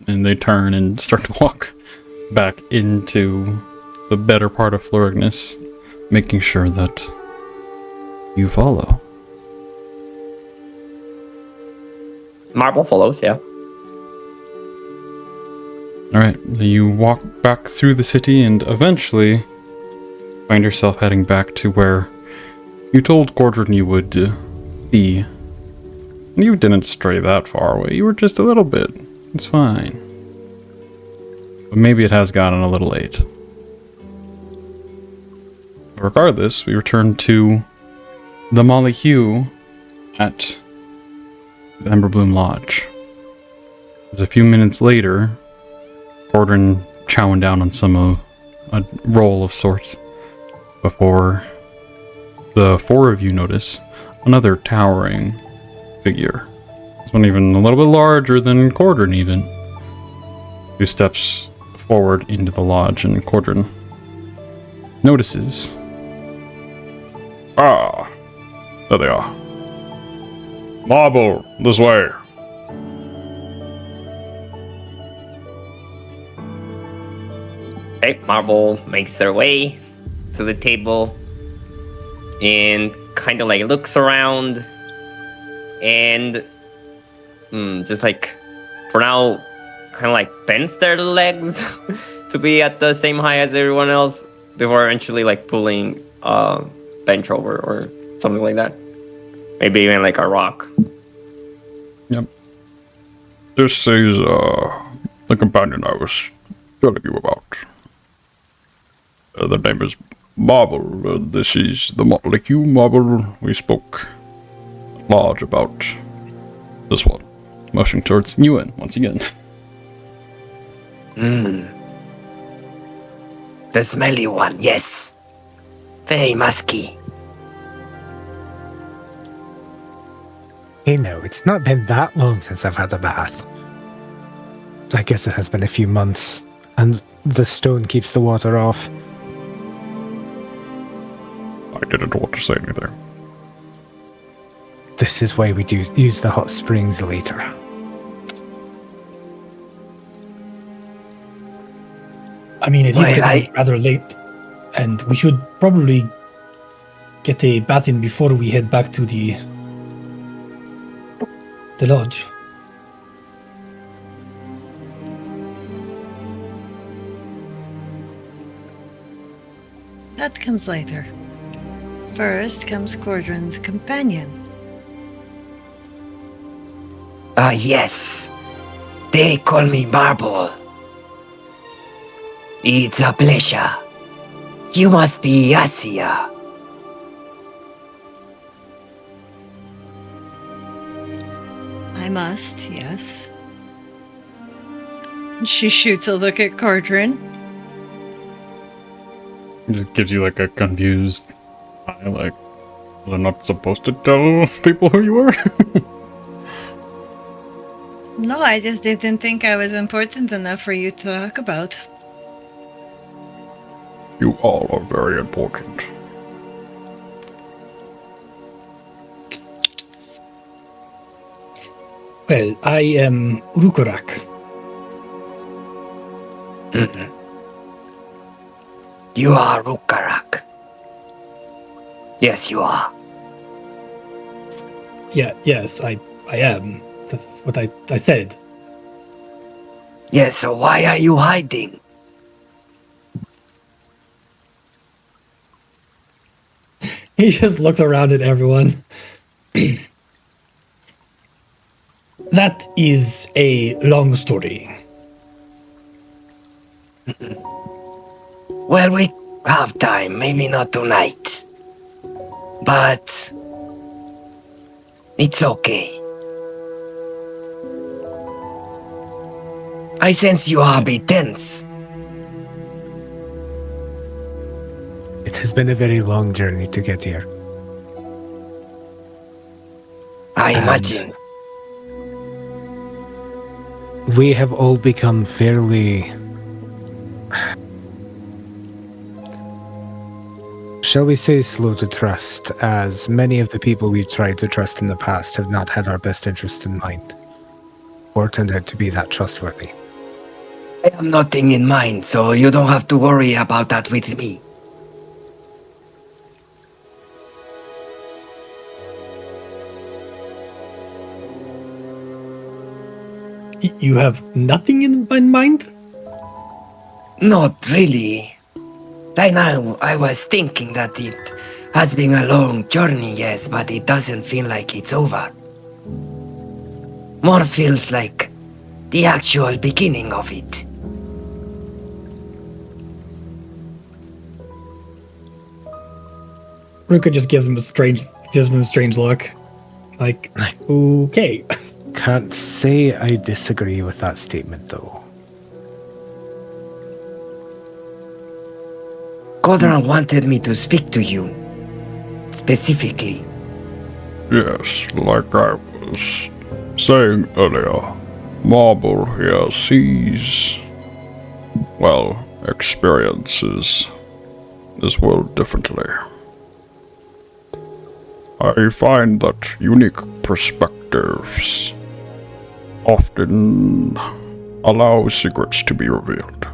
And they turn and start to walk back into the better part of Florignis, making sure that you follow. Marble follows, yeah. Alright, you walk back through the city and eventually find yourself heading back to where you told Gordon you would be. And you didn't stray that far away, you were just a little bit. It's fine. But maybe it has gotten a little late. Regardless, we return to the Molly Hugh at the Emberbloom Lodge. As a few minutes later, Gordon chowing down on a roll of sorts, before the four of you notice another towering figure. This one even a little bit larger than Gordon even. Who steps forward into the lodge, and Gordon notices. Ah, there they are. Marble, this way. Okay, Marble makes their way to the table and kind of like looks around and just like for now kind of like bends their legs to be at the same height as everyone else before eventually like pulling a bench over or something like that. Maybe even like a rock. Yep. This is the companion I was telling you about. The name is Marble. This is the molecule Marble. We spoke large about this one. Motioning towards Euan once again. The smelly one, yes. Very musky. Hey, no, it's not been that long since I've had a bath. I guess it has been a few months, and the stone keeps the water off. I didn't want to say anything. This is why we do use the hot springs later. I mean, it is Well, getting rather late, and we should probably get a bath in before we head back to the lodge. That comes later. First comes Cordran's companion. Yes. They call me Marble. It's a pleasure. You must be Asja. I must, yes. She shoots a look at Cordran. It just gives you like a confused eye, like, was I not supposed to tell people who you were? No, I just didn't think I was important enough for you to talk about. You all are very important. Well, I am Rhukkarrak. You are Rhukkarrak. Yes, you are. Yes, I am. That's what I said. Yes, so why are you hiding? He just looks around at everyone. That is a long story. Well, we have time. Maybe not tonight. But it's okay. I sense you are a bit tense. It has been a very long journey to get here. I And imagine. We have all become fairly... shall we say slow to trust, as many of the people we've tried to trust in the past have not had our best interest in mind, or turned out to be that trustworthy. I have nothing in mind, so you don't have to worry about that with me. You have nothing in mind? Not really. Right now, I was thinking that it has been a long journey, yes, but it doesn't feel like it's over. More feels like the actual beginning of it. Rhukka just gives him a strange look. Like, okay. Can't say I disagree with that statement, though. Codran wanted me to speak to you. Specifically. Yes, like I was saying earlier, Marble here sees, well, experiences this world differently. I find that unique perspectives often allow secrets to be revealed.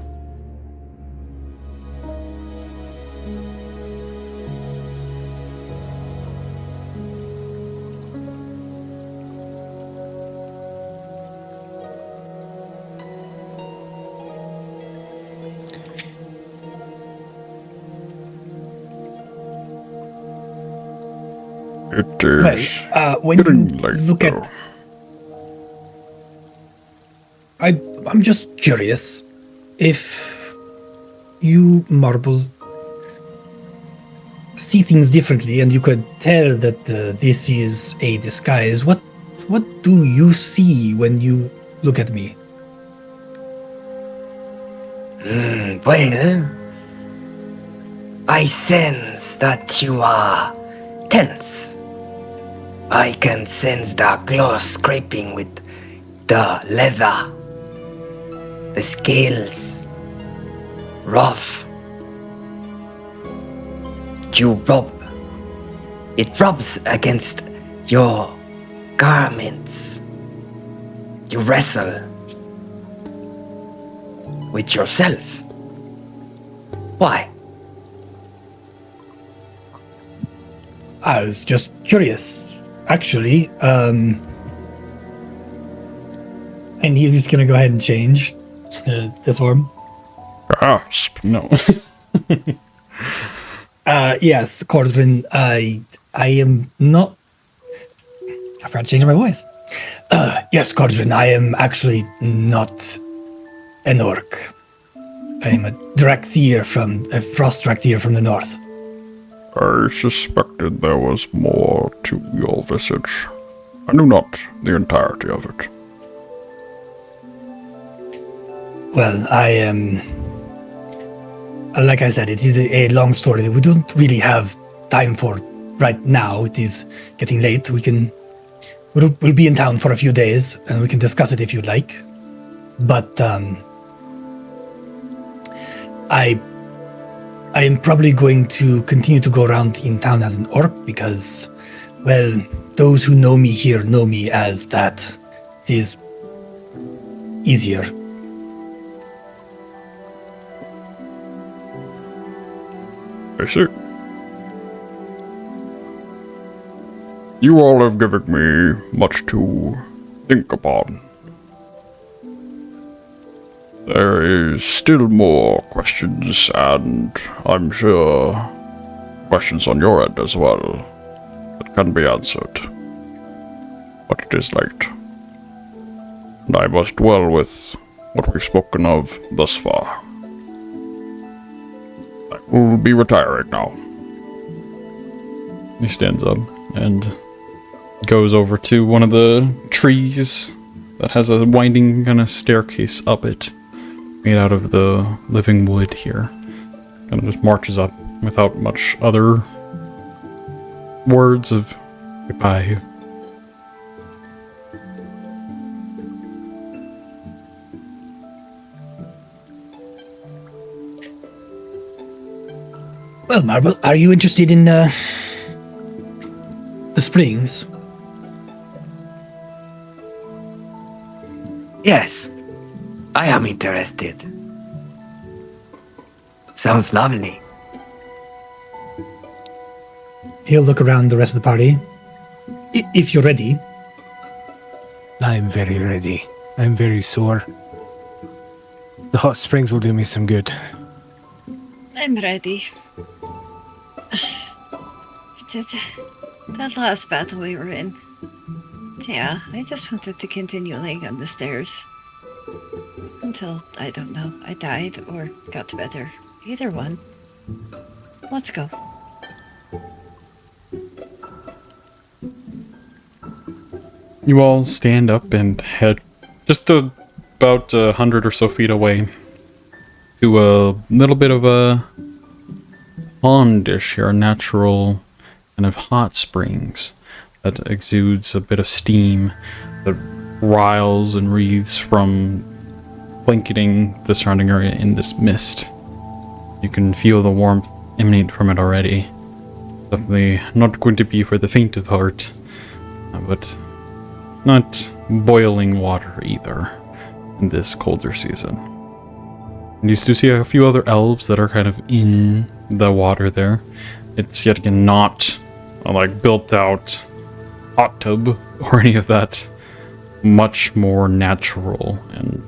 It is When you getting late, look though. at... I'm just curious if you, Marble, see things differently and you could tell that this is a disguise. What do you see when you look at me? Well, I sense that you are tense. I can sense the claws scraping with the leather, the scales, rough. You rub. It rubs against your garments. You wrestle with yourself. Why? I was just curious, actually. And he's just gonna go ahead and change this form. Gasp, no. Yes, Cordrin, I am not. I forgot to change my voice. Yes, Cordrin, I am actually not an orc. I am a Drakthir a frost Drakthir from the north. I suspected there was more to your visage. I knew not the entirety of it. Well, I am. Like I said, it is a long story that we don't really have time for right now. It is getting late. We'll be in town for a few days, and we can discuss it if you'd like. But I am probably going to continue to go around in town as an orc because, well, those who know me here know me as that. It is easier. I see. You all have given me much to think upon. There is still more questions, and I'm sure questions on your end as well that can be answered. But it is late, and I must dwell with what we've spoken of thus far. I will be retiring now. He stands up and goes over to one of the trees that has a winding kind of staircase up it, made out of the living wood here. Kind of just marches up without much other words of goodbye. Well, Marble, are you interested in the springs? Yes, I am interested. Sounds lovely. He'll look around the rest of the party. If you're ready. I'm very ready. I'm very sore. The hot springs will do me some good. I'm ready. That last battle we were in. Yeah, I just wanted to continue laying on the stairs. Until, I don't know, I died or got better. Either one. Let's go. You all stand up and head just about 100 or so feet away to a little bit of a pondish here, a natural kind of hot springs that exudes a bit of steam that riles and wreathes from blanketing the surrounding area in this mist. You can feel the warmth emanate from it already. Definitely not going to be for the faint of heart, but not boiling water either in this colder season. And you do see a few other elves that are kind of in the water there. It's yet again not like built out hot tub or any of that. Much more natural and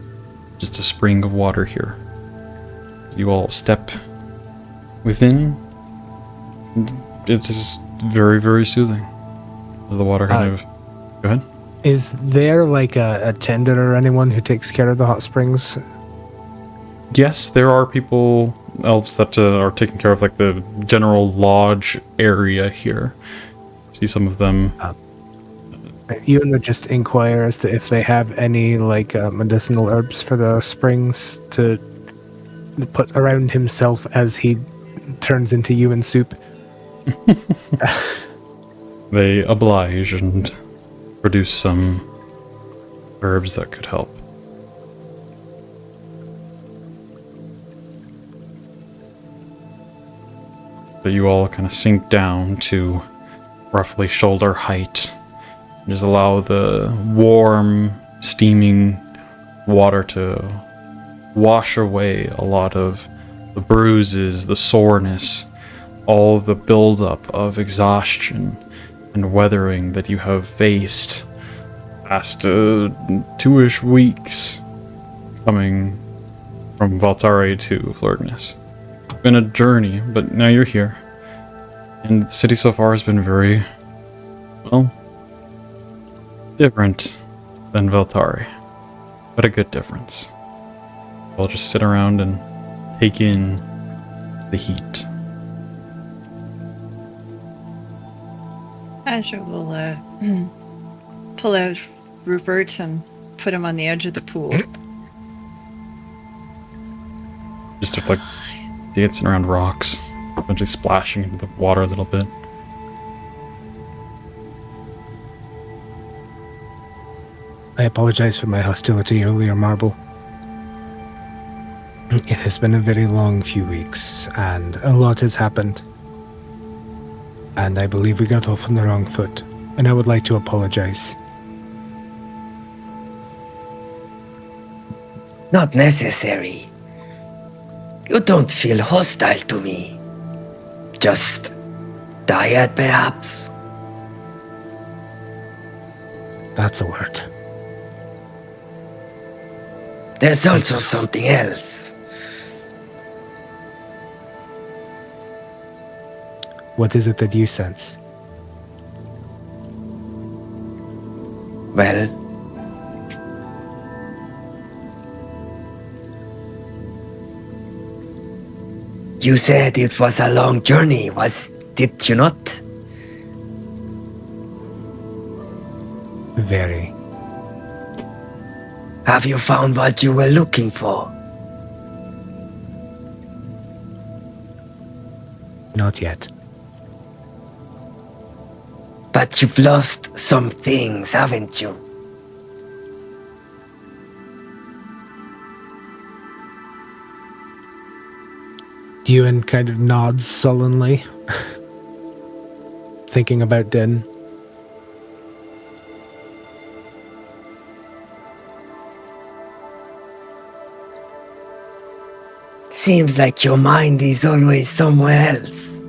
just a spring of water here. You all step within. It is very, very soothing. The water kind of... Go ahead. Is there like a tender or anyone who takes care of the hot springs? Yes, there are people, elves, that are taking care of like the general lodge area here. See some of them. You would just inquire as to if they have any like medicinal herbs for the springs to put around himself as he turns into Euan soup. They oblige and produce some herbs that could help. But you all kind of sink down to roughly shoulder height. Just allow the warm, steaming water to wash away a lot of the bruises, the soreness, all the buildup of exhaustion and weathering that you have faced past 2-ish weeks coming from Valtari to Florignis. It's been a journey, but now you're here. And the city so far has been very, well, different than Valtari. But a good difference. We'll just sit around and take in the heat. Asja will pull out Rupert and put him on the edge of the pool. Just start, like, dancing around rocks, eventually splashing into the water a little bit. I apologize for my hostility earlier, Marble. It has been a very long few weeks, and a lot has happened. And I believe we got off on the wrong foot, and I would like to apologize. Not necessary. You don't feel hostile to me. Just tired, perhaps? That's a word. There's also something else. What is it that you sense? Well, you said it was a long journey, did you not? Very. Have you found what you were looking for? Not yet. But you've lost some things, haven't you? Euan kind of nods sullenly, thinking about Din. Seems like your mind is always somewhere else.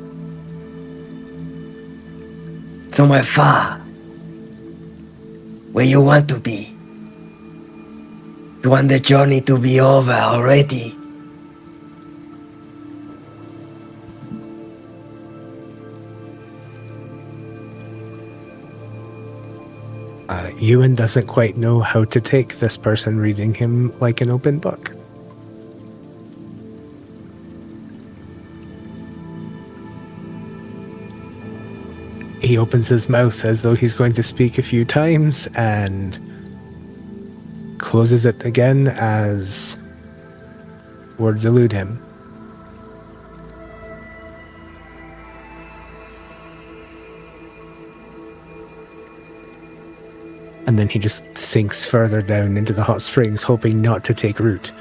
Somewhere far. Where you want to be. You want the journey to be over already. Euan doesn't quite know how to take this person reading him like an open book. He opens his mouth as though he's going to speak a few times and closes it again as words elude him. And then he just sinks further down into the hot springs, hoping not to take root.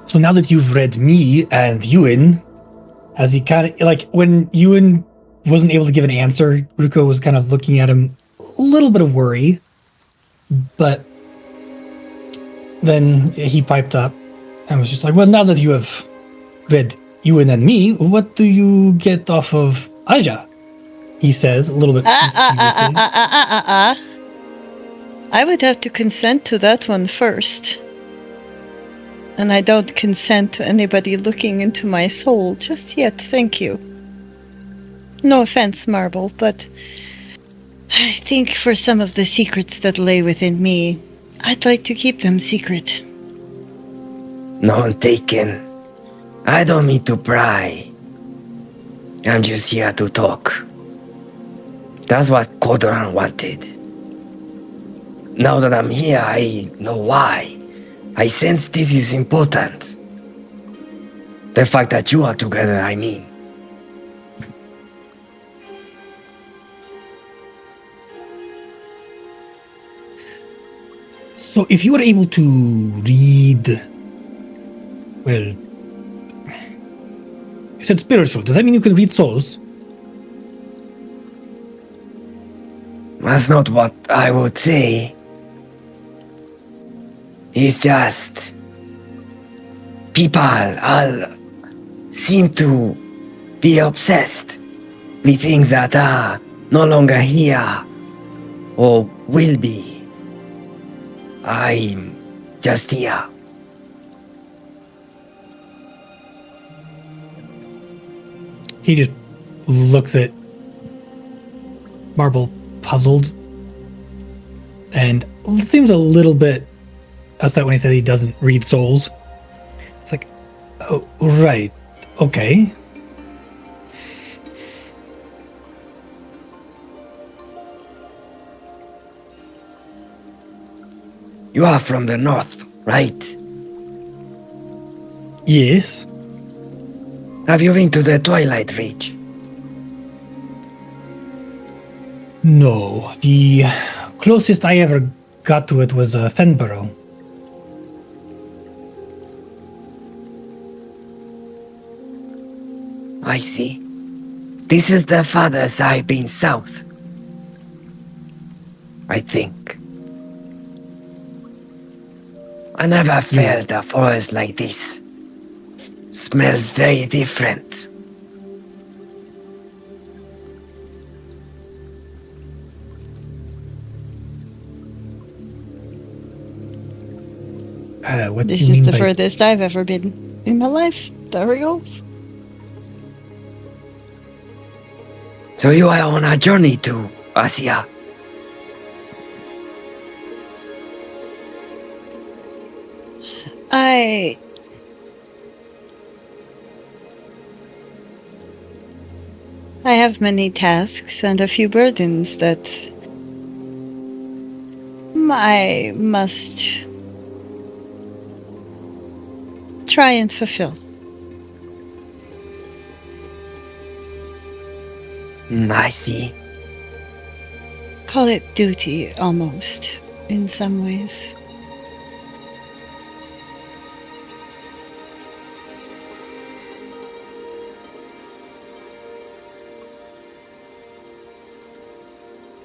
So now that you've read me and Euan, as he kind of, like, when Euan wasn't able to give an answer, Rhukkarrak was kind of looking at him, a little bit of worry, but then he piped up and was just like, well, now that you have read Euan and me, what do you get off of Asja? He says, a little bit mischievously. I would have to consent to that one first. And I don't consent to anybody looking into my soul just yet, thank you. No offense, Marble, but I think for some of the secrets that lay within me, I'd like to keep them secret. None taken. I don't mean to pry. I'm just here to talk. That's what Kodran wanted. Now that I'm here, I know why. I sense this is important. The fact that you are together, I mean. So if you were able to read, well, you said spiritual. Does that mean you can read souls? That's not what I would say. It's just people all seem to be obsessed with things that are no longer here or will be. I'm just here. He just looks at Marble, puzzled, and seems a little bit upset when he said he doesn't read souls. It's like, oh, right, okay. You are from the north, right? Yes. Have you been to the Twilight Reach? No, the closest I ever got to it was Fenborough. I see. This is the farther side being south. I think. I never felt a forest like this. Smells very different. What do This you is mean the by furthest I've ever been in my life. There we go. So you are on a journey to Asja. I have many tasks and a few burdens that I must try and fulfill. I see. Call it duty, almost, in some ways.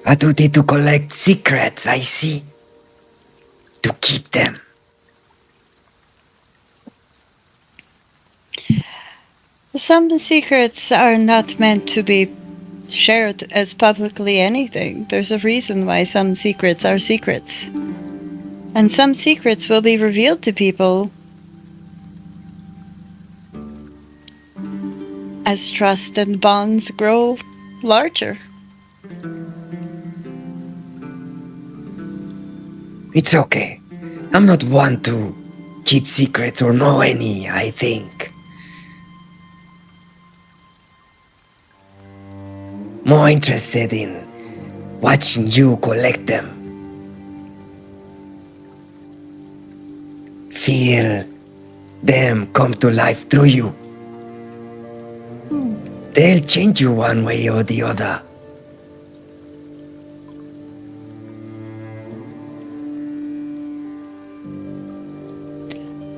A duty to collect secrets, I see. To keep them. Some secrets are not meant to be shared as publicly anything. There's a reason why some secrets are secrets. And some secrets will be revealed to people as trust and bonds grow larger. It's okay. I'm not one to keep secrets or know any, I think. More interested in watching you collect them. Feel them come to life through you. They'll change you one way or the other.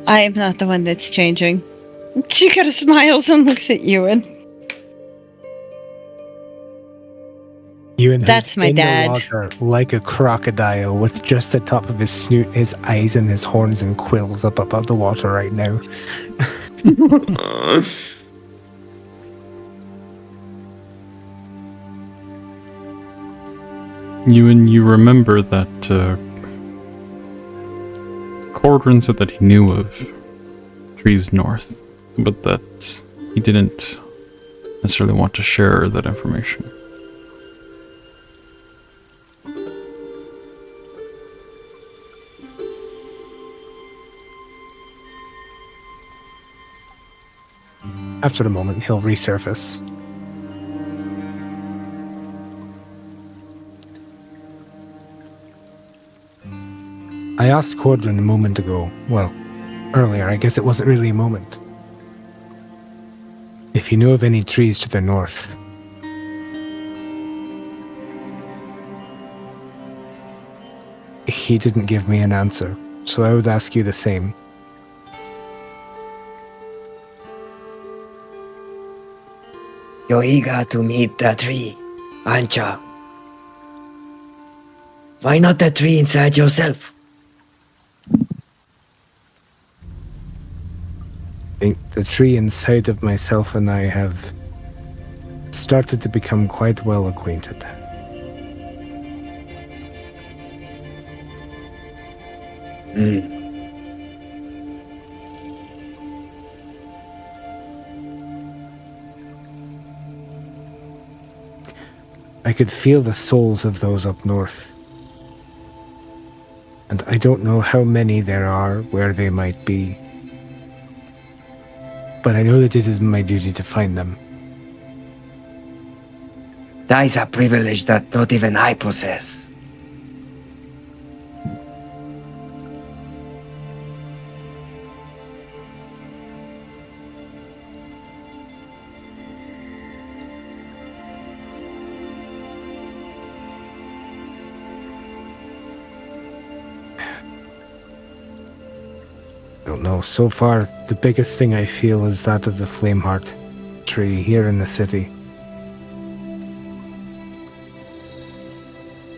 I am not the one that's changing. She kind of smiles and looks at Euan. Euan, That's who's my in dad. the water like a crocodile with just the top of his snoot, his eyes and his horns and quills up above the water right now. You remember that Cordrin said that he knew of trees north, but that he didn't necessarily want to share that information. After a moment, he'll resurface. I asked Cordrin a moment ago, well, earlier, I guess it wasn't really a moment, if he knew of any trees to the north. He didn't give me an answer, so I would ask you the same. You're eager to meet the tree, aren't you? Why not the tree inside yourself? I think the tree inside of myself and I have started to become quite well acquainted. I could feel the souls of those up north. And I don't know how many there are, where they might be. But I know that it is my duty to find them. That is a privilege that not even I possess. Don't know. So far, the biggest thing I feel is that of the Flameheart tree here in the city.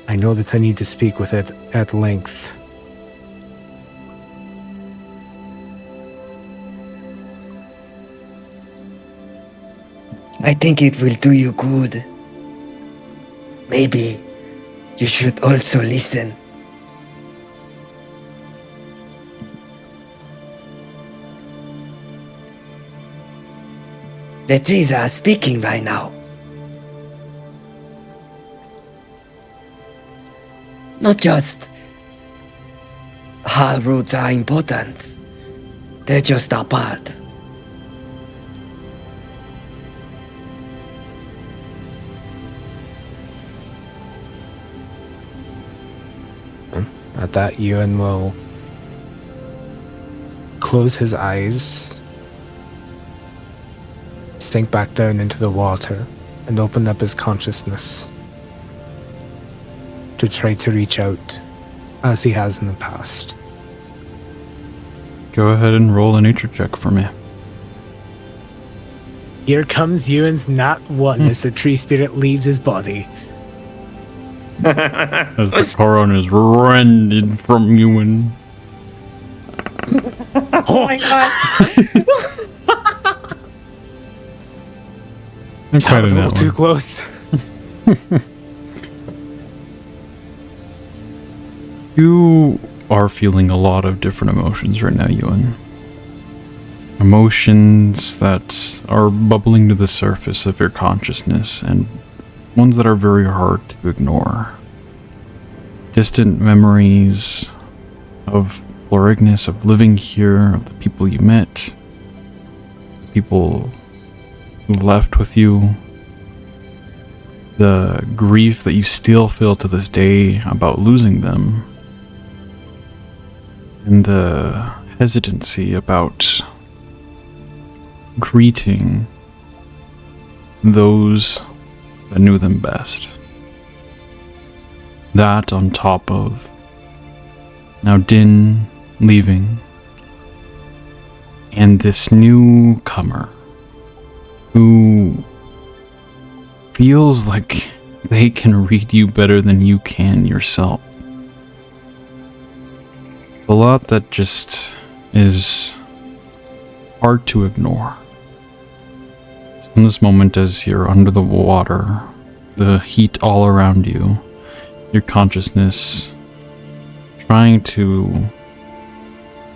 I know that I need to speak with it at length. I think it will do you good. Maybe you should also listen. The trees are speaking right now. Not just how roots are important, they're just a part. At that, Euan will close his eyes, sink back down into the water, and open up his consciousness to try to reach out as he has in the past. Go ahead and roll a nature check for me. Here comes Euan's nat 1 as the tree spirit leaves his body. As the Coron is rended from Euan. Oh my god! I'm That quite was in a that little too one. close. You are feeling a lot of different emotions right now, Euan. Emotions that are bubbling to the surface of your consciousness, and ones that are very hard to ignore. Distant memories of Florignis, of living here, of the people you met, people who left with you, the grief that you still feel to this day about losing them, and the hesitancy about greeting those that knew them best. That on top of now Din leaving, and this newcomer who feels like they can read you better than you can yourself. It's a lot that just is hard to ignore. So in this moment, as you're under the water, the heat all around you, your consciousness trying to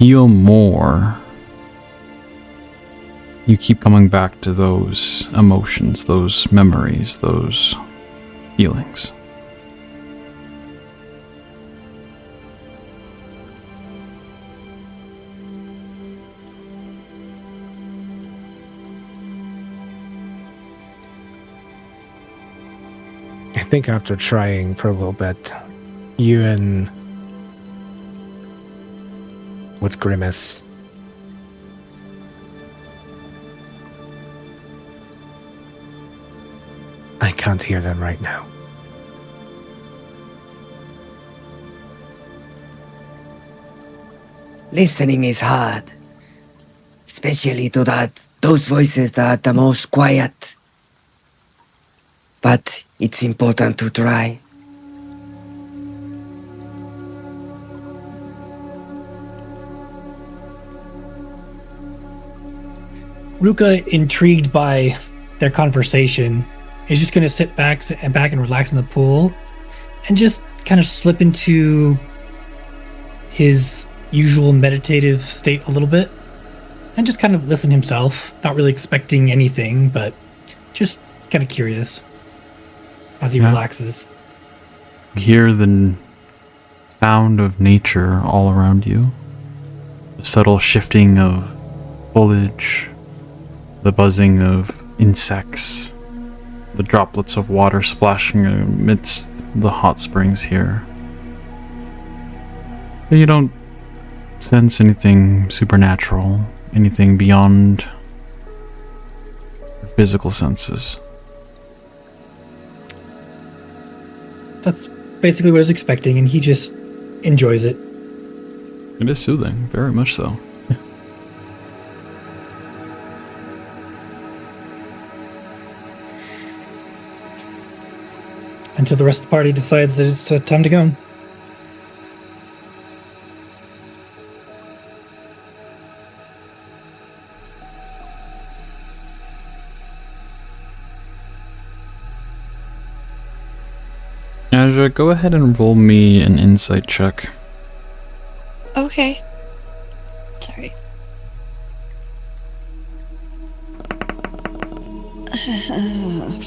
heal more, you keep coming back to those emotions, those memories, those feelings. I think after trying for a little bit, Euan would grimace. I can't hear them right now. Listening is hard, especially to those voices that are the most quiet. But it's important to try. Ruka, intrigued by their conversation, is just going to sit back and relax in the pool and just kind of slip into his usual meditative state a little bit and just kind of listen himself, not really expecting anything, but just kind of curious as he relaxes. You hear the sound of nature all around you, the subtle shifting of foliage, the buzzing of insects, the droplets of water splashing amidst the hot springs here. But you don't sense anything supernatural, anything beyond your physical senses. That's basically what I was expecting, and he just enjoys it. It is soothing, very much so. Until the rest of the party decides that it's time to go. Asja, go ahead and roll me an insight check. Okay. Sorry.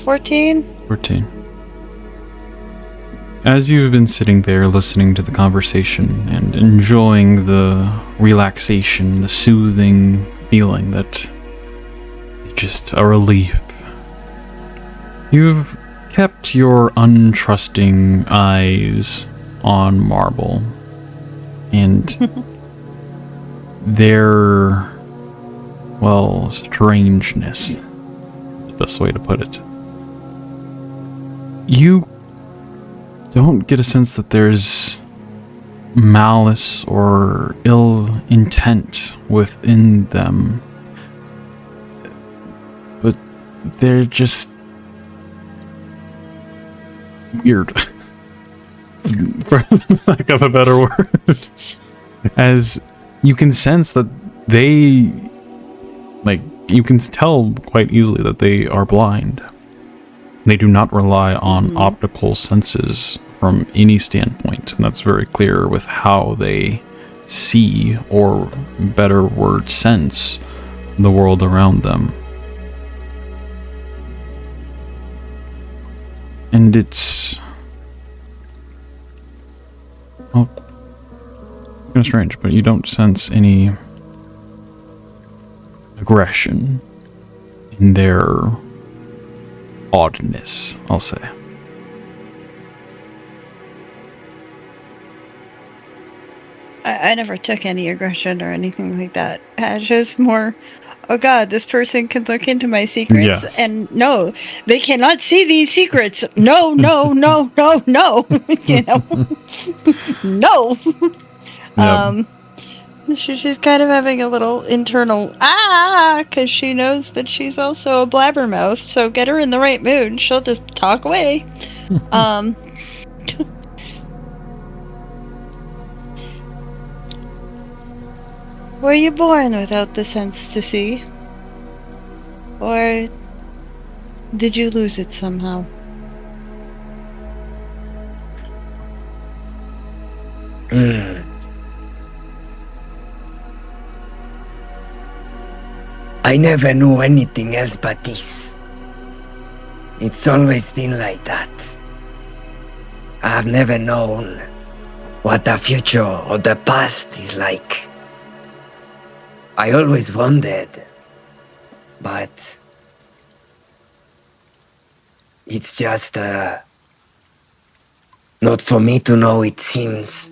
14. 14. As you've been sitting there listening to the conversation and enjoying the relaxation, the soothing feeling that is just a relief, you've kept your untrusting eyes on Marble and their, well, strangeness, the best way to put it. You don't get a sense that there's malice or ill intent within them, but they're just weird, for lack of a better word. As you can sense that they, like, you can tell quite easily that they are blind. They do not rely on optical senses from any standpoint, and that's very clear with how they see, or better word, sense the world around them. And it's, well, kind of strange, but you don't sense any aggression in their oddness, I'll say. I never took any aggression or anything like that. It's just more, oh god, this person can look into my secrets. Yes. And no, they cannot see these secrets. No, no, no, no, no. You know? No. Yep. She's kind of having a little internal because she knows that she's also a blabbermouth. So get her in the right mood, she'll just talk away. Were you born without the sense to see? Or did you lose it somehow? I never knew anything else but this. It's always been like that. I've never known what the future or the past is like. I always wondered, but it's just not for me to know, it seems.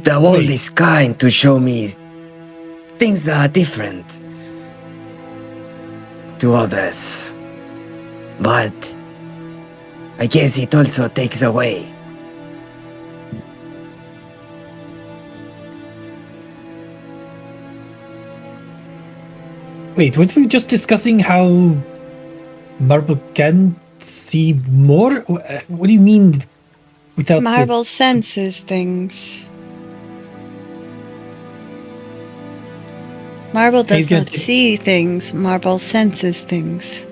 The world is kind to show me things are different to others. But I guess it also takes away. Wait, weren't we just discussing how Marble can see more? What do you mean without Marble senses things. Marble does gonna not see things. Marble senses things.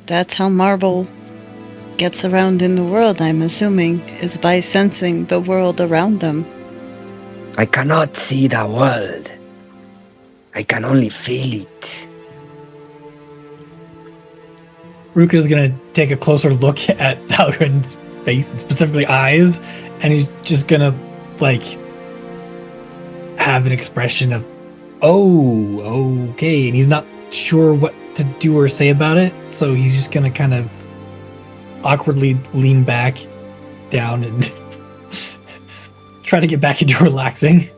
That's how Marble gets around in the world, I'm assuming, is by sensing the world around them. I cannot see the world. I can only feel it. Rhukkarrak's gonna take a closer look at Halgren's face, and specifically eyes, and he's just gonna, like, have an expression of, oh, okay, and he's not sure what to do or say about it, so he's just gonna kind of awkwardly lean back down and try to get back into relaxing.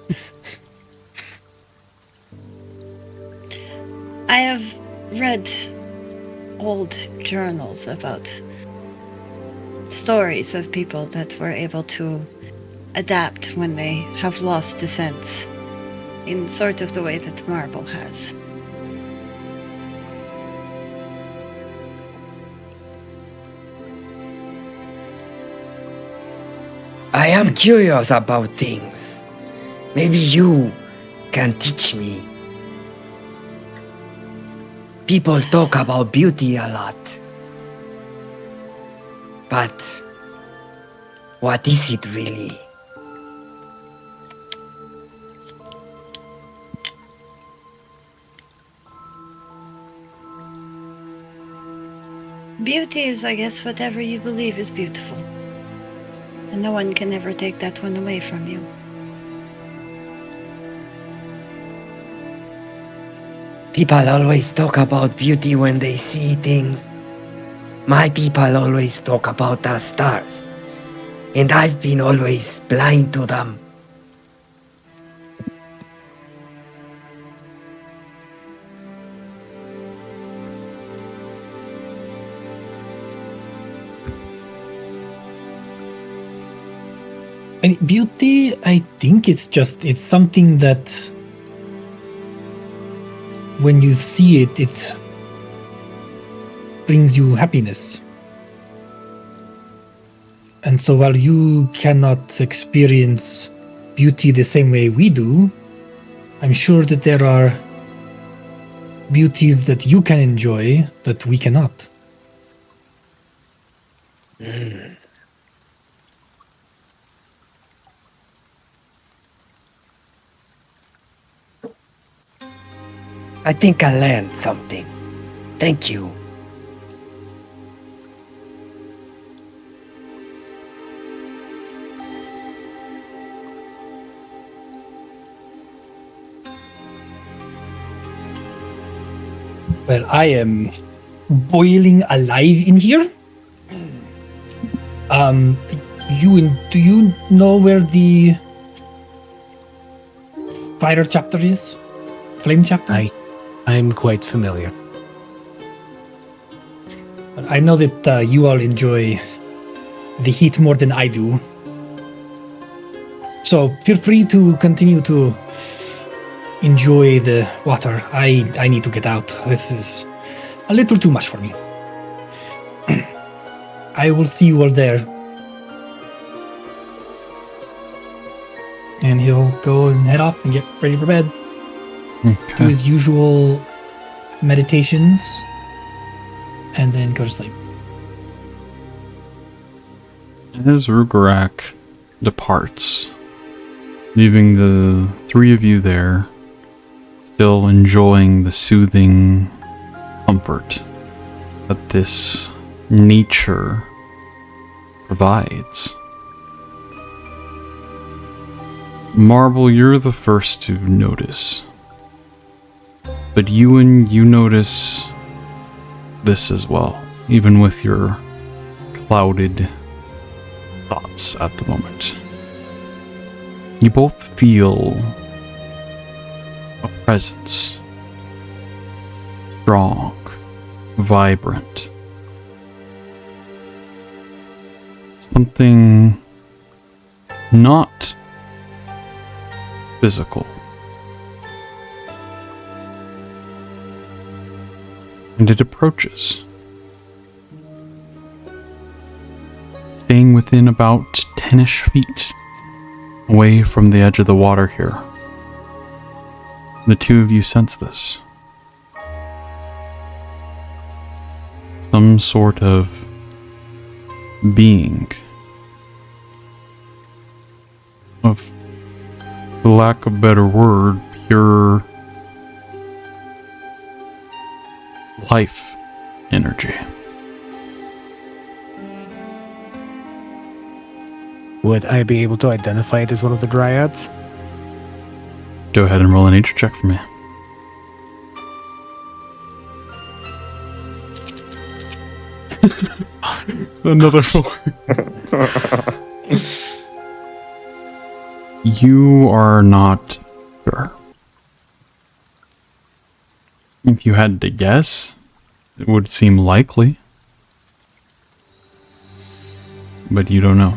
I have read old journals about stories of people that were able to adapt when they have lost the sense, in sort of the way that Marble has. I am curious about things. Maybe you can teach me. People talk about beauty a lot. But what is it really? Beauty is, I guess, whatever you believe is beautiful. And no one can ever take that one away from you. People always talk about beauty when they see things. My people always talk about the stars. And I've been always blind to them. And beauty, I think it's something that when you see it, it brings you happiness. And so while you cannot experience beauty the same way we do, I'm sure that there are beauties that you can enjoy that we cannot. I think I learned something. Thank you. Well, I am boiling alive in here. Euan, do you know where the fire chapter is? Flame chapter? I'm quite familiar. I know that you all enjoy the heat more than I do. So feel free to continue to enjoy the water. I need to get out. This is a little too much for me. I will see you all there. And he'll go and head off and get ready for bed. Do his usual meditations and then go to sleep. As Rhukkarrak departs, leaving the three of you there, still enjoying the soothing comfort that this nature provides. Marble, you're the first to notice. But Euan, you notice this as well, even with your clouded thoughts at the moment. You both feel a presence. Strong, vibrant. Something not physical. And it approaches, staying within about 10-ish feet away from the edge of the water here. The two of you sense this. Some sort of being, of, for lack of a better word, pure life energy. Would I be able to identify it as one of the dryads? Go ahead and roll a nature check for me. Another 4. You are not sure. If you had to guess, it would seem likely. But you don't know.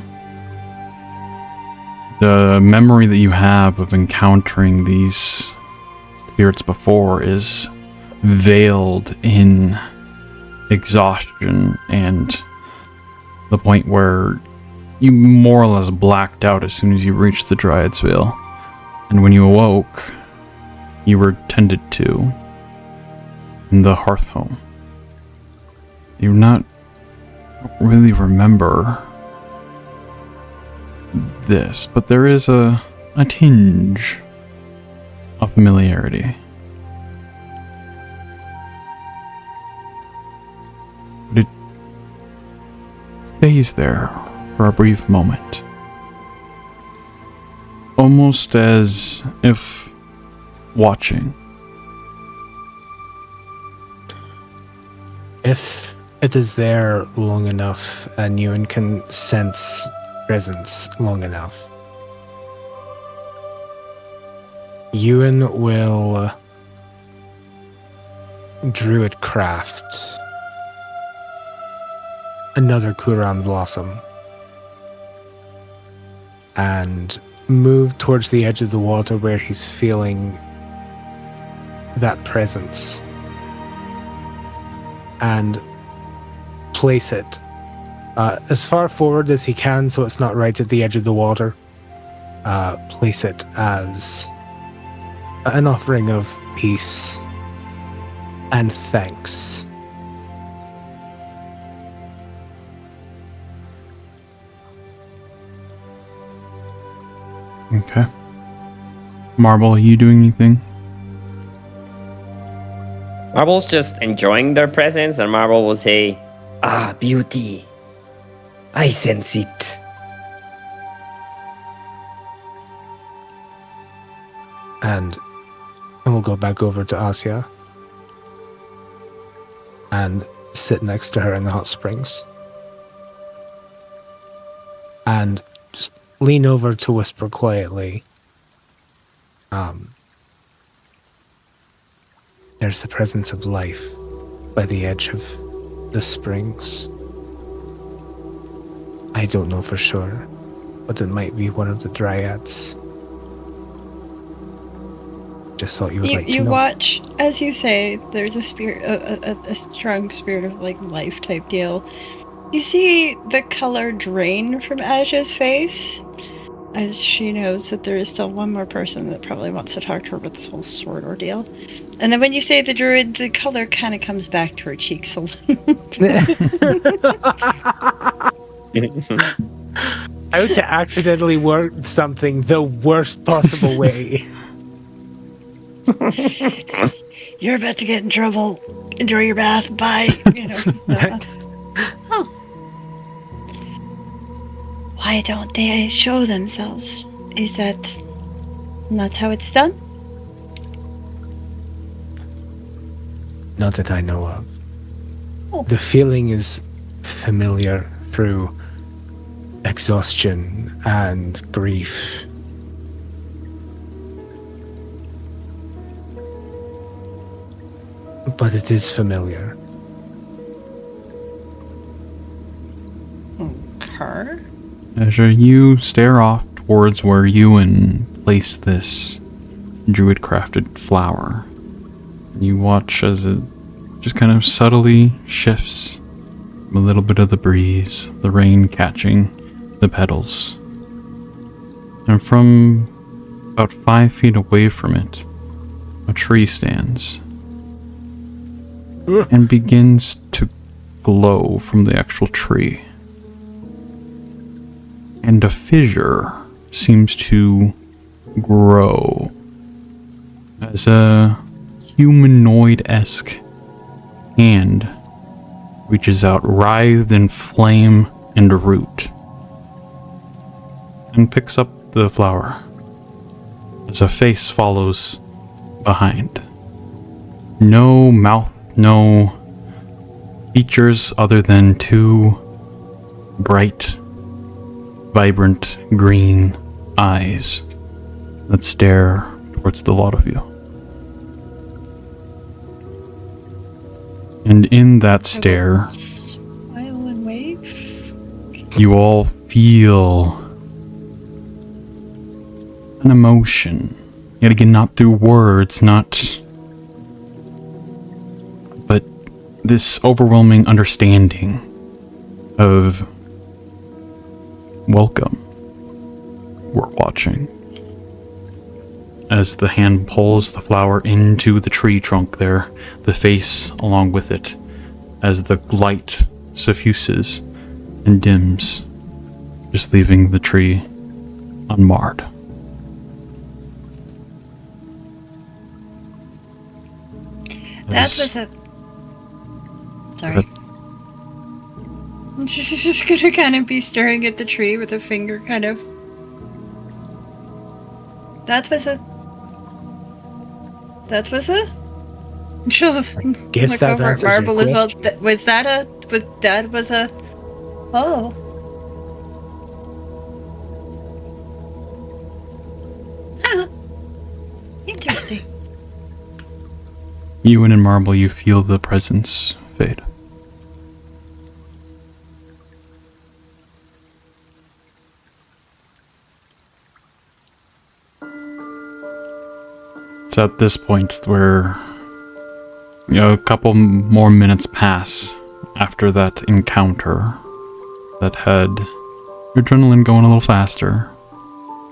The memory that you have of encountering these spirits before is veiled in exhaustion and the point where you more or less blacked out as soon as you reached the Dryad's Veil. And when you awoke, you were tended to in the hearth home. You don't really remember this, but there is a tinge of familiarity. But it stays there for a brief moment. Almost as if watching. If it is there long enough and Euan can sense presence long enough, Euan will druid craft another Quran blossom and move towards the edge of the water where he's feeling that presence and place it as far forward as he can so it's not right at the edge of the water. Place it as an offering of peace and thanks. Okay. Marble, are you doing anything? Marble's just enjoying their presence, and Marble will say, Ah, beauty. I sense it. And we'll go back over to Asja and sit next to her in the hot springs. And just lean over to whisper quietly. There's the presence of life by the edge of the springs. I don't know for sure, but it might be one of the dryads. Just thought you would like to know. You watch, as you say, there's a spirit, a strong spirit of like life type deal. You see the color drain from Asja's face, as she knows that there is still one more person that probably wants to talk to her about this whole sword ordeal. And then when you say the druid, the color kind of comes back to her cheeks a little bit. How to accidentally word something the worst possible way. You're about to get in trouble. Enjoy your bath. Bye. Oh. Why don't they show themselves? Is that not how it's done? Not that I know of. Oh. The feeling is familiar through exhaustion and grief but it is familiar. Okay. Asja, you stare off towards where Euan placed this druid-crafted flower. You watch as it just kind of subtly shifts. A little bit of the breeze, the rain catching the petals. And from about 5 feet away from it, a tree stands and begins to glow from the actual tree. And a fissure seems to grow as a humanoid-esque hand reaches out, writhed in flame and root, and picks up the flower as a face follows behind. No mouth, no features other than two bright, vibrant green eyes that stare towards the lot of you. And in that stare, Smile and wave. you all feel an emotion. Yet again, not through words, but this overwhelming understanding of welcome. We're watching as the hand pulls the flower into the tree trunk there, the face along with it, as the light suffuses and dims, just leaving the tree unmarred. That was a. Sorry. She's just gonna kind of be staring at the tree with a finger kind of. That was a. She'll just Guess look that over at answers your Marble as well. question. Was that a? That was a. Oh. Huh. Interesting. Euan and Marble, you feel the presence fade. It's at this point where, a couple more minutes pass after that encounter that had your adrenaline going a little faster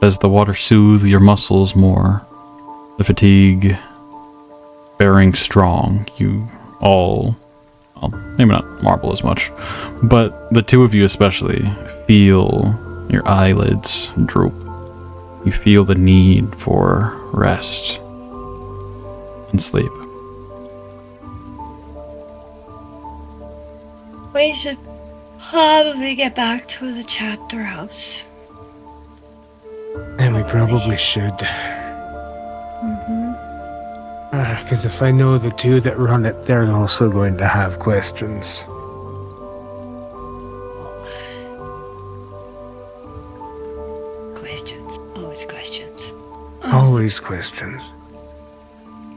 as the water soothes your muscles more, the fatigue bearing strong. You all, well, maybe not Marble as much, but the two of you especially feel your eyelids droop. You feel the need for rest and sleep. We should probably get back to the chapter house. And we probably should. Because if I know the two that run it, they're also going to have questions. Questions. Always questions. Always questions.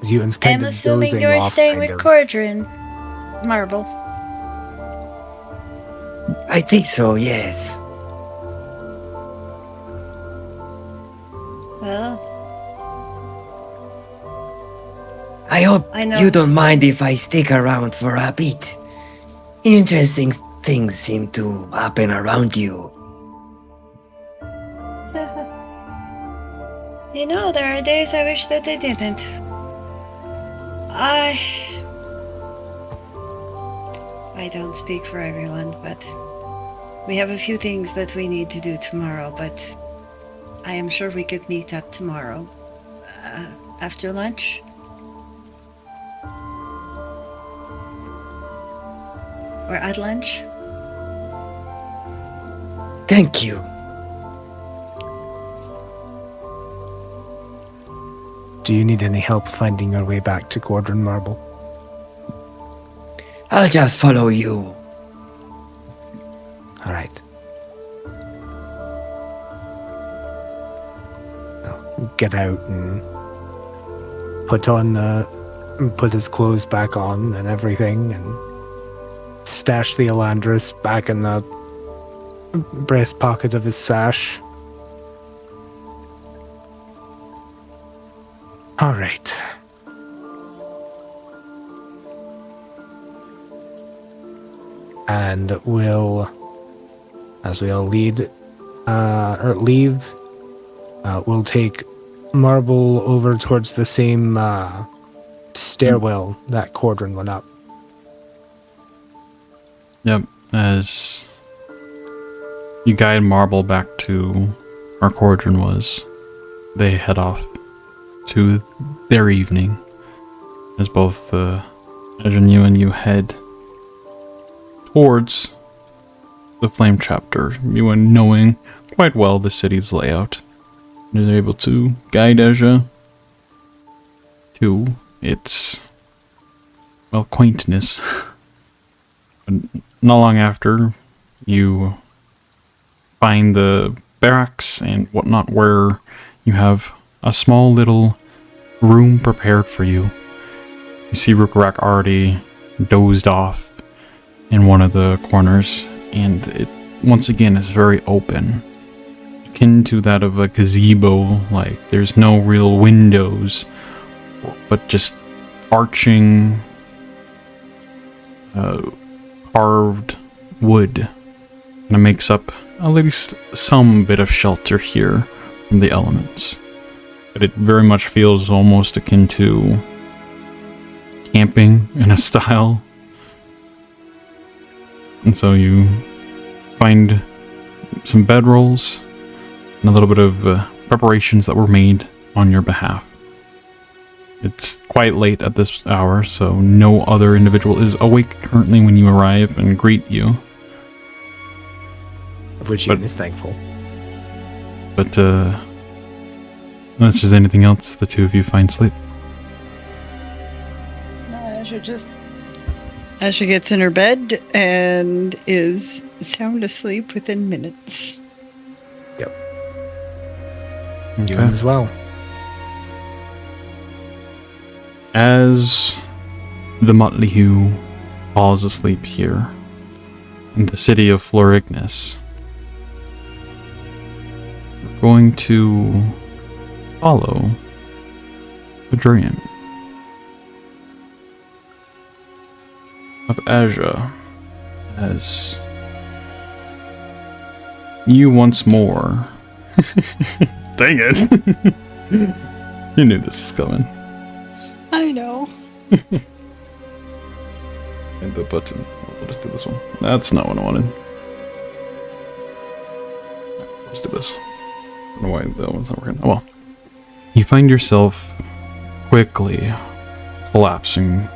Euan's kind I'm of assuming dozing you're off, staying kind with of. Cordrin. Marble. I think so, yes. Well, I hope I know. you don't mind if I stick around for a bit. Interesting things seem to happen around you. you know, there are days I wish that they didn't. I don't speak for everyone, but we have a few things that we need to do tomorrow, but I am sure we could meet up tomorrow. After lunch? Or at lunch? Thank you. Do you need any help finding your way back to Cordrin, Marble? I'll just follow you. All right. Get out and put on put his clothes back on and everything, and stash the Elandris back in the breast pocket of his sash. All right. And as we all leave, we'll take Marble over towards the same stairwell that Cordrin went up. Yep, as you guide Marble back to where Cordrin was, they head off to their evening, as both Asja and you head towards the Flame Chapter, Euan knowing quite well the city's layout, and is able to guide Asja to its, well, quaintness. But not long after, you find the barracks and whatnot, where you have a small little room prepared for you. You see Rhukkarrak already dozed off in one of the corners, and it once again is very open, akin to that of a gazebo. Like, there's no real windows, but just arching carved wood, and it makes up at least some bit of shelter here from the elements. But it very much feels almost akin to camping in a style. And so you find some bedrolls and a little bit of preparations that were made on your behalf. It's quite late at this hour, so no other individual is awake currently when you arrive and greet you. Of which Euan is thankful. But, unless there's anything else, the two of you find sleep. Asja gets in her bed and is sound asleep within minutes. Yep. Okay. Euan as well. As the motley hue falls asleep here in the city of Florignis, we're going to follow a dream of Asja as you once more. Dang it! You knew this was coming. I know. And the button. We'll just do this one. That's not what I wanted. Let's do this. I don't know why that one's not working. Oh well. You find yourself quickly collapsing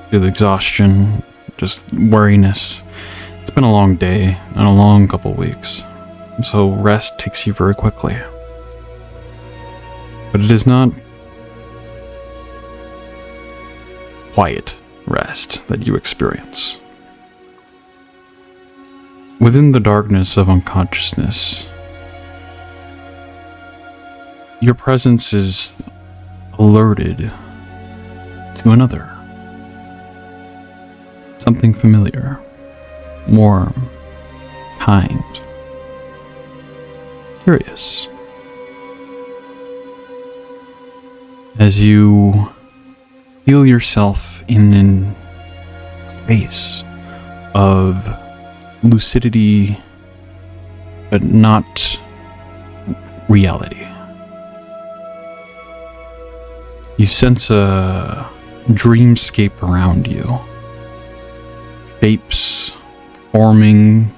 due to exhaustion, just weariness. It's been a long day and a long couple weeks, so rest takes you very quickly. But it is not quiet rest that you experience. Within the darkness of unconsciousness, your presence is alerted to another. Something familiar, warm, kind, curious. As you feel yourself in a space of lucidity, but not reality. You sense a dreamscape around you. Shapes forming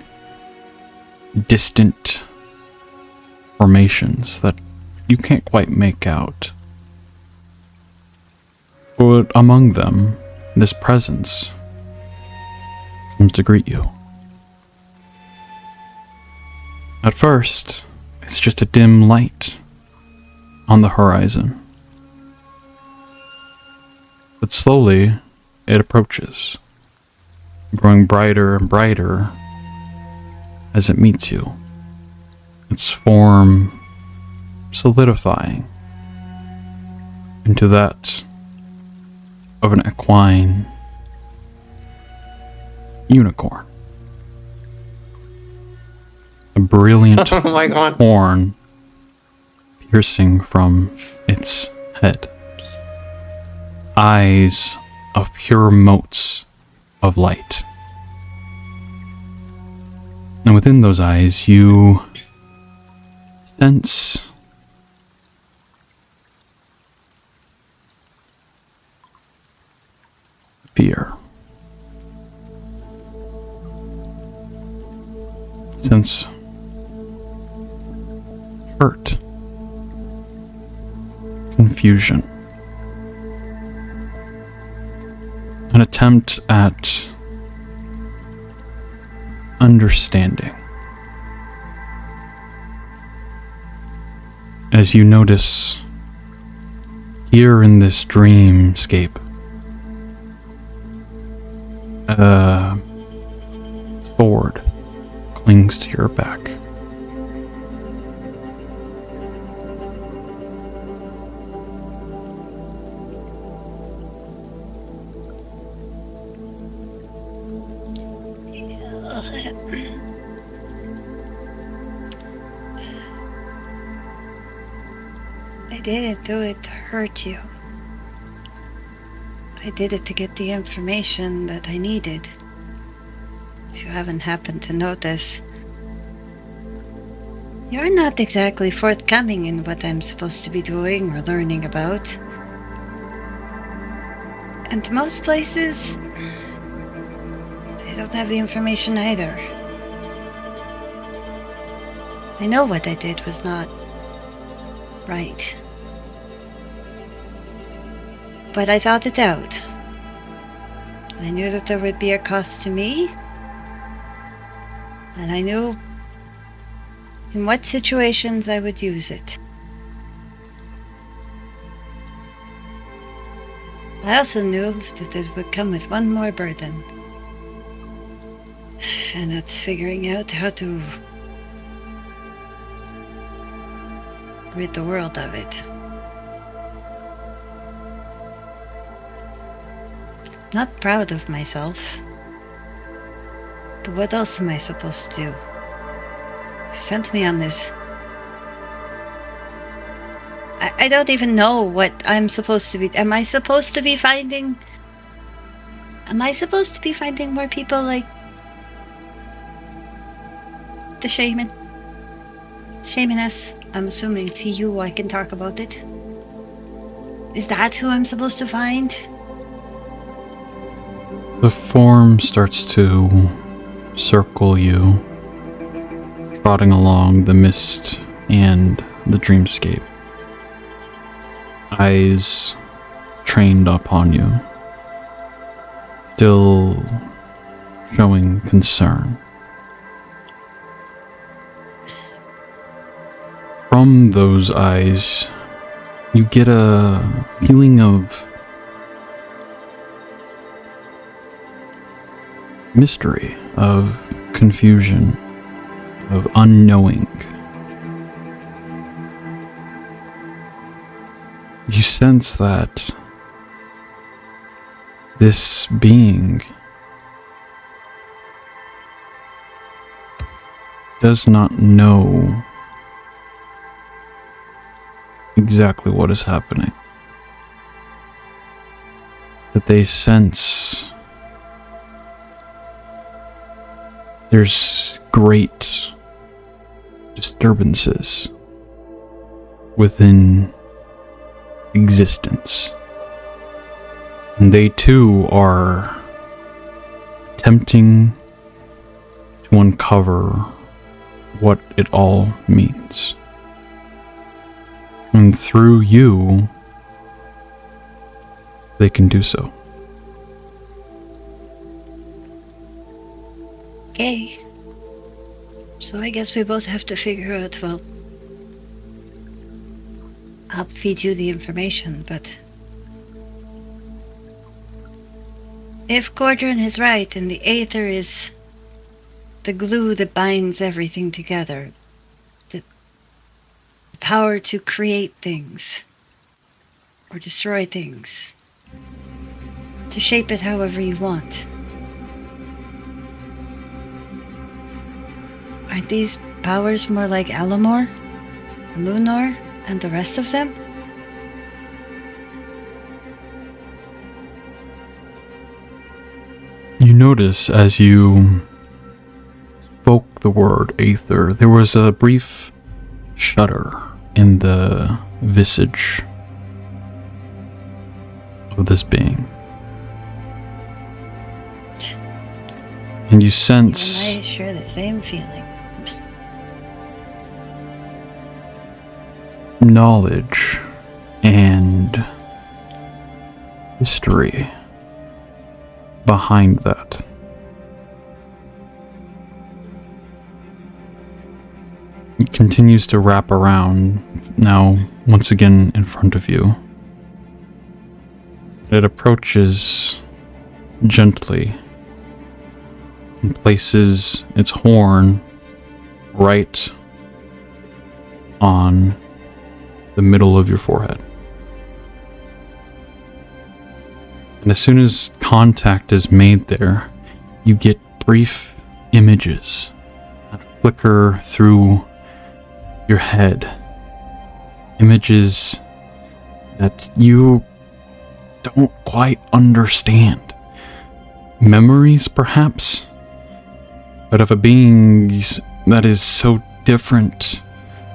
distant formations that you can't quite make out. But among them, this presence comes to greet you. At first, it's just a dim light on the horizon. But slowly, it approaches, growing brighter and brighter as it meets you, its form solidifying into that of an equine unicorn. A brilliant Oh my god. horn piercing from its head. Eyes of pure motes of light. And within those eyes, you sense fear. Sense hurt. Confusion. An attempt at understanding. As you notice here in this dreamscape, a sword clings to your back. I didn't do it to hurt you. I did it to get the information that I needed. If you haven't happened to notice, you're not exactly forthcoming in what I'm supposed to be doing or learning about. And most places, they don't have the information either. I know what I did was not right. But I thought it out. I knew that there would be a cost to me, and I knew in what situations I would use it. I also knew that it would come with one more burden, and that's figuring out how to rid the world of it. Not proud of myself, but what else am I supposed to do? You sent me on this. I don't even know what I'm supposed to be. Am I supposed to be finding more people like the shaman? Shamaness? I'm assuming to you I can talk about it. Is that who I'm supposed to find? The form starts to circle you, trotting along the mist and the dreamscape. Eyes trained upon you, still showing concern. From those eyes, you get a feeling of mystery, of confusion, of unknowing. You sense that this being does not know exactly what is happening. That they sense there's great disturbances within existence. And they too are attempting to uncover what it all means. And through you, they can do so. Okay. So I guess we both have to figure out, well, I'll feed you the information, but if Gordon is right and the Aether is the glue that binds everything together, the power to create things or destroy things, to shape it however you want. Aren't these powers more like Alamor, Lunar, and the rest of them? You notice as you spoke the word Aether, there was a brief shudder in the visage of this being. And you sense... Even I share the same feeling. knowledge and history behind that. It continues to wrap around, now once again in front of you. It approaches gently and places its horn right on the middle of your forehead. And as soon as contact is made there, you get brief images that flicker through your head. Images that you don't quite understand. Memories, perhaps, but of a being that is so different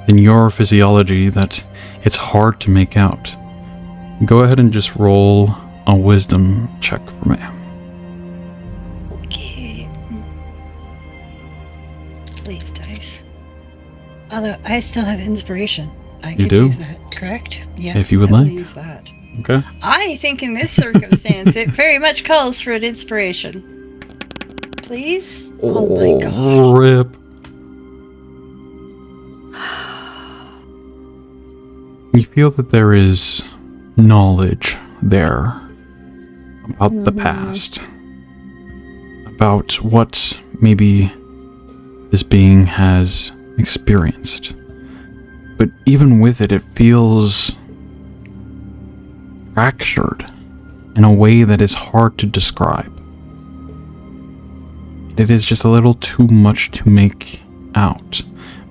than your physiology that it's hard to make out. Go ahead and just roll a wisdom check for me. Okay. Please, dice. Although I still have inspiration. I could do? use that, correct? Yes. If you would I will like. use that. Okay. I think in this circumstance, it very much calls for an inspiration. Please? Oh my god. Rip. You feel that there is knowledge there about the past, about what maybe this being has experienced. But even with it, it feels fractured in a way that is hard to describe. It is just a little too much to make out.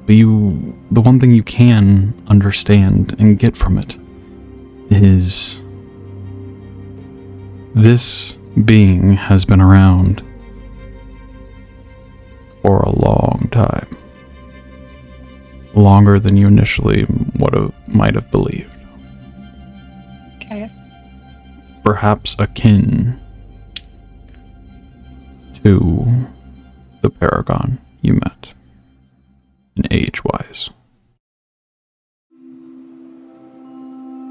But the one thing you can understand and get from it is this being has been around for a long time. Longer than you initially might have believed. Okay. Perhaps akin to the Paragon you met, in age-wise.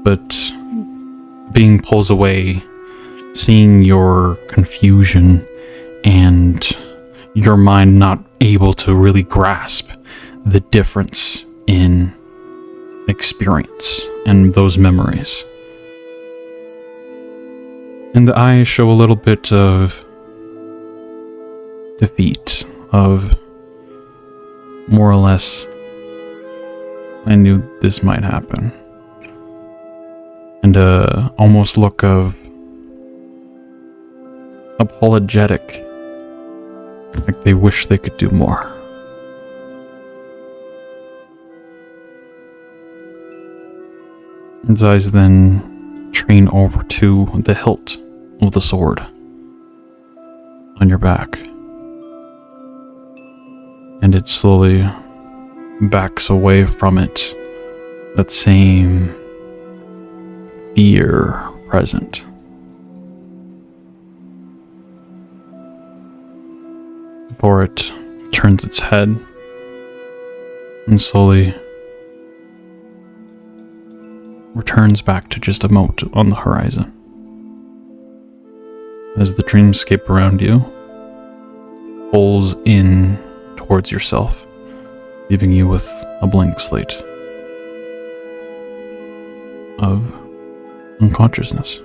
But being pulls away, seeing your confusion and your mind not able to really grasp the difference in experience and those memories. And the eyes show a little bit of defeat, of more or less, I knew this might happen. And almost look of apologetic, like they wish they could do more. His eyes then train over to the hilt of the sword on your back. And it slowly backs away from it. That same fear present. Before it turns its head and slowly returns back to just a mote on the horizon. As the dreamscape around you pulls in towards yourself, leaving you with a blank slate of unconsciousness.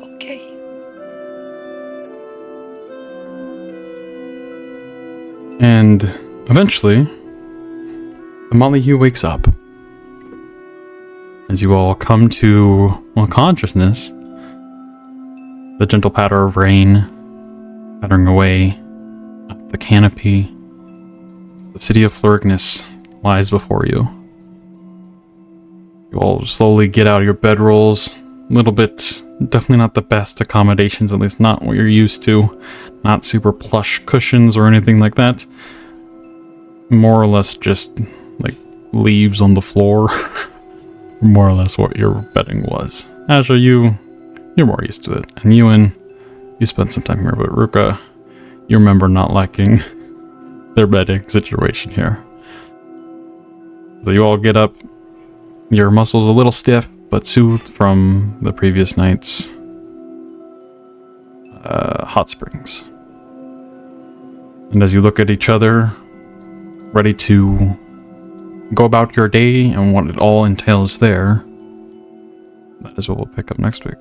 Okay. And eventually, the Molyneux wakes up. As you all come to consciousness, The gentle patter of rain pattering away up the canopy. The city of Florignis lies before you. You all slowly get out of your bedrolls. A little bit, definitely not the best accommodations, at least not what you're used to. Not super plush cushions or anything like that. More or less just like leaves on the floor. More or less what your bedding was. Asja, you're more used to it. And Euan, you spent some time here, but Rhukkarrak, you remember not liking their bedding situation here. So you all get up, your muscles a little stiff, but soothed from the previous night's hot springs. And as you look at each other, ready to go about your day and what it all entails there, that is what we'll pick up next week.